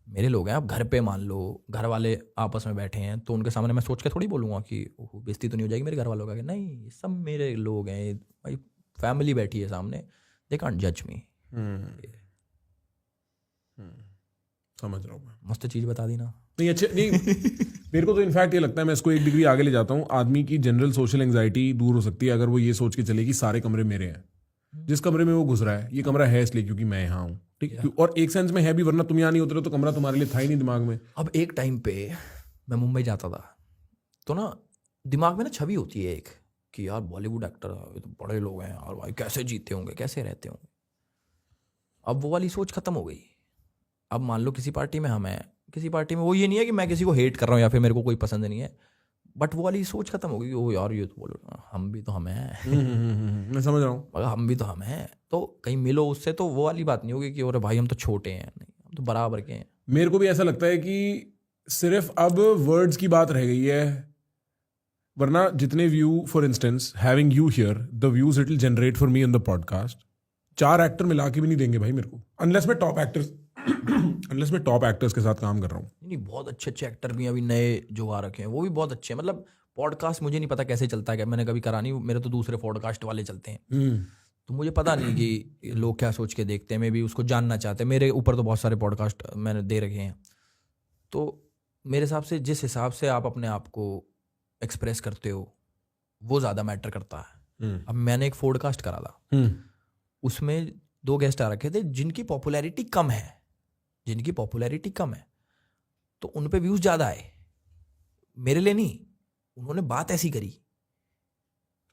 मेरे लोग हैं। अब घर पे मान लो घर वाले आपस में बैठे हैं, तो उनके सामने मैं सोच के थोड़ी बोलूंगा कि ओह बेइज्जती तो नहीं हो जाएगी मेरे घर वालों का, नहीं, सब मेरे लोग हैं भाई, फैमिली बैठी है सामने, दे कांट जज मी। समझ रहा हूँ मैं। मस्त चीज़ बता दी ना। नहीं अच्छे नहीं मेरे को तो इनफैक्ट ये लगता है, मैं इसको एक डिग्री आगे ले जाता हूँ, आदमी की जनरल सोशल एंजाइटी दूर हो सकती है अगर वो ये सोच के चले कि सारे कमरे मेरे हैं, जिस कमरे में वो घुस रहा है ये कमरा है इसलिए क्योंकि मैं यहाँ हूँ, ठीक। और एक सेंस में है भी, वरना तुम यहाँ नहीं उतरे तो कमरा तुम्हारे लिए था ही नहीं दिमाग में। अब एक टाइम पे मैं मुंबई जाता था, तो ना दिमाग में ना छवि होती है एक कि यार बॉलीवुड एक्टर ये तो बड़े लोग हैं यार भाई, कैसे जीते होंगे, कैसे रहते होंगे। अब वो वाली सोच खत्म हो गई। अब मान लो किसी पार्टी में हम हैं, किसी पार्टी में, वो ये नहीं है कि मैं किसी को हेट कर रहा हूँ या फिर मेरे को कोई पसंद नहीं है, बट वो वाली सोच खत्म हो गई। ओ यार ये तो बोलो हम भी तो हम हैं मैं समझ रहा हूँ, मगर हम भी तो हम हैं, तो कहीं मिलो उससे तो वो वाली बात नहीं होगी कि अरे भाई हम तो छोटे हैं, नहीं हम तो बराबर के हैं। मेरे को भी ऐसा लगता है कि सिर्फ अब वर्ड्स की बात रह गई है, वरना जितने view, for instance having you here, the views it will generate for me on the podcast, 4 actor मिला के भी नहीं देंगे भाई मेरे को, अनलेस मैं टॉप एक्टर्स के साथ काम कर रहा हूँ। नहीं, बहुत अच्छे अच्छे एक्टर भी अभी नए जो आ रखे हैं, वो भी बहुत अच्छे हैं। मतलब पॉडकास्ट मुझे नहीं पता कैसे चलता है, मैंने कभी करा नहीं, मेरे तो दूसरे पॉडकास्ट वाले चलते हैं, तो मुझे पता नहीं कि लोग क्या सोच के देखते हैं, मैं भी उसको जानना चाहते हैं। मेरे ऊपर तो बहुत सारे पॉडकास्ट मैंने दे रखे हैं, तो मेरे हिसाब से जिस हिसाब से आप अपने आप को एक्सप्रेस करते हो वो ज़्यादा मैटर करता है। अब मैंने एक पॉडकास्ट करा था, उसमें 2 गेस्ट आ रखे थे जिनकी पॉपुलैरिटी कम है, तो उन पे व्यूज ज़्यादा आए, मेरे लिए नहीं, उन्होंने बात ऐसी करी,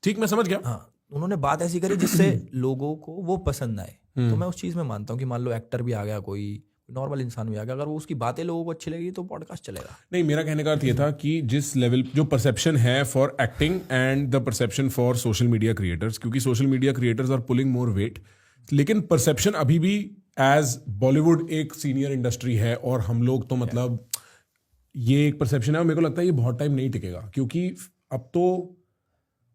ठीक, मैं समझ गया। हाँ, उन्होंने बात ऐसी करी जिससे लोगों को वो पसंद आए। तो मैं उस चीज़ में मानता हूँ कि मान लो एक्टर भी आ गया, कोई नॉर्मल इंसान भी आ गया, अगर वो उसकी बातें लोगों को अच्छी लगेगी तो पॉडकास्ट चलेगा। नहीं, मेरा कहने का अर्थ ये था कि जिस लेवल जो परसेप्शन है for acting and the perception for social media creators, क्योंकि social media creators are pulling more weight, लेकिन परसेप्शन अभी भी एज बॉलीवुड एक सीनियर इंडस्ट्री है और हम लोग तो मतलब ये एक परसेप्शन है और मेरे को लगता है ये बहुत टाइम नहीं टिकेगा, क्योंकि अब तो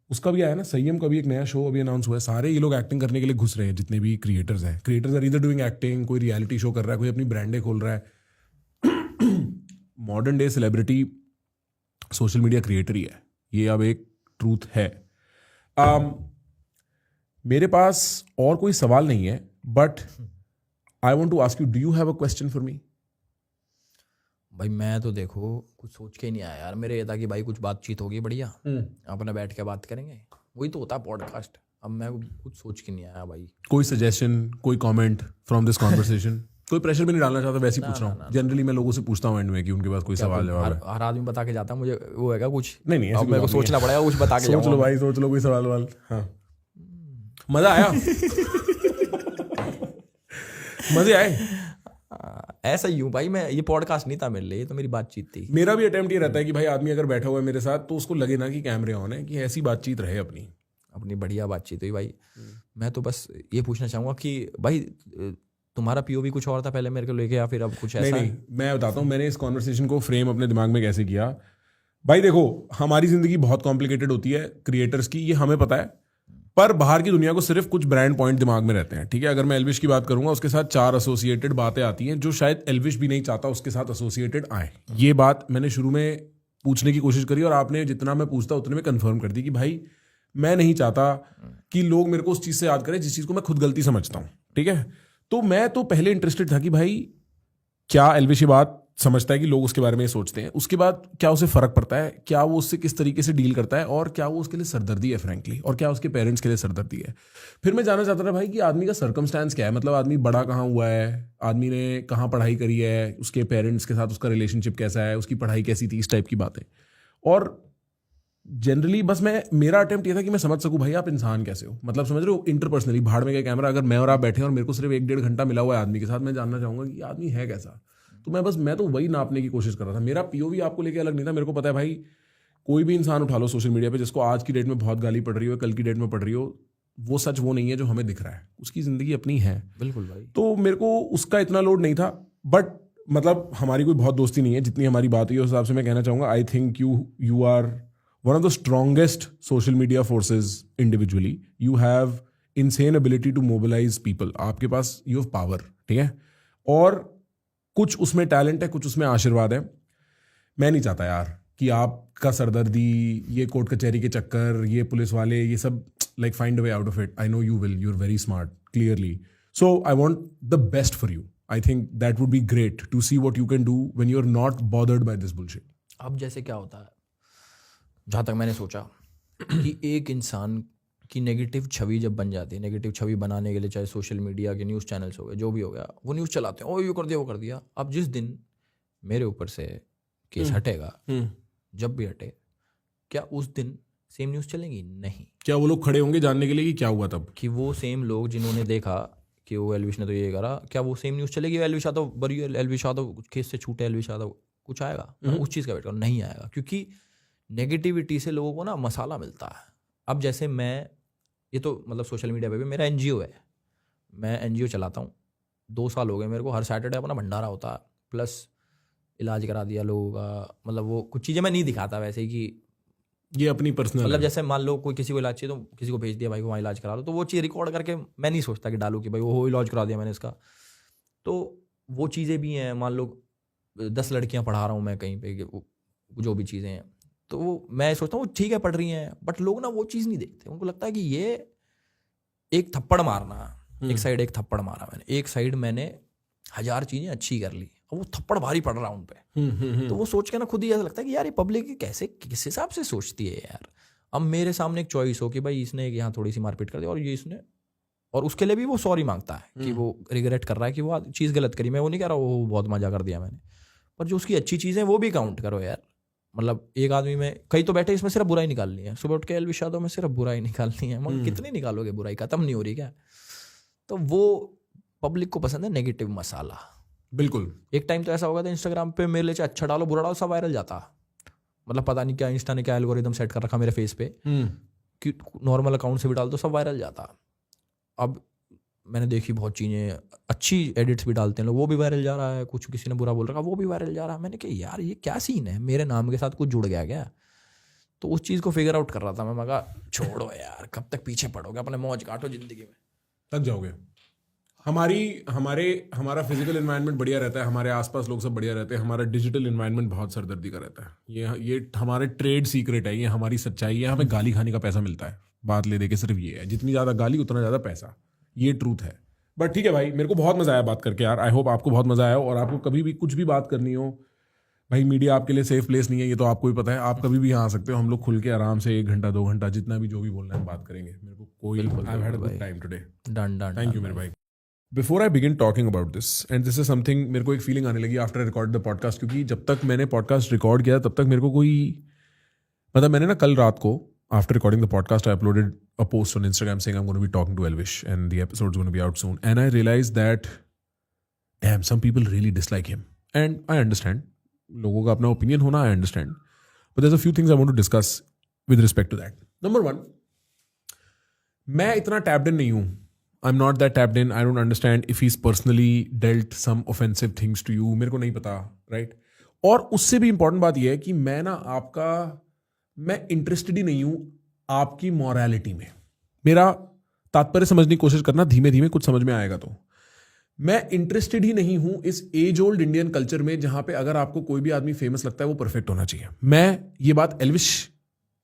उसका भी आया ना, संयम का भी एक नया शो अभी अनाउंस हुआ है, सारे ये लोग एक्टिंग करने के लिए घुस रहे हैं जितने भी क्रिएटर्स हैं। Creators are either doing acting, कोई रियलिटी शो कर रहा है, कोई अपनी ब्रांडें खोल रहा है। Modern day celebrity social media creator ही है, ये अब एक ट्रूथ है। मेरे पास और कोई सवाल नहीं है, but I want to ask you, do you have a question for me? भाई मैं तो देखो कुछ सोच के नहीं आया यार, मेरे ये था कि भाई कुछ बातचीत होगी बढ़िया, अपने बैठ के बात करेंगे, वही तो होता है पॉडकास्ट। अब मैं कुछ सोच के नहीं आया भाई। कोई सजेशन, कोई कमेंट फ्रॉम दिस कॉन्वर्सेशन? कोई प्रेशर भी नहीं डालना चाहता, वैसे ही पूछ रहा हूँ। जनरली मैं लोगों से पूछता हूँ एंड में कि उनके पास कोई सवाल जवाब है। हर आदमी बता के जाता है मुझे, वो है क्या कुछ? नहीं, अब मेरे को सोचना पड़ेगा, कुछ बता के सोच लो भाई, सोच लो कोई सवाल वाल। हाँ, मजा आया? मजे आए? ऐसा ही हूँ भाई मैं, ये पॉडकास्ट नहीं था मेरे लिए, ये तो मेरी बातचीत थी। मेरा भी अटेम्प्ट ये रहता है कि भाई आदमी अगर बैठा हुआ है मेरे साथ तो उसको लगे ना कि कैमरे ऑन है, कि ऐसी बातचीत रहे अपनी बढ़िया बातचीत हुई भाई। मैं तो बस ये पूछना चाहूँगा कि भाई तुम्हारा पीओवी कुछ और था पहले मेरे को लेके, या फिर अब कुछ ऐसा? नहीं, मैं बताता हूँ मैंने इस कॉन्वर्सेशन को फ्रेम अपने दिमाग में कैसे किया। भाई देखो, हमारी जिंदगी बहुत कॉम्प्लिकेटेड होती है क्रिएटर्स की, ये हमें पता है, पर बाहर की दुनिया को सिर्फ कुछ ब्रांड पॉइंट दिमाग में रहते हैं। ठीक है, अगर मैं एल्विश की बात करूंगा, उसके साथ 4 एसोसिएटेड बातें आती हैं जो शायद एल्विश भी नहीं चाहता उसके साथ एसोसिएटेड आए। ये बात मैंने शुरू में पूछने की कोशिश करी और आपने जितना मैं पूछता उतने में कंफर्म कर दी कि भाई मैं नहीं चाहता कि लोग मेरे को उस चीज़ से याद करें जिस चीज़ को मैं खुद गलती समझता हूँ। ठीक है, तो मैं तो पहले इंटरेस्टेड था कि भाई क्या एल्विश ये बात समझता है कि लोग उसके बारे में सोचते हैं, उसके बाद क्या उसे फर्क पड़ता है, क्या वो उससे किस तरीके से डील करता है, और क्या वो उसके लिए सरदर्दी है फ्रैंकली, और क्या उसके पेरेंट्स के लिए सरदर्दी है। फिर मैं जानना चाहता था भाई कि आदमी का सर्कमस्टेंस क्या है, मतलब आदमी बड़ा कहाँ हुआ है, आदमी ने कहाँ पढ़ाई करी है, उसके पेरेंट्स के साथ उसका रिलेशनशिप कैसा है, उसकी पढ़ाई कैसी थी, इस टाइप की बातें। और जनरली बस मेरा अटेम्प्ट ये था कि मैं समझ सकूं भाई आप इंसान कैसे हो, मतलब समझ रहे हो, इंटरपर्सनली। भाड़ में गया कैमरा, अगर मैं और आप बैठे हैं और मेरे को सिर्फ 1-1.5 घंटा मिला हुआ है आदमी के साथ, मैं जानना चाहूंगा कि आदमी है कैसा। तो मैं तो वही नापने की कोशिश कर रहा था। मेरा पीओवी आपको लेके अलग नहीं था। मेरे को पता है भाई, कोई भी इंसान उठा लो सोशल मीडिया पे जिसको आज की डेट में बहुत गाली पड़ रही हो, कल की डेट में पड़ रही हो, वो सच वो नहीं है जो हमें दिख रहा है, उसकी जिंदगी अपनी है। बिल्कुल भाई। तो मेरे को उसका इतना लोड नहीं था, बट मतलब हमारी कोई बहुत दोस्ती नहीं है, जितनी हमारी बात हुई उस हिसाब से मैं कहना चाहूँगा I think you are one of the strongest social media forces individually. You have insane ability to mobilize people, आपके पास यू हैव पावर। ठीक है, और कुछ उसमें टैलेंट है, कुछ उसमें आशीर्वाद है। मैं नहीं चाहता यार कि आपका सरदर्दी, ये कोर्ट कचहरी के चक्कर, ये पुलिस वाले, ये सब like find a way out of it. I know you will, you are very smart clearly, so I want the best for you. I think that would be great to see what you can do when you are not bothered by this bullshit. अब जैसे क्या होता है, जहाँ तक मैंने सोचा कि एक इंसान की नेगेटिव छवि जब बन जाती है, नेगेटिव छवि बनाने के लिए चाहे सोशल मीडिया के न्यूज़ चैनल्स हो गए, जो भी हो गया, वो न्यूज़ चलाते हैं, ओ ये कर दिया, वो कर दिया। अब जिस दिन मेरे ऊपर से केस हटेगा, जब भी हटे, क्या उस दिन सेम न्यूज़ चलेगी? नहीं। क्या वो लोग खड़े होंगे जानने के लिए कि क्या हुआ तब? कि वो सेम लोग जिन्होंने देखा कि वो एल्विश ने तो ये करा, क्या वो सेम न्यूज़ चलेगी? एल्विश यादव बरी, एल्विश यादव केस से छूटे, एल्विश यादव, कुछ आएगा? उस चीज़ का वेट करो, नहीं आएगा, क्योंकि नेगेटिविटी से लोगों को ना मसाला मिलता है। अब जैसे मैं, ये तो मतलब सोशल मीडिया पे भी मेरा एनजीओ है, मैं एनजीओ चलाता हूँ, 2 साल हो गए मेरे को। हर सैटरडे अपना भंडारा होता है, प्लस इलाज करा दिया लोगों का। मतलब वो कुछ चीज़ें मैं नहीं दिखाता वैसे ही, कि ये अपनी पर्सनल, मतलब जैसे मान लो कोई किसी को इलाज चाहिए तो किसी को भेज दिया, भाई को वहाँ इलाज करा लो, तो वो चीज़ रिकॉर्ड करके मैं नहीं सोचता कि डालूँ कि भाई वो इलाज करा दिया मैंने इसका। तो वो चीज़ें भी हैं, मान लो 10 लड़कियाँ पढ़ा रहा हूँ मैं कहीं पे, जो भी चीज़ें हैं, तो वो मैं सोचता हूँ ठीक है पढ़ रही हैं, बट लोग ना वो चीज़ नहीं देखते। उनको लगता है कि ये एक थप्पड़ मारना, एक साइड एक थप्पड़ मारा मैंने, एक साइड मैंने 1000 चीज़ें अच्छी कर ली, अब वो थप्पड़ भारी पड़ रहा उन पे। तो वो सोच के ना खुद ही ऐसा लगता है कि यार ये पब्लिक कैसे, किस हिसाब से सोचती है यार। अब मेरे सामने एक चॉइस हो कि भाई इसने यहाँ थोड़ी सी मारपीट कर दी, और ये इसने, और उसके लिए भी वो सॉरी मांगता है कि वो रिग्रेट कर रहा है कि वो चीज़ गलत करी। मैं वो नहीं कह रहा वो बहुत मजा कर दिया मैंने, पर जो उसकी अच्छी चीज़ें वो भी काउंट करो यार। मतलब एक आदमी में कई तो बैठे इसमें सिर्फ बुराई निकालनी है, सुबह उठ के एल्विश यादव में सिर्फ बुराई निकालनी है, मगर कितनी निकालोगे बुराई, खत्म नहीं हो रही क्या? तो वो पब्लिक को पसंद है नेगेटिव मसाला। बिल्कुल। एक टाइम तो ऐसा होगा था इंस्टाग्राम पे मेरे लिए अच्छा डालो बुरा डालो सब वायरल जाता, मतलब पता नहीं क्या इंस्टा ने क्या एल्गोरिदम सेट कर रखा मेरे फेस पे कि नॉर्मल अकाउंट से भी डाल दो सब वायरल जाता। अब मैंने देखी बहुत चीज़ें, अच्छी एडिट्स भी डालते हैं लोग, वो भी वायरल जा रहा है, कुछ किसी ने बुरा बोल रखा वो भी वायरल जा रहा है। मैंने कहा यार ये क्या सीन है, मेरे नाम के साथ कुछ जुड़ गया क्या? तो उस चीज़ को फिगर आउट कर रहा था मैं कहा छोड़ो यार, कब तक पीछे पड़ोगे, अपने मौज काटो ज़िंदगी में। थक जाओगे। हमारा फिजिकल एनवायरनमेंट बढ़िया रहता है, हमारे आसपास लोग सब बढ़िया रहते हैं, हमारा डिजिटल एनवायरनमेंट बहुत सरदर्दी का रहता है। ये हमारे ट्रेड सीक्रेट है, ये हमारी सच्चाई है। हमें गाली खाने का पैसा मिलता है, बात ले दे के सिर्फ ये है, जितनी ज़्यादा गाली उतना ज़्यादा पैसा, ये ट्रूथ है। बट ठीक है भाई, मेरे को बहुत मज़ा आया बात करके यार। आई होप आपको बहुत मज़ा आया हो, और आपको कभी भी कुछ भी बात करनी हो, भाई मीडिया आपके लिए सेफ प्लेस नहीं है, ये तो आपको ही पता है। आप कभी भी यहाँ आ सकते हो, हम लोग खुल के आराम से 1 घंटा 2 घंटा जितना भी जो भी बोलना है बात करेंगे। मेरे को कोई, I had a good time today. Done done, thank you मेरे भाई। Before I begin talking about this, and this is something, मेरे को एक फीलिंग आने लगी after I record the podcast, क्योंकि जब तक मैंने पॉडकास्ट रिकॉर्ड किया तब तक मेरे को कोई, मतलब मैंने ना कल रात को after recording the podcast I uploaded a post on Instagram saying I'm going to be talking to Elvish and the episode's going to be out soon, and I realized that damn, some people really dislike him, and I understand, लोगों का अपना opinion होना, I understand, but there's a few things I want to discuss with respect to that. Number one, मैं इतना tapped in नहीं हूँ, I'm not that tapped in. I don't understand if he's personally dealt some offensive things to you. मेरे को नहीं पता, right? और उससे भी important बात यह है कि मैं इंटरेस्टेड ही नहीं हूँ आपकी मॉरलिटी में। मेरा तात्पर्य समझने की कोशिश करना, धीमे धीमे कुछ समझ में आएगा। तो मैं इंटरेस्टेड ही नहीं हूं इस एज ओल्ड इंडियन कल्चर में, जहां पे अगर आपको कोई भी आदमी फेमस लगता है वो परफेक्ट होना चाहिए। मैं ये बात एल्विश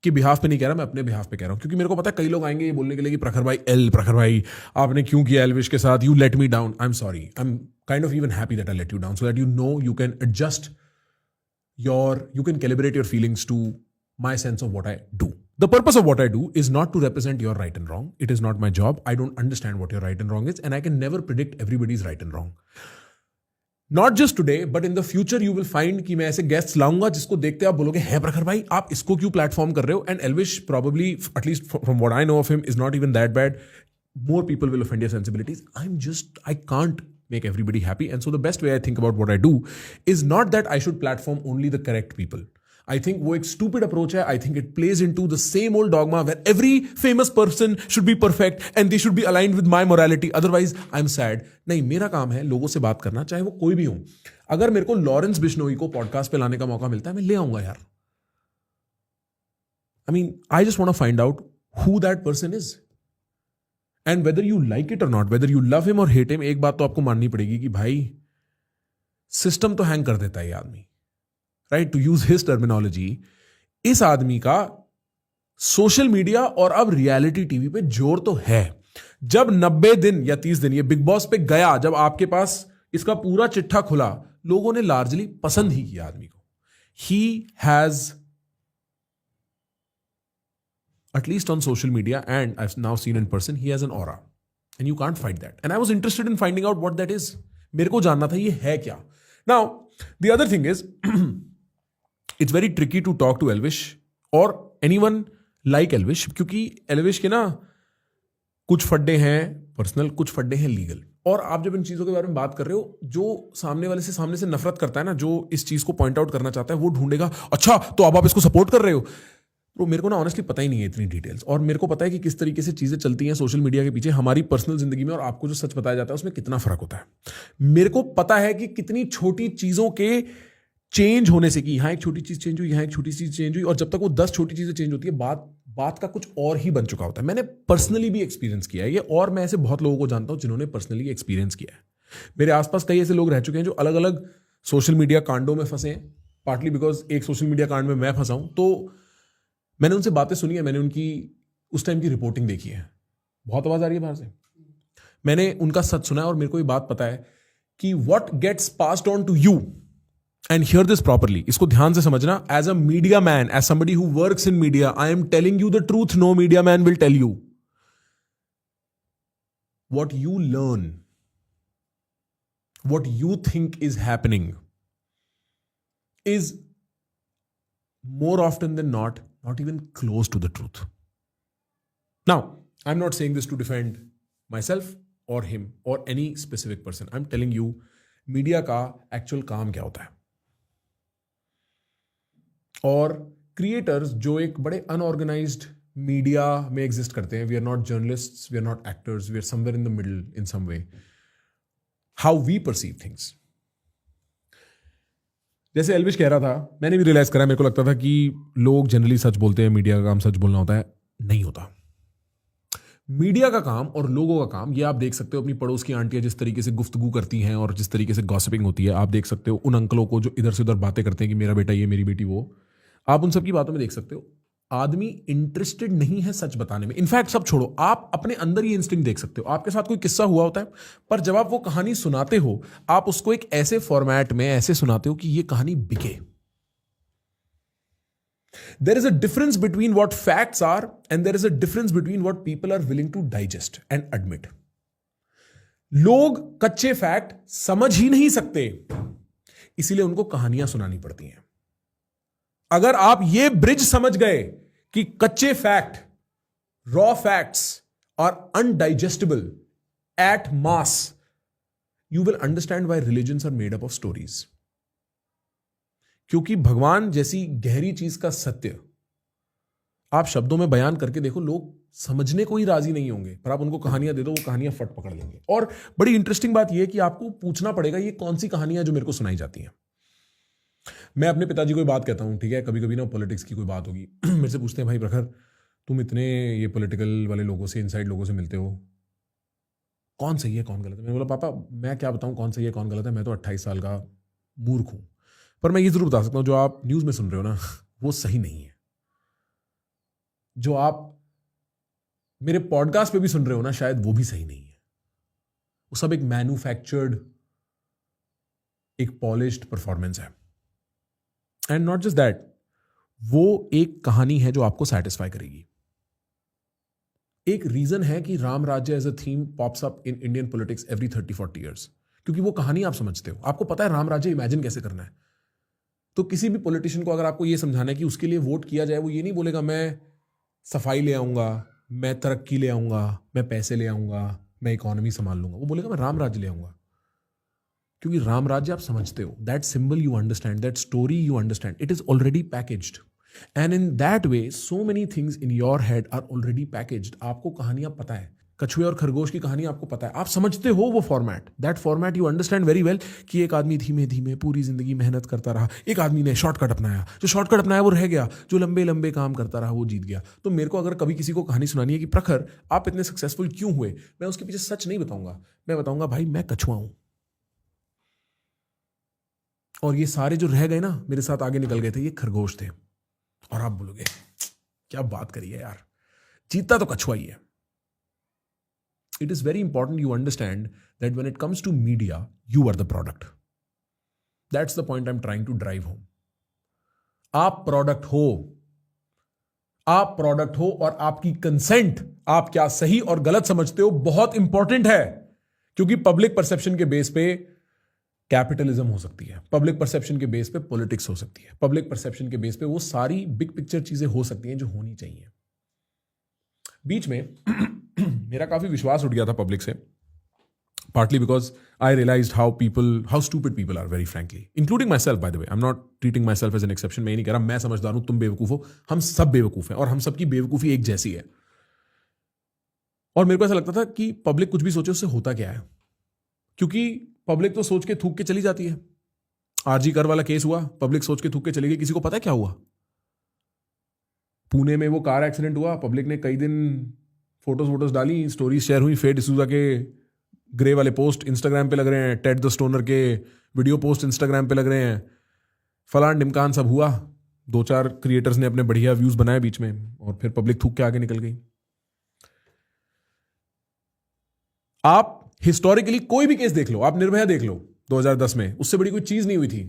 के बिहाफ पे नहीं कह रहा, मैं अपने बिहाफ पे कह रहा हूं, क्योंकि मेरे को पता है कई लोग आएंगे ये बोलने के लिए कि प्रखर भाई आपने क्यों किया एल्विश के साथ, you let me down. I am sorry, I am kind of even happy that I let you down, so that you know you can adjust you can calibrate your feelings to my sense of what I do. The purpose of what I do is not to represent your right and wrong. It is not my job. I don't understand what your right and wrong is, and I can never predict everybody's right and wrong. Not just today, but in the future you will find कि मैं ऐसे guests लाऊंगा जिसको देखते आप बोलोगे है प्रखर भाई आप इसको क्यों प्लेटफॉर्म कर रहे हो। And Elvish probably, at least from what I know of him, is not even that bad. More people will offend your sensibilities. I can't make everybody happy, and so the best way I think about what I do is not that I should platform only the correct people. I think वो एक stupid approach है. I think it plays into the same old dogma where every famous person should be perfect and they should be aligned with my morality. Otherwise, I'm sad. नहीं, मेरा काम है लोगों से बात करना, चाहे वो कोई भी हो। अगर मेरे को लॉरेंस बिश्नोई को पॉडकास्ट पे लाने का मौका मिलता है, मैं ले आऊंगा यार। I mean, I just want to find out who that person is. And whether you like it or not, whether you love him or hate him, एक बात तो आपको माननी पड़ेगी कि भाई सिस्टम तो हैंग कर देता है ये आदमी, right? To use his terminology, इस आदमी का सोशल मीडिया और अब रियलिटी टीवी पे जोर तो है। जब 90 दिन या 30 दिन ये बिग बॉस पे गया, जब आपके पास इसका पूरा चिट्ठा खुला, लोगों ने लार्जली पसंद ही किया आदमी को। He has, at least on social media, and I've now seen in person, he has an aura and you can't fight that, and I was interested in finding out what that is. मेरे को जानना था ये है क्या। Now the other thing is it's very tricky to talk to Elvish or anyone like Elvish, क्योंकि Elvish के ना कुछ फड्डे हैं पर्सनल, कुछ फड्डे हैं लीगल, और आप जब इन चीजों के बारे में बात कर रहे हो, जो सामने से नफरत करता है ना, जो इस चीज को पॉइंट आउट करना चाहता है, वो ढूंढेगा अच्छा तो अब आप इसको सपोर्ट कर रहे हो। तो मेरे को ना ऑनेस्टली पता ही नहीं है इतनी डिटेल्स, और मेरे को पता है कि किस तरीके से चीजें चलती हैं सोशल मीडिया के पीछे, हमारी पर्सनल जिंदगी में और आपको जो सच बताया जाता है उसमें कितना फर्क होता है। मेरे को पता है कि कितनी छोटी चीजों के चेंज होने से, कि यहाँ एक छोटी चीज चेंज हुई, यहाँ एक छोटी चीज चेंज हुई, और जब तक वो 10 छोटी चीजें चेंज होती है, बात का कुछ और ही बन चुका होता है। मैंने पर्सनली भी एक्सपीरियंस किया है ये, और मैं ऐसे बहुत लोगों को जानता हूं जिन्होंने पर्सनली एक्सपीरियंस किया है। मेरे आसपास कई ऐसे लोग रह चुके हैं जो अलग अलग सोशल मीडिया कांडों में फंसे हैं, पार्टली बिकॉज एक सोशल मीडिया कांड में मैं फंसा हूं, तो मैंने उनसे बातें सुनी है, मैंने उनकी उस टाइम की रिपोर्टिंग देखी है। बहुत आवाज आ रही है बाहर से। मैंने उनका सच सुना है, और मेरे को ये बात पता है कि what gets passed on to you, and hear this properly, इसको ध्यान से समझना, as a media man, as somebody who works in media, I am telling you the truth, no media man will tell you. What you learn, what you think is happening, is more often than not even close to the truth. Now, I'm not saying this to defend myself or him or any specific person. I'm telling you, media का actual काम क्या होता है, और creators जो एक बड़े unorganised media में एग्जिस्ट करते हैं. We are not journalists, we are not actors, we are somewhere in the middle in some way. How we perceive things. जैसे एल्विश कह रहा था, मैंने भी रियलाइज करा, मेरे को लगता था कि लोग जनरली सच बोलते हैं, मीडिया का काम सच बोलना होता है. नहीं होता. मीडिया का काम और लोगों का काम, ये आप देख सकते हो अपनी पड़ोस की आंटियां जिस तरीके से गुफ्तगू करती हैं और जिस तरीके से गॉसिपिंग होती है. आप देख सकते हो उन अंकलों को जो इधर से उधर बातें करते हैं कि मेरा बेटा ये, मेरी बेटी वो. आप उन सब की बातों में देख सकते हो आदमी इंटरेस्टेड नहीं है सच बताने में. इनफैक्ट सब छोड़ो, आप अपने अंदर ये इंस्टिंक्ट देख सकते हो. आपके साथ कोई किस्सा हुआ होता है, पर जब आप वो कहानी सुनाते हो, आप उसको एक ऐसे फॉर्मेट में ऐसे सुनाते हो कि ये कहानी बिके. There is a difference between what facts are and there is a difference between what people are willing to digest and admit. लोग कच्चे फैक्ट समझ ही नहीं सकते, इसीलिए उनको कहानियां सुनानी पड़ती हैं. अगर आप ये ब्रिज समझ गए कि कच्चे fact, raw facts are undigestable at mass, you will understand why religions are made up of stories. क्योंकि भगवान जैसी गहरी चीज का सत्य आप शब्दों में बयान करके देखो, लोग समझने को ही राजी नहीं होंगे, पर आप उनको कहानियां दे दो, वो कहानियां फट पकड़ लेंगे. और बड़ी इंटरेस्टिंग बात यह है कि आपको पूछना पड़ेगा ये कौन सी कहानियां जो मेरे को सुनाई जाती हैं. मैं अपने पिताजी को बात कहता हूं, ठीक है, कभी कभी ना पॉलिटिक्स की कोई बात होगी, मेरे से पूछते हैं, भाई प्रखर तुम इतने ये पॉलिटिकल वाले लोगों से, इनसाइड लोगों से मिलते हो, कौन सही है कौन गलत है. मैंने बोला पापा मैं क्या बताऊं कौन सही है कौन गलत है, मैं तो 28 साल का मूर्ख हूं. पर मैं ये जरूर बता सकता हूं, जो आप न्यूज में सुन रहे हो ना, वो सही नहीं है. जो आप मेरे पॉडकास्ट पे भी सुन रहे हो ना, शायद वो भी सही नहीं है. वो सब एक मैन्युफैक्चर्ड, एक पॉलिश्ड परफॉर्मेंस है. एंड नॉट जस्ट दैट, वो एक कहानी है जो आपको सेटिस्फाई करेगी. एक रीजन है कि Ram Rajya as a theme pops up in Indian politics every 30-40 years, क्योंकि वो कहानी आप समझते हो, आपको पता है राम राज्य इमेजिन कैसे करना है. तो किसी भी पॉलिटिशियन को अगर आपको ये समझाना है कि उसके लिए वोट किया जाए, वो ये नहीं बोलेगा मैं सफाई ले आऊंगा, मैं तरक्की ले आऊंगा, मैं पैसे ले आऊंगा, मैं इकोनॉमी संभाल लूंगा. वो बोलेगा मैं राम राज्य ले आऊंगा. क्योंकि राम राज्य आप समझते हो, that symbol you understand, that story you understand, it is already packaged. And in that way so many things in your head are already packaged. आपको कहानियां पता है, कछुए और खरगोश की कहानी आपको पता है, आप समझते हो वो format, that format you understand very well. कि एक आदमी धीमे धीमे पूरी जिंदगी मेहनत करता रहा, एक आदमी ने शॉर्टकट अपनाया, जो शॉर्टकट अपनाया वो रह गया, जो लंबे लंबे काम करता रहा वो जीत गया. तो मेरे को अगर कभी किसी को कहानी सुनानी है कि प्रखर आप इतने सक्सेसफुल क्यों हुए, मैं उसके पीछे सच नहीं बताऊंगा. मैं बताऊंगा भाई मैं कछुआ हूं, और ये सारे जो रह गए ना मेरे साथ आगे निकल गए थे, ये खरगोश थे. और आप बोलोगे क्या बात करिए यार, जीतता तो कछुआ ही है. It is very important you understand that when it comes to media, you are the product. That's the point I'm trying to drive home. आप प्रोडक्ट हो, आप प्रोडक्ट हो, और आपकी कंसेंट, आप क्या सही और गलत समझते हो, बहुत इंपॉर्टेंट है. क्योंकि पब्लिक परसेप्शन के बेस पे कैपिटलिज्म हो सकती है, पब्लिक परसेप्शन के बेस पे पॉलिटिक्स हो सकती है, पब्लिक परसेप्शन के बेस पे वो सारी बिग पिक्चर चीजें हो सकती हैं जो होनी चाहिए. बीच में मेरा काफी विश्वास उठ गया था पब्लिक से, partly because I realized how stupid people are, very frankly, including myself, by the way. I'm not treating myself as an exception. मैं ये नहीं कह रहा मैं समझदार हूं तुम बेवकूफ हो, हम सब बेवकूफ हैं और हम सबकी बेवकूफी एक जैसी है. और मेरे को ऐसा लगता था कि पब्लिक कुछ भी सोचे उससे होता क्या है, क्योंकि पब्लिक तो सोच के थूक के चली जाती है. आरजी कर वाला केस हुआ, पब्लिक सोच के थूक के चली गई, किसी को पता है क्या हुआ. पुणे में वो कार एक्सीडेंट हुआ, पब्लिक ने कई दिन फोटोज डाली, स्टोरीज शेयर हुई, फेड डिसूजा के ग्रे वाले पोस्ट इंस्टाग्राम पे लग रहे हैं, टेड द स्टोनर के वीडियो पोस्ट इंस्टाग्राम पे लग रहे हैं, फलान ढिमकान सब हुआ. 2-4 क्रिएटर्स ने अपने बढ़िया व्यूज बनाए बीच में, और फिर पब्लिक थूक के आगे निकल गई. आप हिस्टोरिकली कोई भी केस देख लो, आप निर्भया देख लो 2010 में, उससे बड़ी कोई चीज नहीं हुई थी.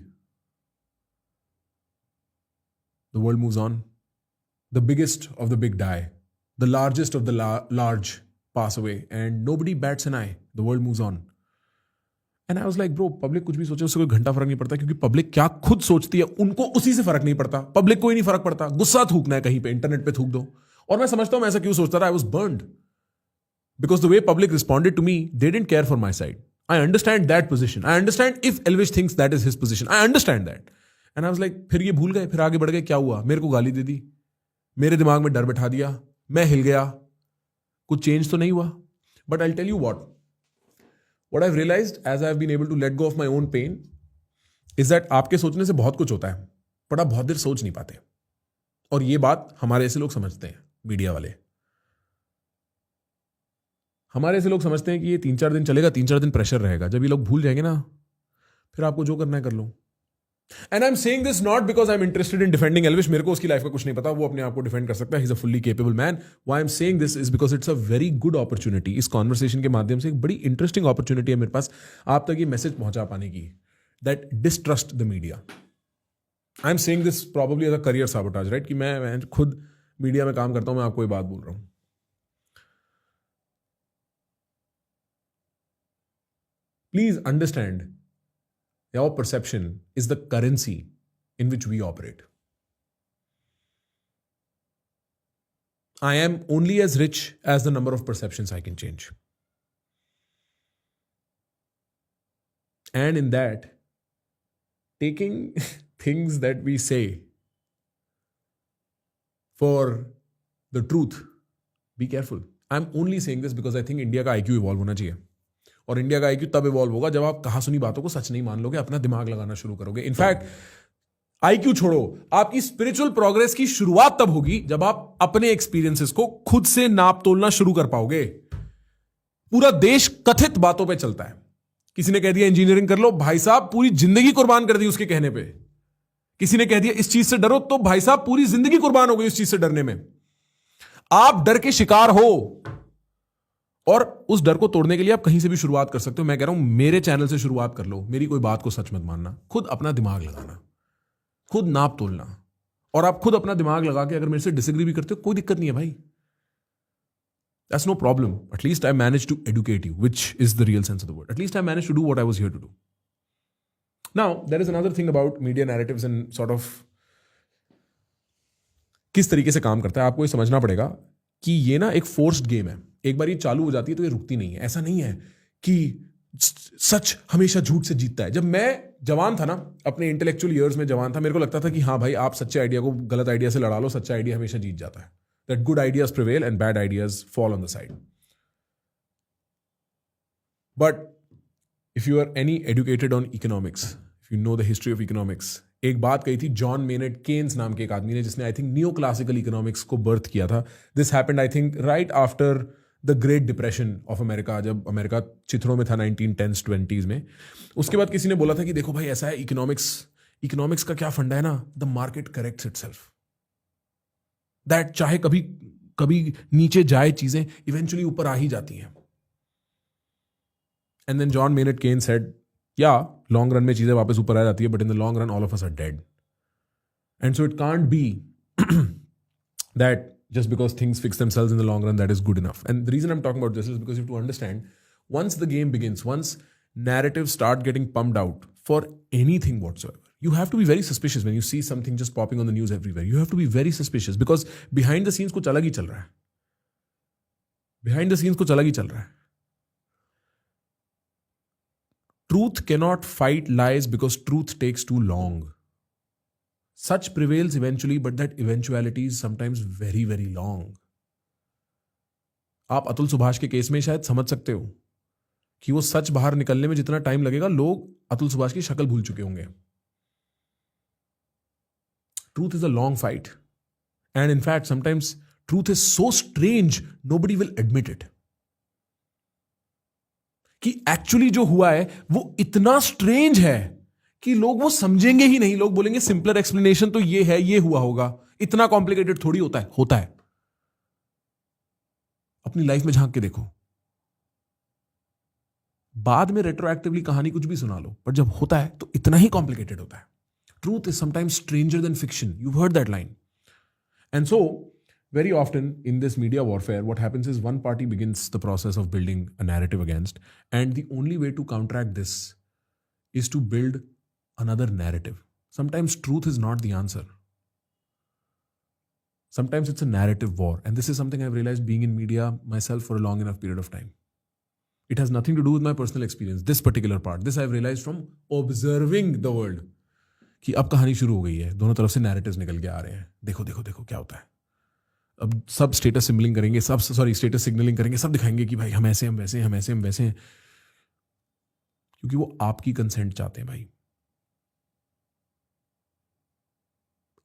The world moves on, the biggest of the big die, the largest of the large pass away, and nobody bats an eye. The world moves on. And I was like, bro, public कुछ भी सोचे उससे कोई घंटा फर्क नहीं पड़ता, क्योंकि पब्लिक क्या खुद सोचती है उनको उसी से फर्क नहीं पड़ता. पब्लिक कोई नहीं फर्क पड़ता, गुस्सा थूकना है कहीं पे, इंटरनेट पे थूक दो. और मैं समझता हूं मैं ऐसा क्यों सोचता रहा. I was burned because the way public responded to me, they didn't care for my side. I understand that position. I understand if Elvish thinks that is his position. I understand that. And I was like, फिर ये भूल गए, फिर आगे बढ़ गए, क्या हुआ, मेरे को गाली दे दी, मेरे दिमाग में डर बैठा दिया, मैं हिल गया, कुछ चेंज तो नहीं हुआ. But I tell you what I've realized as I've been able to let go of my own pain is that आपके सोचने से बहुत कुछ होता है, बट आप बहुत देर सोच नहीं पाते. और ये बात हमारे ऐसे लोग समझते हैं, मीडिया वाले. हमारे ऐसे लोग समझते हैं कि ये 3-4 दिन चलेगा, 3-4 दिन प्रेशर रहेगा, जब ये लोग भूल जाएंगे ना, फिर आपको जो करना है कर लो. And I am saying this not because I am interested in defending Elvish. मेरे को उसकी लाइफ का कुछ नहीं पता, वो अपने आप को डिफेंड कर सकता है. He is a fully capable man. Why I am saying this is because it's a very good opportunity. इस कॉन्वर्सेशन के माध्यम से एक बड़ी इंटरेस्टिंग अपॉर्चुनिटी है मेरे पास आप तक ये मैसेज पहुंचा पाने की, that distrust the media. I am saying this probably as a career sabotage, right, कि मैं खुद मीडिया में काम करता हूं, मैं आपको ये बात बोल रहा हूं. Please understand, your perception is the currency in which we operate. I am only as rich as the number of perceptions I can change. And in that, taking things that we say for the truth, be careful. I'm only saying this because I think India का IQ evolve होना चाहिए. और India का IQ तब evolve होगा जब आप कहा सुनी बातों को सच नहीं मान लोगे, अपना दिमाग लगाना शुरू करोगे. इनफैक्ट IQ छोड़ो, आपकी स्पिरिचुअल प्रोग्रेस की शुरुआत तब होगी जब आप अपने एक्सपीरियंसेस को खुद से नाप तोलना शुरू कर पाओगे. पूरा देश कथित बातों पे चलता है. किसी ने कह दिया इंजीनियरिंग कर लो, भाई साहब पूरी जिंदगी कुर्बान कर दी उसके कहने पे. किसी ने कह दिया इस चीज से डरो, तो भाई साहब पूरी जिंदगी कुर्बान हो गई उस चीज से डरने में. आप डर के शिकार हो, और उस डर को तोड़ने के लिए आप कहीं से भी शुरुआत कर सकते हो. मैं कह रहा हूं मेरे चैनल से शुरुआत कर लो. मेरी कोई बात को सच मत मानना, खुद अपना दिमाग लगाना, खुद नाप तोलना. और आप खुद अपना दिमाग लगा के अगर मेरे से डिसएग्री भी करते हो, कोई दिक्कत नहीं है भाई. That's no problem. At least I manage to educate you, which is the real sense of the word. At least I manage to do what I was here to do. Now there is another thing about media narratives and sort of किस तरीके से काम करता है. आपको ये समझना पड़ेगा कि ये ना एक फोर्स्ड गेम है. एक बार ये चालू हो जाती है तो ये रुकती नहीं है. ऐसा नहीं है कि सच हमेशा झूठ से जीतता है. जब मैं जवान था ना, अपने इंटेलेक्चुअल ईयर्स में जवान था, मेरे को लगता था कि हाँ भाई आप सच्चे आइडिया को गलत आइडिया से लड़ा लो, सच्चा आइडिया हमेशा जीत जाता है. That good ideas prevail and bad ideas fall on the side. But if you are any educated on economics, if you know the history of economics, एक बात कही थी जॉन मेनेट केन्स नाम के एक आदमी ने, जिसने I think neo classical economics को बर्थ किया था. This happened I think right after the great depression of America, जब अमेरिका चित्रों में था 1910s 20s में. उसके बाद किसी ने बोला था कि देखो भाई ऐसा है, इकोनॉमिक्स का क्या फंडा है ना, the market corrects itself. That चाहे कभी कभी नीचे जाए चीजें, इवेंचुअली ऊपर आ ही जाती हैं. And then John Maynard Keynes said, या लॉन्ग रन में चीजें वापस ऊपर आ जाती है, but in the long run all of us are dead. And so it can't be that just because things fix themselves in the long run, that is good enough. And the reason I'm talking about this is because you have to understand, once the game begins, once narratives start getting pumped out for anything whatsoever, you have to be very suspicious when you see something just popping on the news everywhere. You have to be very suspicious because behind the scenes कुछ अलग ही चल रहा है. Behind the scenes कुछ अलग ही चल रहा है. Truth cannot fight lies because truth takes too long. Such prevails eventually, but that eventuality is sometimes very, very long. आप अतुल सुभाष के केस में शायद समझ सकते हो कि वो सच बाहर निकलने में जितना टाइम लगेगा, लोग अतुल सुभाष की शक्ल भूल चुके होंगे. Truth is a long fight. And in fact, sometimes truth is so strange, nobody will admit it. कि एक्चुअली जो हुआ है वो इतना स्ट्रेंज है कि लोग वो समझेंगे ही नहीं. लोग बोलेंगे सिंपलर एक्सप्लेनेशन तो ये है, ये हुआ होगा, इतना कॉम्प्लिकेटेड थोड़ी होता है. अपनी लाइफ में झांक के देखो, बाद में रेट्रोएक्टिवली कहानी कुछ भी सुना लो, पर जब होता है तो इतना ही कॉम्प्लिकेटेड होता है. Truth is sometimes stranger then fiction. You heard that line. And so very often in this media warfare, what happens is one party begins the process of building a narrative against, and the only way to counteract this is to build another narrative. Sometimes truth is not the answer. Sometimes it's a narrative war, and this is something I've realized being in media myself for a long enough period of time. It has nothing to do with my personal experience, this particular part. This I've realized from observing the world. कि अब कहानी शुरू हो गई है, दोनों तरफ से narratives निकल के आ रहे हैं. देखो देखो देखो क्या होता है. अब सब स्टेटस सिम्बलिंग करेंगे, सब सॉरी स्टेटस सिग्नलिंग करेंगे, सब दिखाएंगे कि भाई हम ऐसे हम वैसे हम ऐसे हम वैसे हैं, क्योंकि वो आपकी कंसेंट चाहते हैं भाई.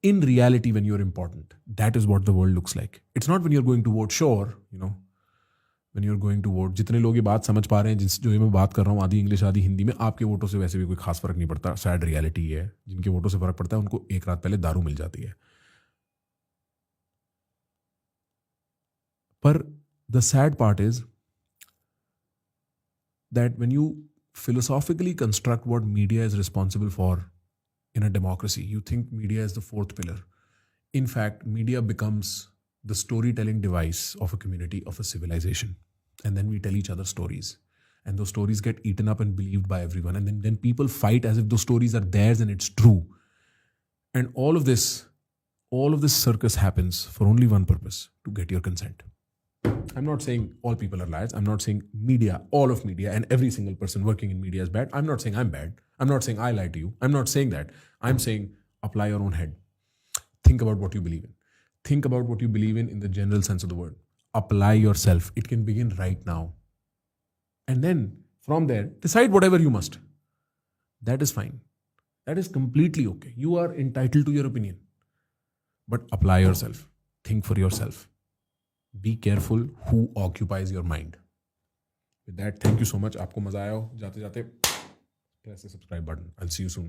In reality, when you're important, that is what the world looks like. It's not when you're going to vote. Sure, you know, when you're going to vote, जितने लोग ये बात समझ पा रहे हैं, जिस जो ये मैं बात कर रहा हूँ आधी इंग्लिश आधी हिंदी में, आपके वोटों से वैसे भी कोई खास फर्क नहीं पड़ता. सैड रियलिटी है, जिनके वोटों से फर्क पड़ता है उनको एक रात पहले दारू मिल जाती है. पर the sad part is that when you philosophically construct what media is responsible for in a democracy, you think media is the fourth pillar. In fact, media becomes the storytelling device of a community, of a civilization. And then we tell each other stories. And those stories get eaten up and believed by everyone. And then people fight as if those stories are theirs and it's true. And all of this circus happens for only one purpose, to get your consent. I'm not saying all people are liars. I'm not saying media, all of media, and every single person working in media is bad. I'm not saying I'm bad. I'm not saying I lie to you. I'm not saying that. I'm saying apply your own head. Think about what you believe in. Think about what you believe in the general sense of the word. Apply yourself. It can begin right now. And then from there, decide whatever you must. That is fine. That is completely okay. You are entitled to your opinion. But apply yourself. Think for yourself. Be careful who occupies your mind. With that, thank you so much. आपको मजा आया हो, जाते जाते press the subscribe button. I'll see you soon.